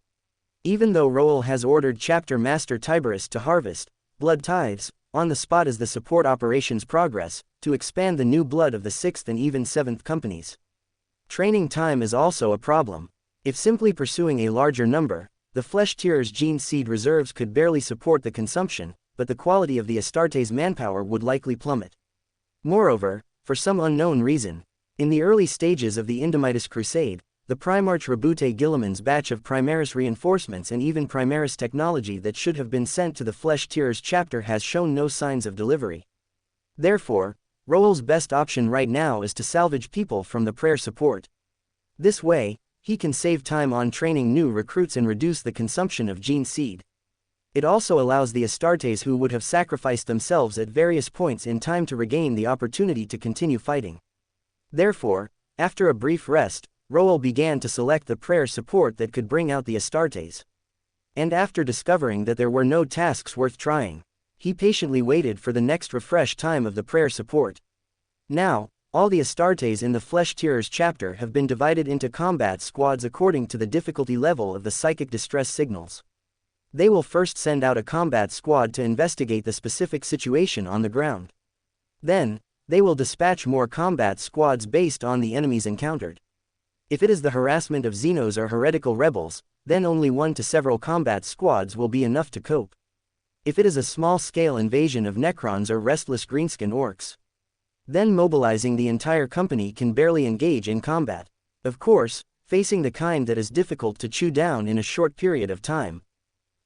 Even though Roel has ordered Chapter Master Tiberius to harvest blood tithes on the spot as the support operations progress, to expand the new blood of the 6th and even 7th companies. Training time is also a problem. If simply pursuing a larger number, the Flesh Tearers' gene seed reserves could barely support the consumption, but the quality of the Astartes manpower would likely plummet. Moreover, for some unknown reason, in the early stages of the Indomitus Crusade, the Primarch Rabute Gilliman's batch of Primaris reinforcements and even Primaris technology that should have been sent to the Flesh Tearers chapter has shown no signs of delivery. Therefore, Roel's best option right now is to salvage people from the prayer support. This way, he can save time on training new recruits and reduce the consumption of gene seed. It also allows the Astartes who would have sacrificed themselves at various points in time to regain the opportunity to continue fighting. Therefore, after a brief rest, Roel began to select the prayer support that could bring out the Astartes. And after discovering that there were no tasks worth trying, he patiently waited for the next refresh time of the prayer support. Now, all the Astartes in the Flesh Tearers chapter have been divided into combat squads according to the difficulty level of the psychic distress signals. They will first send out a combat squad to investigate the specific situation on the ground. Then, they will dispatch more combat squads based on the enemies encountered. If it is the harassment of Xenos or heretical rebels, then only 1 to several combat squads will be enough to cope. If it is a small-scale invasion of Necrons or restless greenskin orcs, then mobilizing the entire company can barely engage in combat. Of course, facing the kind that is difficult to chew down in a short period of time.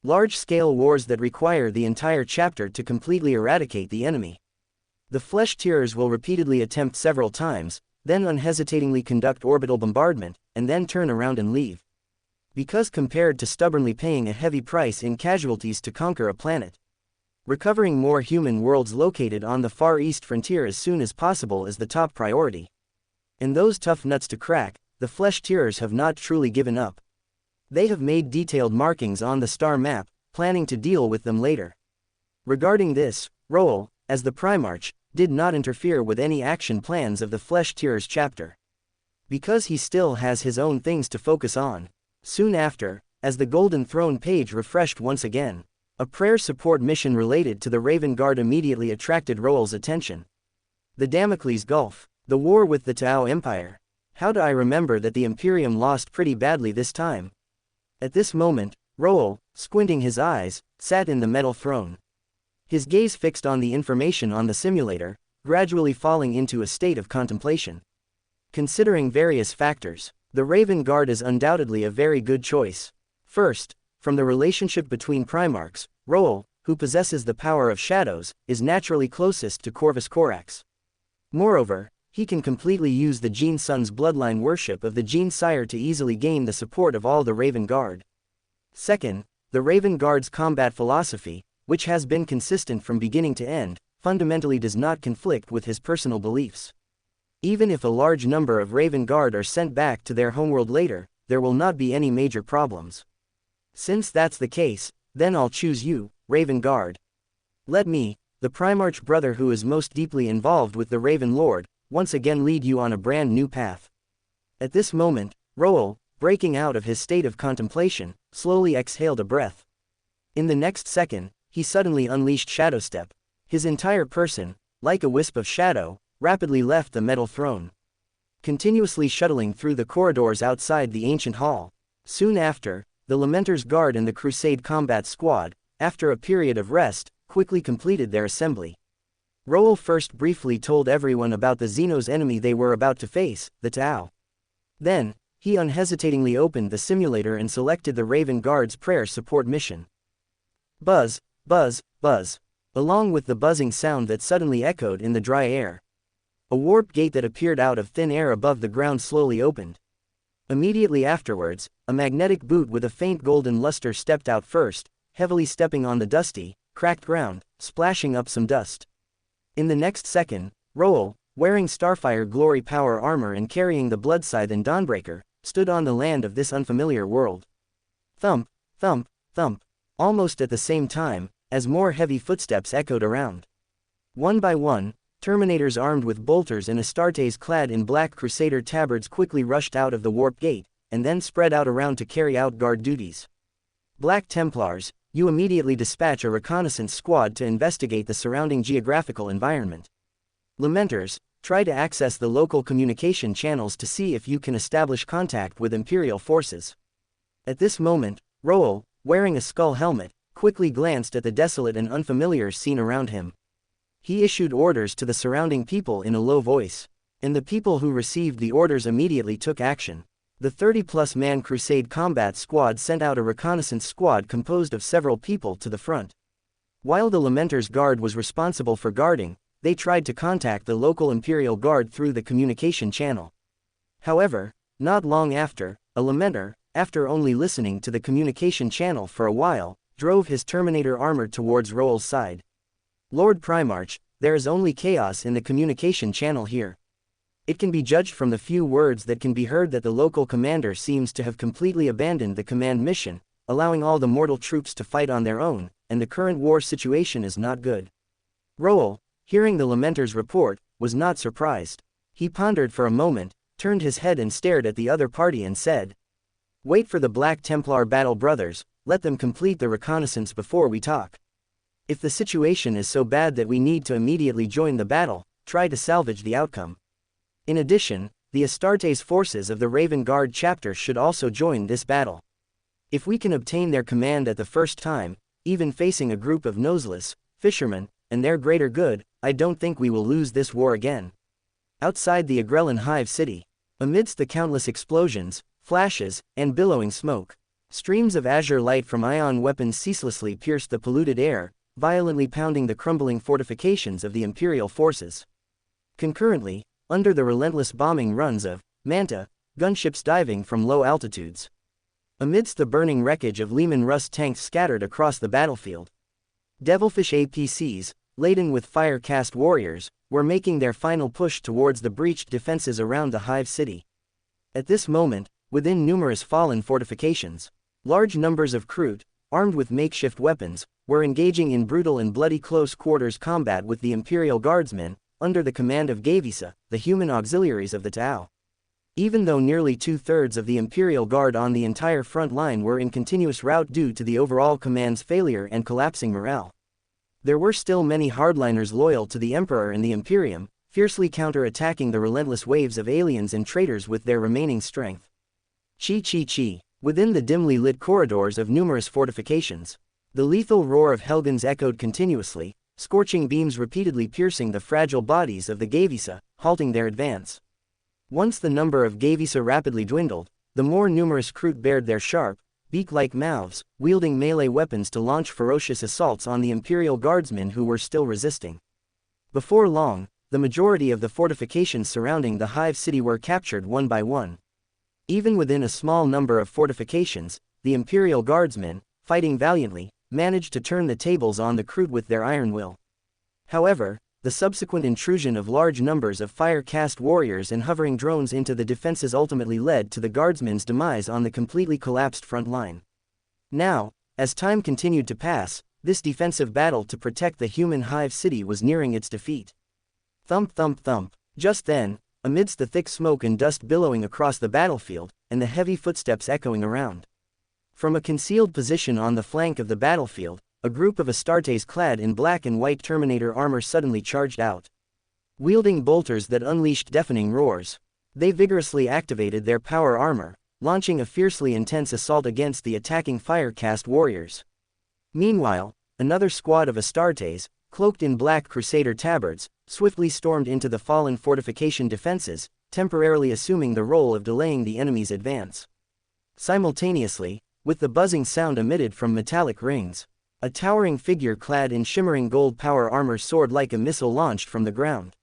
Large-scale wars that require the entire chapter to completely eradicate the enemy. The Flesh Tearers will repeatedly attempt several times, then unhesitatingly conduct orbital bombardment, and then turn around and leave. Because compared to stubbornly paying a heavy price in casualties to conquer a planet, Recovering more human worlds located on the Far East frontier as soon as possible is the top priority. And those tough nuts to crack, the Flesh-Tearers have not truly given up. They have made detailed markings on the star map, planning to deal with them later. Regarding this, Roel, as the Primarch, did not interfere with any action plans of the Flesh-Tearers chapter. Because he still has his own things to focus on. Soon after, as the Golden Throne page refreshed once again, a prayer support mission related to the Raven Guard immediately attracted Roel's attention. The Damocles Gulf, the war with the Tau Empire. How do I remember that the Imperium lost pretty badly this time? At this moment, Roel, squinting his eyes, sat in the metal throne. His gaze fixed on the information on the simulator, gradually falling into a state of contemplation. Considering various factors, the Raven Guard is undoubtedly a very good choice. First, from the relationship between Primarchs, Roel, who possesses the power of shadows, is naturally closest to Corvus Corax. Moreover, he can completely use the Gene Son's bloodline worship of the Gene Sire to easily gain the support of all the Raven Guard. Second, the Raven Guard's combat philosophy, which has been consistent from beginning to end, fundamentally does not conflict with his personal beliefs. Even if a large number of Raven Guard are sent back to their homeworld later, there will not be any major problems. Since that's the case, then I'll choose you, Raven Guard. Let me, the Primarch brother who is most deeply involved with the Raven Lord, once again lead you on a brand new path. At this moment, Roel, breaking out of his state of contemplation, slowly exhaled a breath. In the next second, he suddenly unleashed Shadow Step. His entire person, like a wisp of shadow, rapidly left the metal throne, continuously shuttling through the corridors outside the ancient hall. Soon after, the Lamenter's Guard and the Crusade Combat Squad, after a period of rest, quickly completed their assembly. Roel first briefly told everyone about the Xenos enemy they were about to face, the Tau. Then, he unhesitatingly opened the simulator and selected the Raven Guard's prayer support mission. Buzz, buzz, buzz. Along with the buzzing sound that suddenly echoed in the dry air, a warp gate that appeared out of thin air above the ground slowly opened. Immediately afterwards, a magnetic boot with a faint golden luster stepped out first, heavily stepping on the dusty, cracked ground, splashing up some dust. In the next second, Roel, wearing Starfire Glory Power armor and carrying the Blood Scythe and Dawnbreaker, stood on the land of this unfamiliar world. Thump, thump, thump. Almost at the same time, as more heavy footsteps echoed around. One by one, Terminators armed with bolters and Astartes clad in black Crusader tabards quickly rushed out of the warp gate, and then spread out around to carry out guard duties. Black Templars, you immediately dispatch a reconnaissance squad to investigate the surrounding geographical environment. Lamenters, try to access the local communication channels to see if you can establish contact with Imperial forces. At this moment, Roel, wearing a skull helmet, quickly glanced at the desolate and unfamiliar scene around him. He issued orders to the surrounding people in a low voice, and the people who received the orders immediately took action. The 30-plus man Crusade Combat Squad sent out a reconnaissance squad composed of several people to the front. While the Lamenter's Guard was responsible for guarding, they tried to contact the local Imperial Guard through the communication channel. However, not long after, a Lamenter, after only listening to the communication channel for a while, drove his Terminator armor towards Roel's side. Lord Primarch, there is only chaos in the communication channel here. It can be judged from the few words that can be heard that the local commander seems to have completely abandoned the command mission, allowing all the mortal troops to fight on their own, and the current war situation is not good. Roel, hearing the Lamenter's report, was not surprised. He pondered for a moment, turned his head and stared at the other party and said, "Wait for the Black Templar battle brothers, let them complete the reconnaissance before we talk. If the situation is so bad that we need to immediately join the battle, try to salvage the outcome. In addition, the Astartes forces of the Raven Guard chapter should also join this battle. If we can obtain their command at the first time, even facing a group of noseless fishermen, and their greater good, I don't think we will lose this war again." Outside the Agrellan Hive city, amidst the countless explosions, flashes, and billowing smoke, streams of azure light from ion weapons ceaselessly pierced the polluted air, violently pounding the crumbling fortifications of the Imperial forces. Concurrently, under the relentless bombing runs of Manta, gunships diving from low altitudes. Amidst the burning wreckage of Leman Russ tanks scattered across the battlefield. Devilfish APCs, laden with fire-cast warriors, were making their final push towards the breached defenses around the Hive City. At this moment, within numerous fallen fortifications, large numbers of Kroot, armed with makeshift weapons, were engaging in brutal and bloody close-quarters combat with the Imperial Guardsmen, under the command of Gavisa, the human auxiliaries of the Tau. Even though nearly two-thirds of the Imperial Guard on the entire front line were in continuous rout due to the overall command's failure and collapsing morale, there were still many hardliners loyal to the Emperor and the Imperium, fiercely counter-attacking the relentless waves of aliens and traitors with their remaining strength. Chi. Within the dimly lit corridors of numerous fortifications, the lethal roar of Helghans echoed continuously, scorching beams repeatedly piercing the fragile bodies of the Gavisa, halting their advance. Once the number of Gavisa rapidly dwindled, the more numerous Kroot bared their sharp, beak-like mouths, wielding melee weapons to launch ferocious assaults on the Imperial Guardsmen who were still resisting. Before long, the majority of the fortifications surrounding the Hive City were captured one by one. Even within a small number of fortifications, the Imperial Guardsmen, fighting valiantly, managed to turn the tables on the Kroot with their iron will. However, the subsequent intrusion of large numbers of fire-cast warriors and hovering drones into the defenses ultimately led to the Guardsmen's demise on the completely collapsed front line. Now, as time continued to pass, this defensive battle to protect the human Hive City was nearing its defeat. Thump thump thump. Just then, amidst the thick smoke and dust billowing across the battlefield, and the heavy footsteps echoing around, from a concealed position on the flank of the battlefield, a group of Astartes clad in black and white Terminator armor suddenly charged out. Wielding bolters that unleashed deafening roars, they vigorously activated their power armor, launching a fiercely intense assault against the attacking fire-cast warriors. Meanwhile, another squad of Astartes, cloaked in black Crusader tabards, swiftly stormed into the fallen fortification defenses, temporarily assuming the role of delaying the enemy's advance. Simultaneously, with the buzzing sound emitted from metallic rings, a towering figure clad in shimmering gold power armor soared like a missile launched from the ground,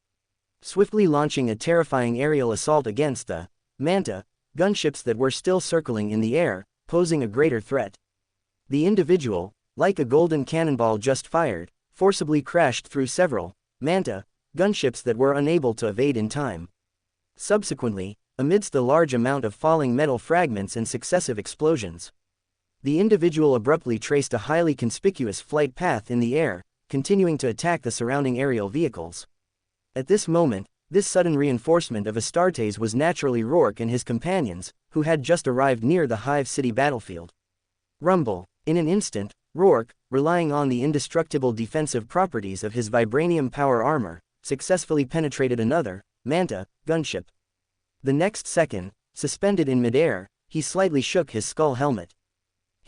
swiftly launching a terrifying aerial assault against the Manta gunships that were still circling in the air, posing a greater threat. The individual, like a golden cannonball just fired, forcibly crashed through several Manta gunships that were unable to evade in time. Subsequently, amidst the large amount of falling metal fragments and successive explosions, the individual abruptly traced a highly conspicuous flight path in the air, continuing to attack the surrounding aerial vehicles. At this moment, this sudden reinforcement of Astartes was naturally Rourke and his companions, who had just arrived near the Hive City battlefield. Rumble. In an instant, Rourke, relying on the indestructible defensive properties of his vibranium power armor, successfully penetrated another Manta gunship. The next second, suspended in midair, he slightly shook his skull helmet.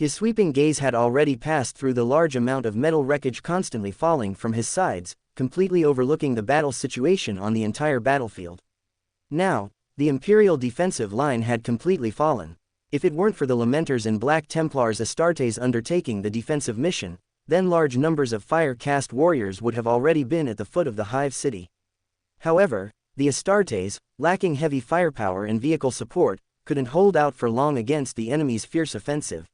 His sweeping gaze had already passed through the large amount of metal wreckage constantly falling from his sides, completely overlooking the battle situation on the entire battlefield. Now, the Imperial defensive line had completely fallen. If it weren't for the Lamenters and Black Templars Astartes undertaking the defensive mission, then large numbers of fire-cast warriors would have already been at the foot of the Hive City. However, the Astartes, lacking heavy firepower and vehicle support, couldn't hold out for long against the enemy's fierce offensive.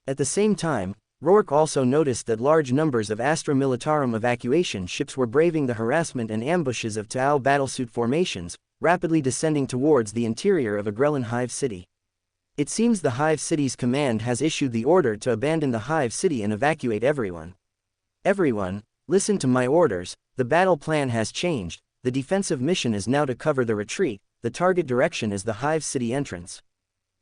At the same time, Rourke also noticed that large numbers of Astra Militarum evacuation ships were braving the harassment and ambushes of Tau battlesuit formations, rapidly descending towards the interior of Agrellan Hive City. It seems the Hive City's command has issued the order to abandon the Hive City and evacuate everyone. Everyone, listen to my orders. The battle plan has changed. The defensive mission is now to cover the retreat. The target direction is the Hive City entrance.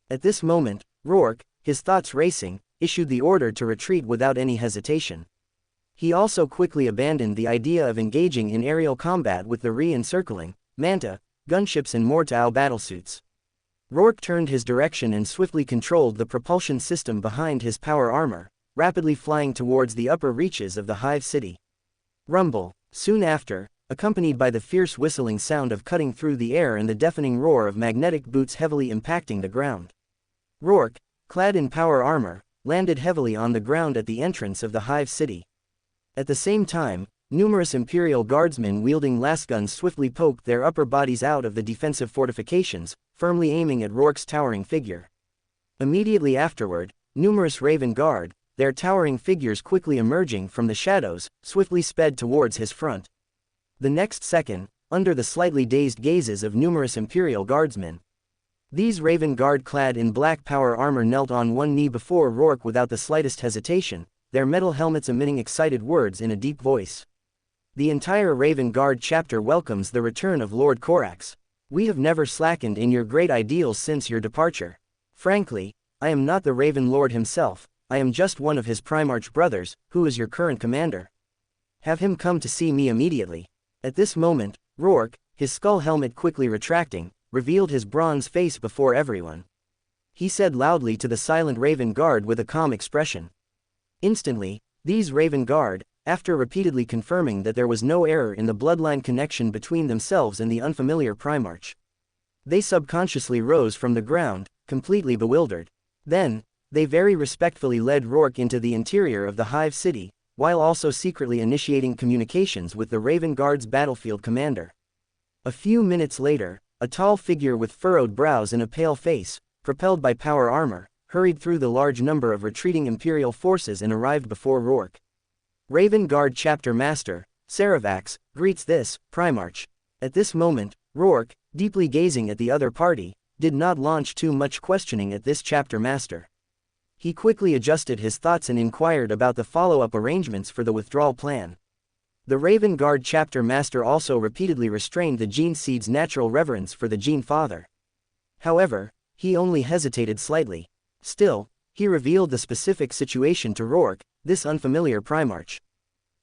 At this moment, Rourke, his thoughts racing, issued the order to retreat without any hesitation. He also quickly abandoned the idea of engaging in aerial combat with the re-encircling Manta gunships and more Tau battlesuits. Rourke turned his direction and swiftly controlled the propulsion system behind his power armor, rapidly flying towards the upper reaches of the Hive City. Rumble. Soon after, accompanied by the fierce whistling sound of cutting through the air and the deafening roar of magnetic boots heavily impacting the ground, Rourke, clad in power armor, landed heavily on the ground at the entrance of the Hive City. At the same time, numerous Imperial Guardsmen wielding lasguns swiftly poked their upper bodies out of the defensive fortifications, firmly aiming at Rourke's towering figure. Immediately afterward, numerous Raven Guard, their towering figures quickly emerging from the shadows, swiftly sped towards his front. The next second, under the slightly dazed gazes of numerous Imperial guardsmen, these Raven Guard clad in black power armor knelt on one knee before Rourke without the slightest hesitation, their metal helmets emitting excited words in a deep voice. The entire Raven Guard chapter welcomes the return of Lord Corax. We have never slackened in your great ideals since your departure. Frankly, I am not the Raven Lord himself, I am just one of his Primarch brothers, who is your current commander. Have him come to see me immediately. At this moment, Rourke, his skull helmet quickly retracting, revealed his bronze face before everyone. He said loudly to the silent Raven Guard with a calm expression. Instantly, these Raven Guard, after repeatedly confirming that there was no error in the bloodline connection between themselves and the unfamiliar Primarch, they subconsciously rose from the ground, completely bewildered. Then, they very respectfully led Rourke into the interior of the Hive City, while also secretly initiating communications with the Raven Guard's battlefield commander. A few minutes later, a tall figure with furrowed brows and a pale face, propelled by power armor, hurried through the large number of retreating Imperial forces and arrived before Rourke. Raven Guard Chapter Master, Saravax, greets this Primarch. At this moment, Rourke, deeply gazing at the other party, did not launch too much questioning at this chapter master. He quickly adjusted his thoughts and inquired about the follow-up arrangements for the withdrawal plan. The Raven Guard chapter master also repeatedly restrained the Gene Seed's natural reverence for the Gene Father. However, he only hesitated slightly. Still, he revealed the specific situation to Rourke, this unfamiliar Primarch.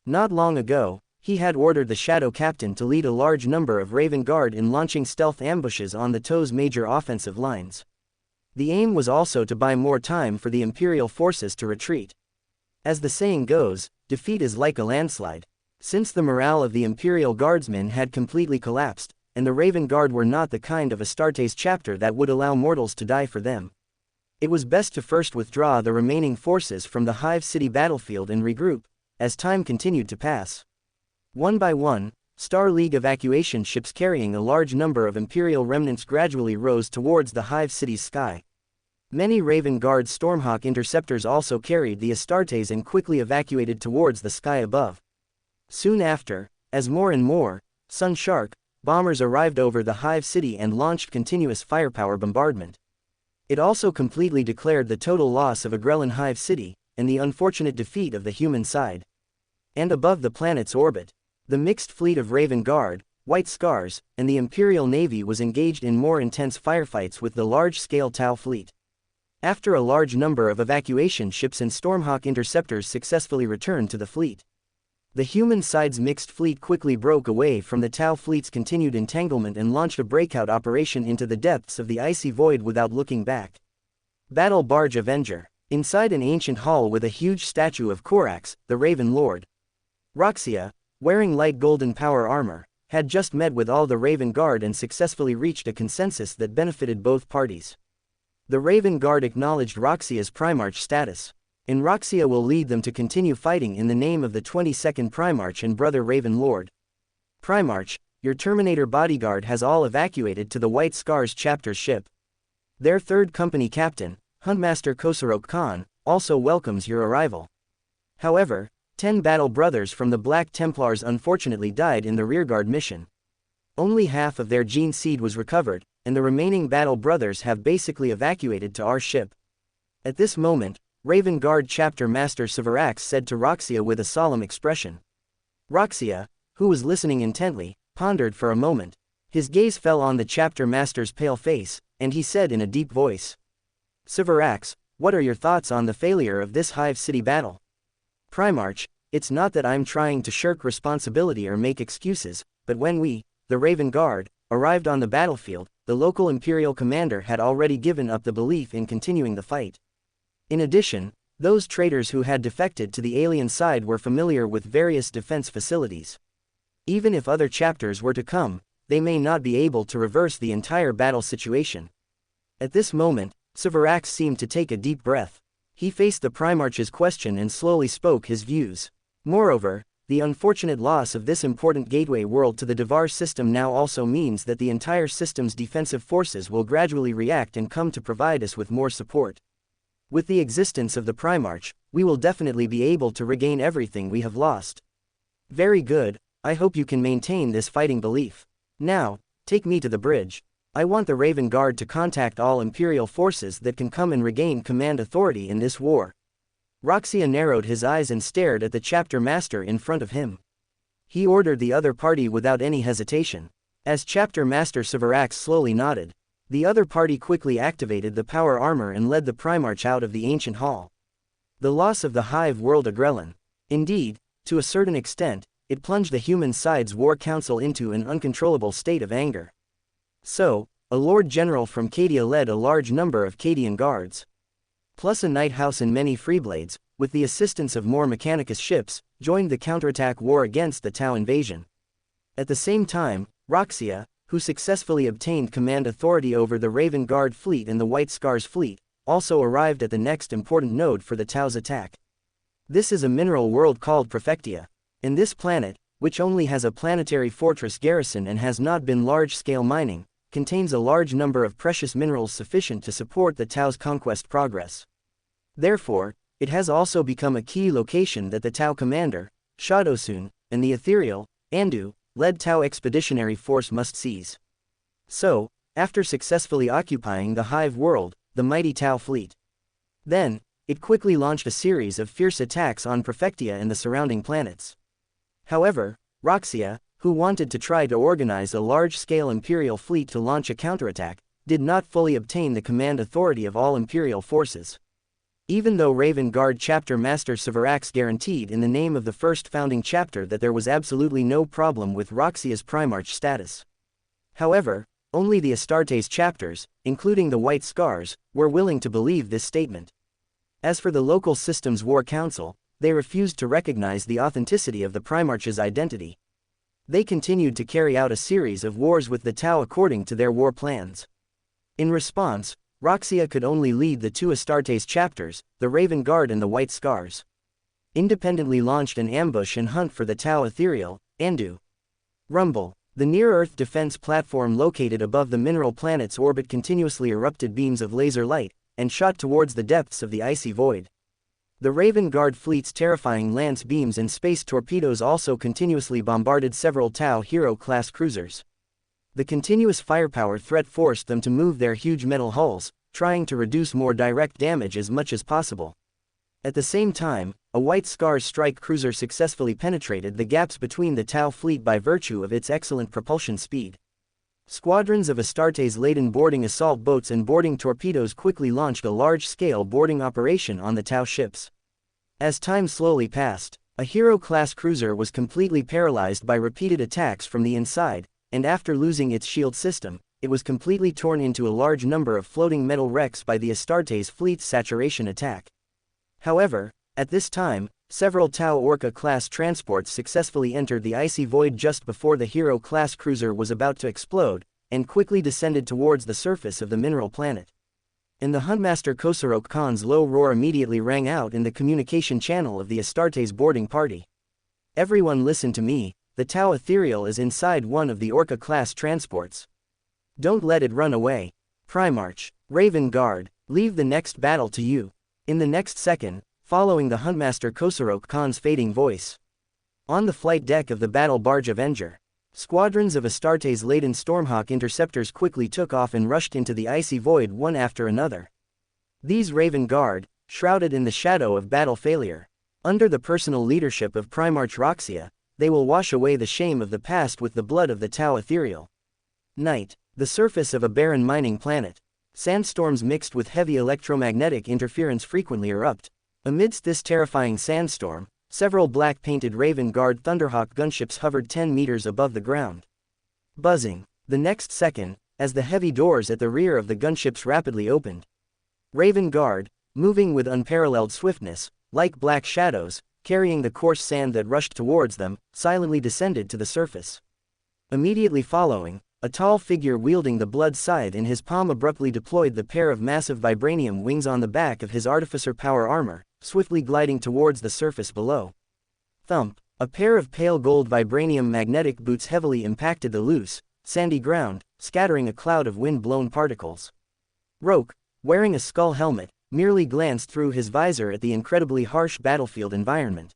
Not long ago, he had ordered the Shadow Captain to lead a large number of Raven Guard in launching stealth ambushes on the TOE's major offensive lines. The aim was also to buy more time for the Imperial forces to retreat. As the saying goes, defeat is like a landslide. Since the morale of the Imperial Guardsmen had completely collapsed, and the Raven Guard were not the kind of Astartes chapter that would allow mortals to die for them, it was best to first withdraw the remaining forces from the Hive City battlefield and regroup, as time continued to pass. One by one, Star League evacuation ships carrying a large number of Imperial remnants gradually rose towards the Hive City's sky. Many Raven Guard Stormhawk interceptors also carried the Astartes and quickly evacuated towards the sky above. Soon after, as more and more Sun Shark bombers arrived over the Hive City and launched continuous firepower bombardment. It also completely declared the total loss of Agrellan Hive City, and the unfortunate defeat of the human side. And above the planet's orbit, the mixed fleet of Raven Guard, White Scars, and the Imperial Navy was engaged in more intense firefights with the large-scale Tau fleet. After a large number of evacuation ships and Stormhawk interceptors successfully returned to the fleet, the human side's mixed fleet quickly broke away from the Tau fleet's continued entanglement and launched a breakout operation into the depths of the icy void without looking back. Battle Barge Avenger. Inside an ancient hall with a huge statue of Corax, the Raven Lord, Roxia, wearing light golden power armor, had just met with all the Raven Guard and successfully reached a consensus that benefited both parties. The Raven Guard acknowledged Roxia's Primarch status, and Roxia will lead them to continue fighting in the name of the 22nd Primarch and brother Raven Lord. Primarch, your Terminator bodyguard has all evacuated to the White Scars chapter ship. Their third company captain, Huntmaster Kosarok Khan, also welcomes your arrival. However, 10 battle brothers from the Black Templars unfortunately died in the rearguard mission. Only half of their gene seed was recovered, and the remaining battle brothers have basically evacuated to our ship. At this moment, Raven Guard Chapter Master Severax said to Roxia with a solemn expression. Roxia, who was listening intently, pondered for a moment. His gaze fell on the Chapter Master's pale face, and he said in a deep voice, Severax, what are your thoughts on the failure of this Hive City battle? Primarch, it's not that I'm trying to shirk responsibility or make excuses, but when we, the Raven Guard, arrived on the battlefield, the local Imperial commander had already given up the belief in continuing the fight. In addition, those traitors who had defected to the alien side were familiar with various defense facilities. Even if other chapters were to come, they may not be able to reverse the entire battle situation. At this moment, Severax seemed to take a deep breath. He faced the Primarch's question and slowly spoke his views. Moreover, the unfortunate loss of this important gateway world to the Devar system now also means that the entire system's defensive forces will gradually react and come to provide us with more support. With the existence of the Primarch, we will definitely be able to regain everything we have lost. Very good, I hope you can maintain this fighting belief. Now, take me to the bridge. I want the Raven Guard to contact all Imperial forces that can come and regain command authority in this war. Roxia narrowed his eyes and stared at the chapter master in front of him. He ordered the other party without any hesitation. As chapter master Severax slowly nodded, the other party quickly activated the power armor and led the Primarch out of the ancient hall. The loss of the hive whirled Agrellan. Indeed, to a certain extent, it plunged the human side's war council into an uncontrollable state of anger. So, a Lord General from Cadia led a large number of Cadian guards, plus a Night House and many Freeblades, with the assistance of more Mechanicus ships, joined the counterattack war against the Tau invasion. At the same time, Roxia, who successfully obtained command authority over the Raven Guard fleet and the White Scars fleet, also arrived at the next important node for the Tau's attack. This is a mineral world called Prefectia. In this planet, which only has a planetary fortress garrison and has not been large-scale mining, contains a large number of precious minerals sufficient to support the Tau's conquest progress. Therefore, it has also become a key location that the Tau commander, Shadosun, and the ethereal, Andu, led Tau expeditionary force must seize. So, after successfully occupying the Hive world, the mighty Tau fleet, then, it quickly launched a series of fierce attacks on Prefectia and the surrounding planets. However, Roxia, who wanted to try to organize a large-scale Imperial fleet to launch a counterattack, did not fully obtain the command authority of all Imperial forces. Even though Raven Guard Chapter Master Severax guaranteed in the name of the first founding chapter that there was absolutely no problem with Roxia's Primarch status. However, only the Astartes chapters, including the White Scars, were willing to believe this statement. As for the local systems war council, they refused to recognize the authenticity of the Primarch's identity. They continued to carry out a series of wars with the Tau according to their war plans. In response, Roxia could only lead the two Astartes chapters, the Raven Guard and the White Scars. Independently launched an ambush and hunt for the Tau ethereal, Andu. Rumble. The near-Earth defense platform located above the mineral planet's orbit continuously erupted beams of laser light, and shot towards the depths of the icy void. The Raven Guard fleet's terrifying lance beams and space torpedoes also continuously bombarded several Tau Hero-class cruisers. The continuous firepower threat forced them to move their huge metal hulls, trying to reduce more direct damage as much as possible. At the same time, a White Scars strike cruiser successfully penetrated the gaps between the Tau fleet by virtue of its excellent propulsion speed. Squadrons of Astartes-laden boarding assault boats and boarding torpedoes quickly launched a large-scale boarding operation on the Tau ships. As time slowly passed, a Hero-class cruiser was completely paralyzed by repeated attacks from the inside, and after losing its shield system, it was completely torn into a large number of floating metal wrecks by the Astartes fleet's saturation attack. However, at this time, several Tau Orca-class transports successfully entered the icy void just before the Hero-class cruiser was about to explode, and quickly descended towards the surface of the mineral planet. In the Huntmaster Khosrok Khan's low roar immediately rang out in the communication channel of the Astartes boarding party. Everyone listen to me, the Tau Ethereal is inside one of the Orca-class transports. Don't let it run away. Primarch, Raven Guard, leave the next battle to you. In the next second, following the Huntmaster Khosrok Khan's fading voice. On the flight deck of the battle barge Avenger, squadrons of Astartes-laden Stormhawk interceptors quickly took off and rushed into the icy void one after another. These Raven Guard, shrouded in the shadow of battle failure, under the personal leadership of Primarch Roxia, they will wash away the shame of the past with the blood of the Tau Ethereal. Night. The surface of a barren mining planet. Sandstorms mixed with heavy electromagnetic interference frequently erupt. Amidst this terrifying sandstorm, several black-painted Raven Guard Thunderhawk gunships hovered 10 meters above the ground. Buzzing. The next second, as the heavy doors at the rear of the gunships rapidly opened. Raven Guard, moving with unparalleled swiftness, like black shadows, carrying the coarse sand that rushed towards them, silently descended to the surface. Immediately following, a tall figure wielding the blood scythe in his palm abruptly deployed the pair of massive vibranium wings on the back of his artificer power armor, swiftly gliding towards the surface below. Thump! A pair of pale gold vibranium magnetic boots heavily impacted the loose, sandy ground, scattering a cloud of wind-blown particles. Roke, wearing a skull helmet, merely glanced through his visor at the incredibly harsh battlefield environment.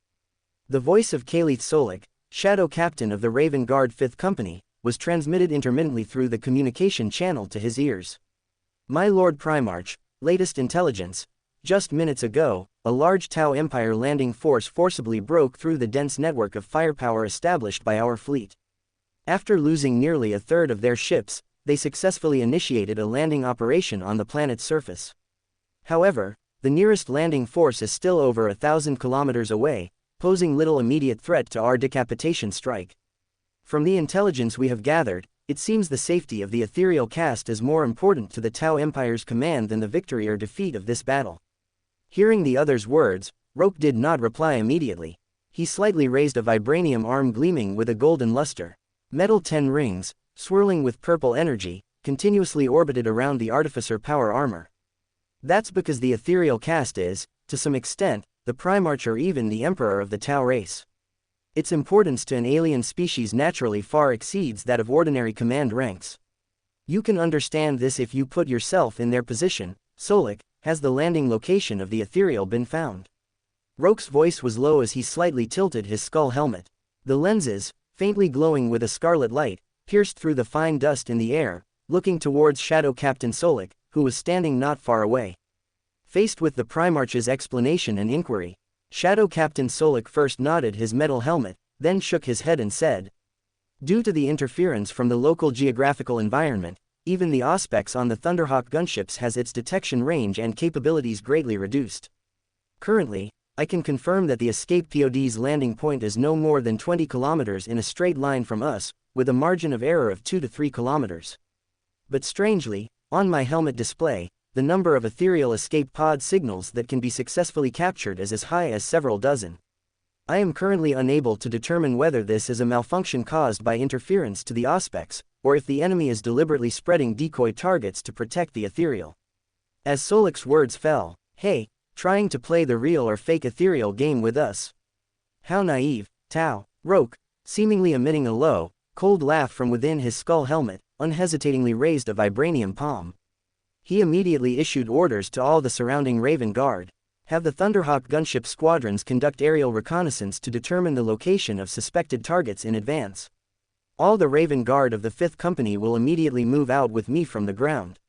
The voice of Kaleith Solik, Shadow Captain of the Raven Guard 5th Company, was transmitted intermittently through the communication channel to his ears. My Lord Primarch, latest intelligence. Just minutes ago, a large Tau Empire landing force forcibly broke through the dense network of firepower established by our fleet. After losing nearly a third of their ships, they successfully initiated a landing operation on the planet's surface. However, the nearest landing force is still over 1,000 kilometers away, posing little immediate threat to our decapitation strike. From the intelligence we have gathered, it seems the safety of the ethereal caste is more important to the Tau Empire's command than the victory or defeat of this battle. Hearing the other's words, Roke did not reply immediately. He slightly raised a vibranium arm gleaming with a golden luster. Metal 10 rings, swirling with purple energy, continuously orbited around the Artificer power armor. That's because the ethereal caste is, to some extent, the Primarch or even the Emperor of the Tau race. Its importance to an alien species naturally far exceeds that of ordinary command ranks. You can understand this if you put yourself in their position. Solik, has the landing location of the ethereal been found? Roke's voice was low as he slightly tilted his skull helmet. The lenses, faintly glowing with a scarlet light, pierced through the fine dust in the air, looking towards Shadow Captain Solik, who was standing not far away. Faced with the Primarch's explanation and inquiry, Shadow Captain Solik first nodded his metal helmet, then shook his head and said, "Due to the interference from the local geographical environment, even the Auspex on the Thunderhawk gunships has its detection range and capabilities greatly reduced. Currently, I can confirm that the escape pod's landing point is no more than 20 kilometers in a straight line from us, with a margin of error of 2 to 3 kilometers. But strangely, on my helmet display, the number of ethereal escape pod signals that can be successfully captured is as high as several dozen. I am currently unable to determine whether this is a malfunction caused by interference to the Auspex, or if the enemy is deliberately spreading decoy targets to protect the ethereal." As Solik's words fell, "Hey, trying to play the real or fake ethereal game with us? How naive, Tau." Roke, seemingly emitting a low, cold laugh from within his skull helmet, unhesitatingly raised a vibranium palm. He immediately issued orders to all the surrounding Raven Guard. Have the Thunderhawk gunship squadrons conduct aerial reconnaissance to determine the location of suspected targets in advance. All the Raven Guard of the 5th Company will immediately move out with me from the ground.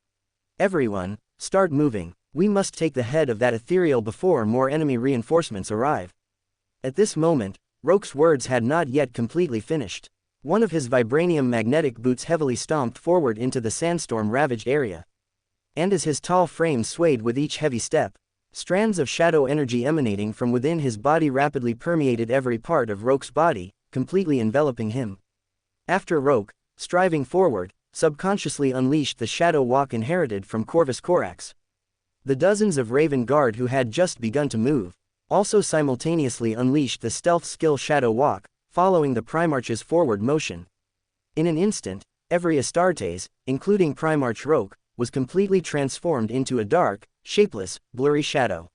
Everyone, start moving. We must take the head of that ethereal before more enemy reinforcements arrive." At this moment, Roke's words had not yet completely finished. One of his vibranium magnetic boots heavily stomped forward into the sandstorm-ravaged area. And as his tall frame swayed with each heavy step, strands of shadow energy emanating from within his body rapidly permeated every part of Roke's body, completely enveloping him. After Roke, striving forward, subconsciously unleashed the shadow walk inherited from Corvus Corax. The dozens of Raven Guard who had just begun to move, also simultaneously unleashed the stealth skill shadow walk, following the Primarch's forward motion. In an instant, every Astartes, including Primarch Roke, was completely transformed into a dark, shapeless, blurry shadow.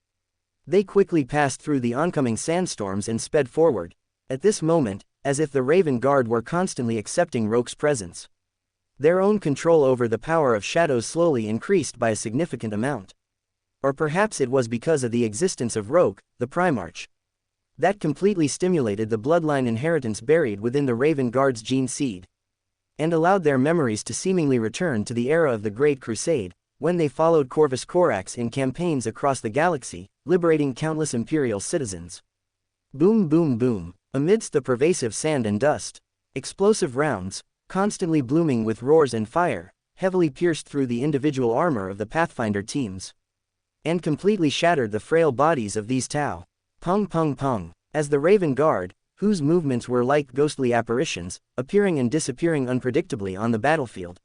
They quickly passed through the oncoming sandstorms and sped forward, at this moment, as if the Raven Guard were constantly accepting Roke's presence. Their own control over the power of shadows slowly increased by a significant amount. Or perhaps it was because of the existence of Roke, the Primarch. That completely stimulated the bloodline inheritance buried within the Raven Guard's gene seed, and allowed their memories to seemingly return to the era of the Great Crusade, when they followed Corvus Corax in campaigns across the galaxy, liberating countless Imperial citizens. Boom boom boom, amidst the pervasive sand and dust, explosive rounds, constantly blooming with roars and fire, heavily pierced through the individual armor of the Pathfinder teams, and completely shattered the frail bodies of these Tau. Pung pung pung, as the Raven Guard, whose movements were like ghostly apparitions, appearing and disappearing unpredictably on the battlefield,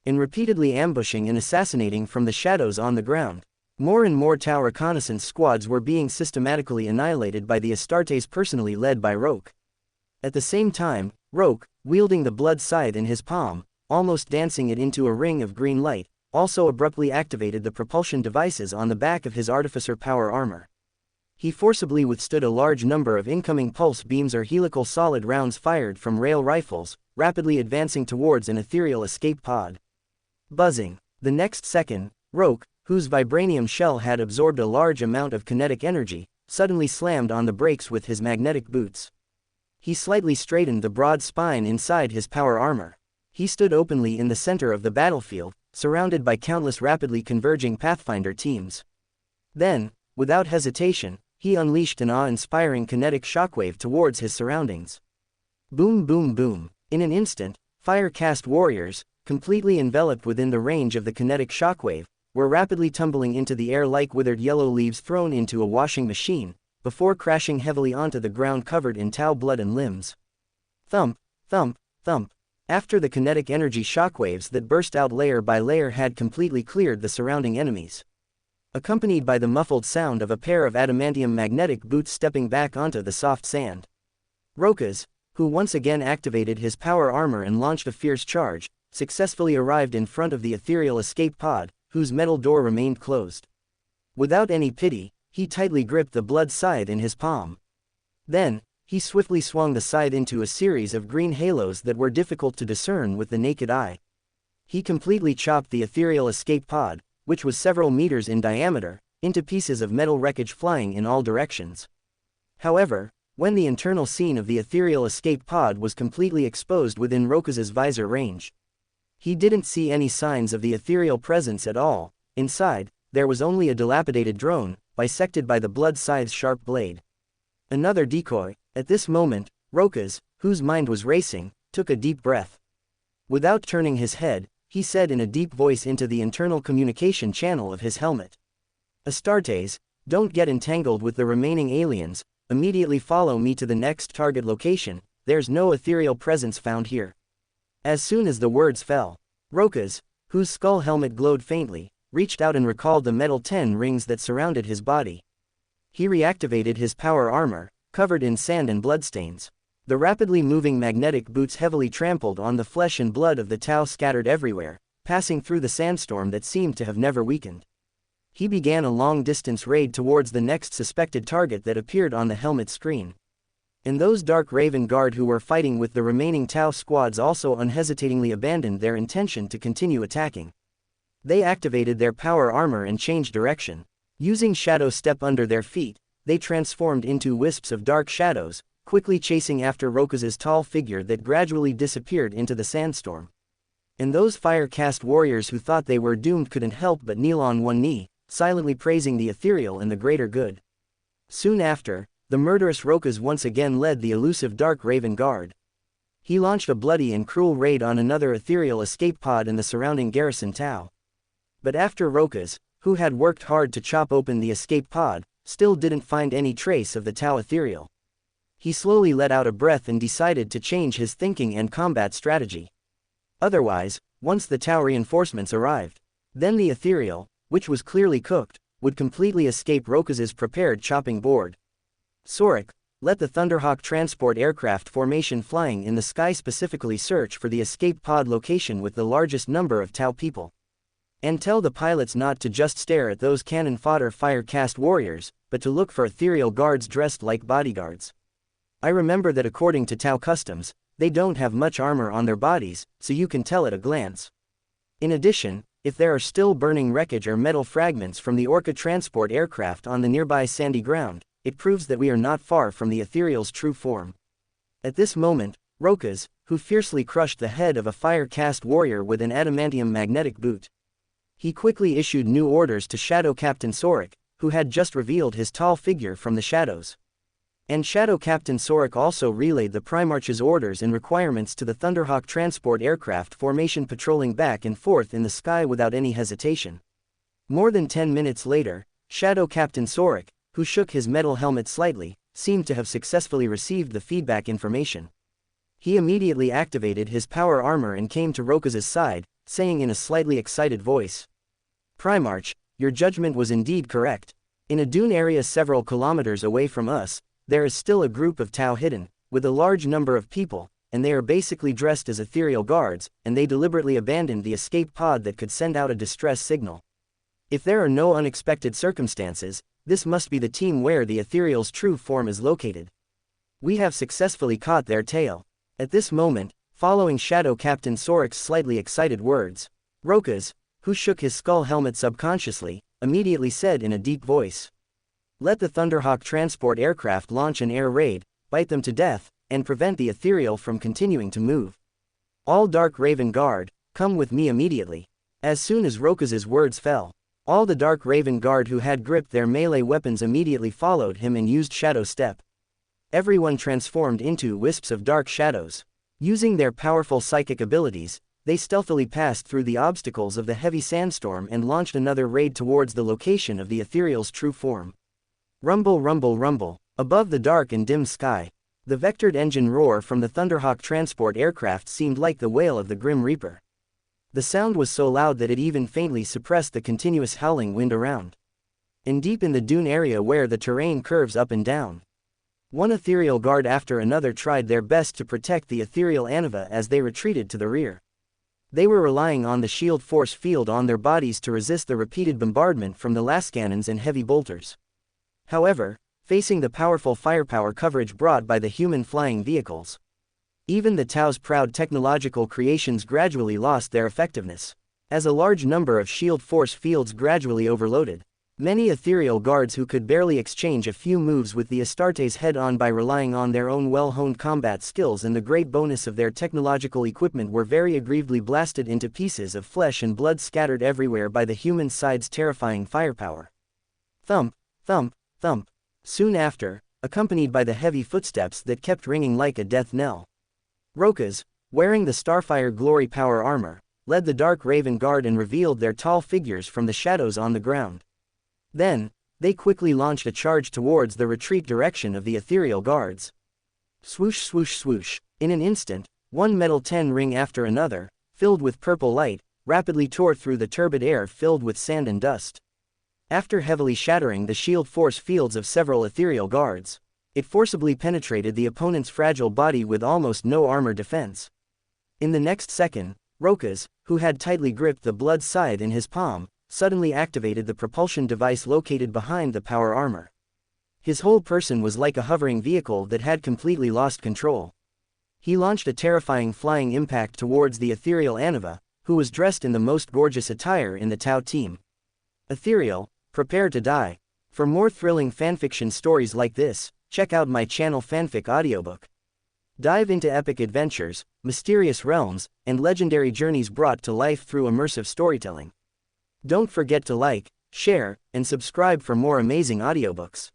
in repeatedly ambushing and assassinating from the shadows on the ground. More and more Tau reconnaissance squads were being systematically annihilated by the Astartes personally led by Roke. At the same time, Roke, wielding the blood scythe in his palm, almost dancing it into a ring of green light, also abruptly activated the propulsion devices on the back of his Artificer power armor. He forcibly withstood a large number of incoming pulse beams or helical solid rounds fired from rail rifles, rapidly advancing towards an ethereal escape pod. Buzzing. The next second, Roke, whose vibranium shell had absorbed a large amount of kinetic energy, suddenly slammed on the brakes with his magnetic boots. He slightly straightened the broad spine inside his power armor. He stood openly in the center of the battlefield, surrounded by countless rapidly converging Pathfinder teams. Then, without hesitation, he unleashed an awe-inspiring kinetic shockwave towards his surroundings. Boom boom boom. In an instant, fire-cast warriors, completely enveloped within the range of the kinetic shockwave, were rapidly tumbling into the air like withered yellow leaves thrown into a washing machine, before crashing heavily onto the ground covered in Tau blood and limbs. Thump, thump, thump. After the kinetic energy shockwaves that burst out layer by layer had completely cleared the surrounding enemies, accompanied by the muffled sound of a pair of adamantium magnetic boots stepping back onto the soft sand, Rokas, who once again activated his power armor and launched a fierce charge, successfully arrived in front of the ethereal escape pod, whose metal door remained closed. Without any pity, he tightly gripped the blood scythe in his palm. Then, he swiftly swung the scythe into a series of green halos that were difficult to discern with the naked eye. He completely chopped the ethereal escape pod, which was several meters in diameter, into pieces of metal wreckage flying in all directions. However, when the internal scene of the ethereal escape pod was completely exposed within Rokas's visor range, he didn't see any signs of the ethereal presence at all. Inside, there was only a dilapidated drone, bisected by the blood scythe's sharp blade. Another decoy. At this moment, Rokas, whose mind was racing, took a deep breath. Without turning his head, he said in a deep voice into the internal communication channel of his helmet, "Astartes, don't get entangled with the remaining aliens, immediately follow me to the next target location, there's no ethereal presence found here." As soon as the words fell, Rokas, whose skull helmet glowed faintly, reached out and recalled the metal 10 rings that surrounded his body. He reactivated his power armor, covered in sand and bloodstains. The rapidly moving magnetic boots heavily trampled on the flesh and blood of the Tau scattered everywhere, passing through the sandstorm that seemed to have never weakened. He began a long-distance raid towards the next suspected target that appeared on the helmet screen. And those Dark Raven Guard who were fighting with the remaining Tau squads also unhesitatingly abandoned their intention to continue attacking. They activated their power armor and changed direction. Using Shadow Step under their feet, they transformed into wisps of dark shadows, quickly chasing after Rokas's tall figure that gradually disappeared into the sandstorm. And those fire-cast warriors who thought they were doomed couldn't help but kneel on one knee, silently praising the ethereal and the greater good. Soon after, the murderous Rokas once again led the elusive Dark Raven Guard. He launched a bloody and cruel raid on another ethereal escape pod in the surrounding garrison Tau. But after Rokas, who had worked hard to chop open the escape pod, still didn't find any trace of the Tau ethereal, he slowly let out a breath and decided to change his thinking and combat strategy. Otherwise, once the Tau reinforcements arrived, then the ethereal, which was clearly cooked, would completely escape Rokas's prepared chopping board. Sorik, let the Thunderhawk transport aircraft formation flying in the sky specifically search for the escape pod location with the largest number of Tau people. And tell the pilots not to just stare at those cannon fodder fire-cast warriors, but to look for ethereal guards dressed like bodyguards. I remember that according to Tau customs, they don't have much armor on their bodies, so you can tell at a glance. In addition, if there are still burning wreckage or metal fragments from the Orca transport aircraft on the nearby sandy ground, it proves that we are not far from the ethereal's true form. At this moment, Rokas, who fiercely crushed the head of a fire-cast warrior with an adamantium magnetic boot, he quickly issued new orders to Shadow Captain Sorik, who had just revealed his tall figure from the shadows. And Shadow Captain Sorik also relayed the Primarch's orders and requirements to the Thunderhawk transport aircraft formation patrolling back and forth in the sky without any hesitation. More than 10 minutes later, Shadow Captain Sorik, who shook his metal helmet slightly, seemed to have successfully received the feedback information. He immediately activated his power armor and came to Rokas's side, saying in a slightly excited voice, "Primarch, your judgment was indeed correct. In a dune area several kilometers away from us, there is still a group of Tau hidden, with a large number of people, and they are basically dressed as ethereal guards, and they deliberately abandoned the escape pod that could send out a distress signal. If there are no unexpected circumstances, this must be the team where the ethereal's true form is located. We have successfully caught their tail." At this moment, following Shadow Captain Sorik's slightly excited words, Rokas, who shook his skull helmet subconsciously, immediately said in a deep voice. Let the Thunderhawk transport aircraft launch an air raid, bite them to death, and prevent the ethereal from continuing to move. All Dark Raven Guard, come with me immediately. As soon as Roka's words fell, all the Dark Raven Guard who had gripped their melee weapons immediately followed him and used Shadow Step. Everyone transformed into wisps of dark shadows. Using their powerful psychic abilities, they stealthily passed through the obstacles of the heavy sandstorm and launched another raid towards the location of the ethereal's true form. Rumble, rumble, rumble. Above the dark and dim sky, the vectored engine roar from the Thunderhawk transport aircraft seemed like the wail of the Grim Reaper. The sound was so loud that it even faintly suppressed the continuous howling wind around. And deep in the dune area where the terrain curves up and down, one ethereal guard after another tried their best to protect the ethereal Anova as they retreated to the rear. They were relying on the shield force field on their bodies to resist the repeated bombardment from the lascannons and heavy bolters. However, facing the powerful firepower coverage brought by the human flying vehicles, even the Tau's proud technological creations gradually lost their effectiveness. As a large number of shield force fields gradually overloaded, many ethereal guards who could barely exchange a few moves with the Astartes head-on by relying on their own well-honed combat skills and the great bonus of their technological equipment were very aggressively blasted into pieces of flesh and blood scattered everywhere by the human side's terrifying firepower. Thump, thump, thump. Soon after, accompanied by the heavy footsteps that kept ringing like a death knell, Rokas, wearing the Starfire Glory Power armor, led the Dark Raven Guard and revealed their tall figures from the shadows on the ground. Then, they quickly launched a charge towards the retreat direction of the ethereal guards. Swoosh, swoosh, swoosh. In an instant, one metal 10 ring after another, filled with purple light, rapidly tore through the turbid air filled with sand and dust. After heavily shattering the shield force fields of several ethereal guards, it forcibly penetrated the opponent's fragile body with almost no armor defense. In the next second, Rokas, who had tightly gripped the blood scythe in his palm, suddenly activated the propulsion device located behind the power armor. His whole person was like a hovering vehicle that had completely lost control. He launched a terrifying flying impact towards the ethereal Anova, who was dressed in the most gorgeous attire in the Tau team. Ethereal, prepare to die. For more thrilling fanfiction stories like this, check out my channel Fanfic audiobook. Dive into epic adventures, mysterious realms, and legendary journeys brought to life through immersive storytelling. Don't forget to like, share, and subscribe for more amazing audiobooks.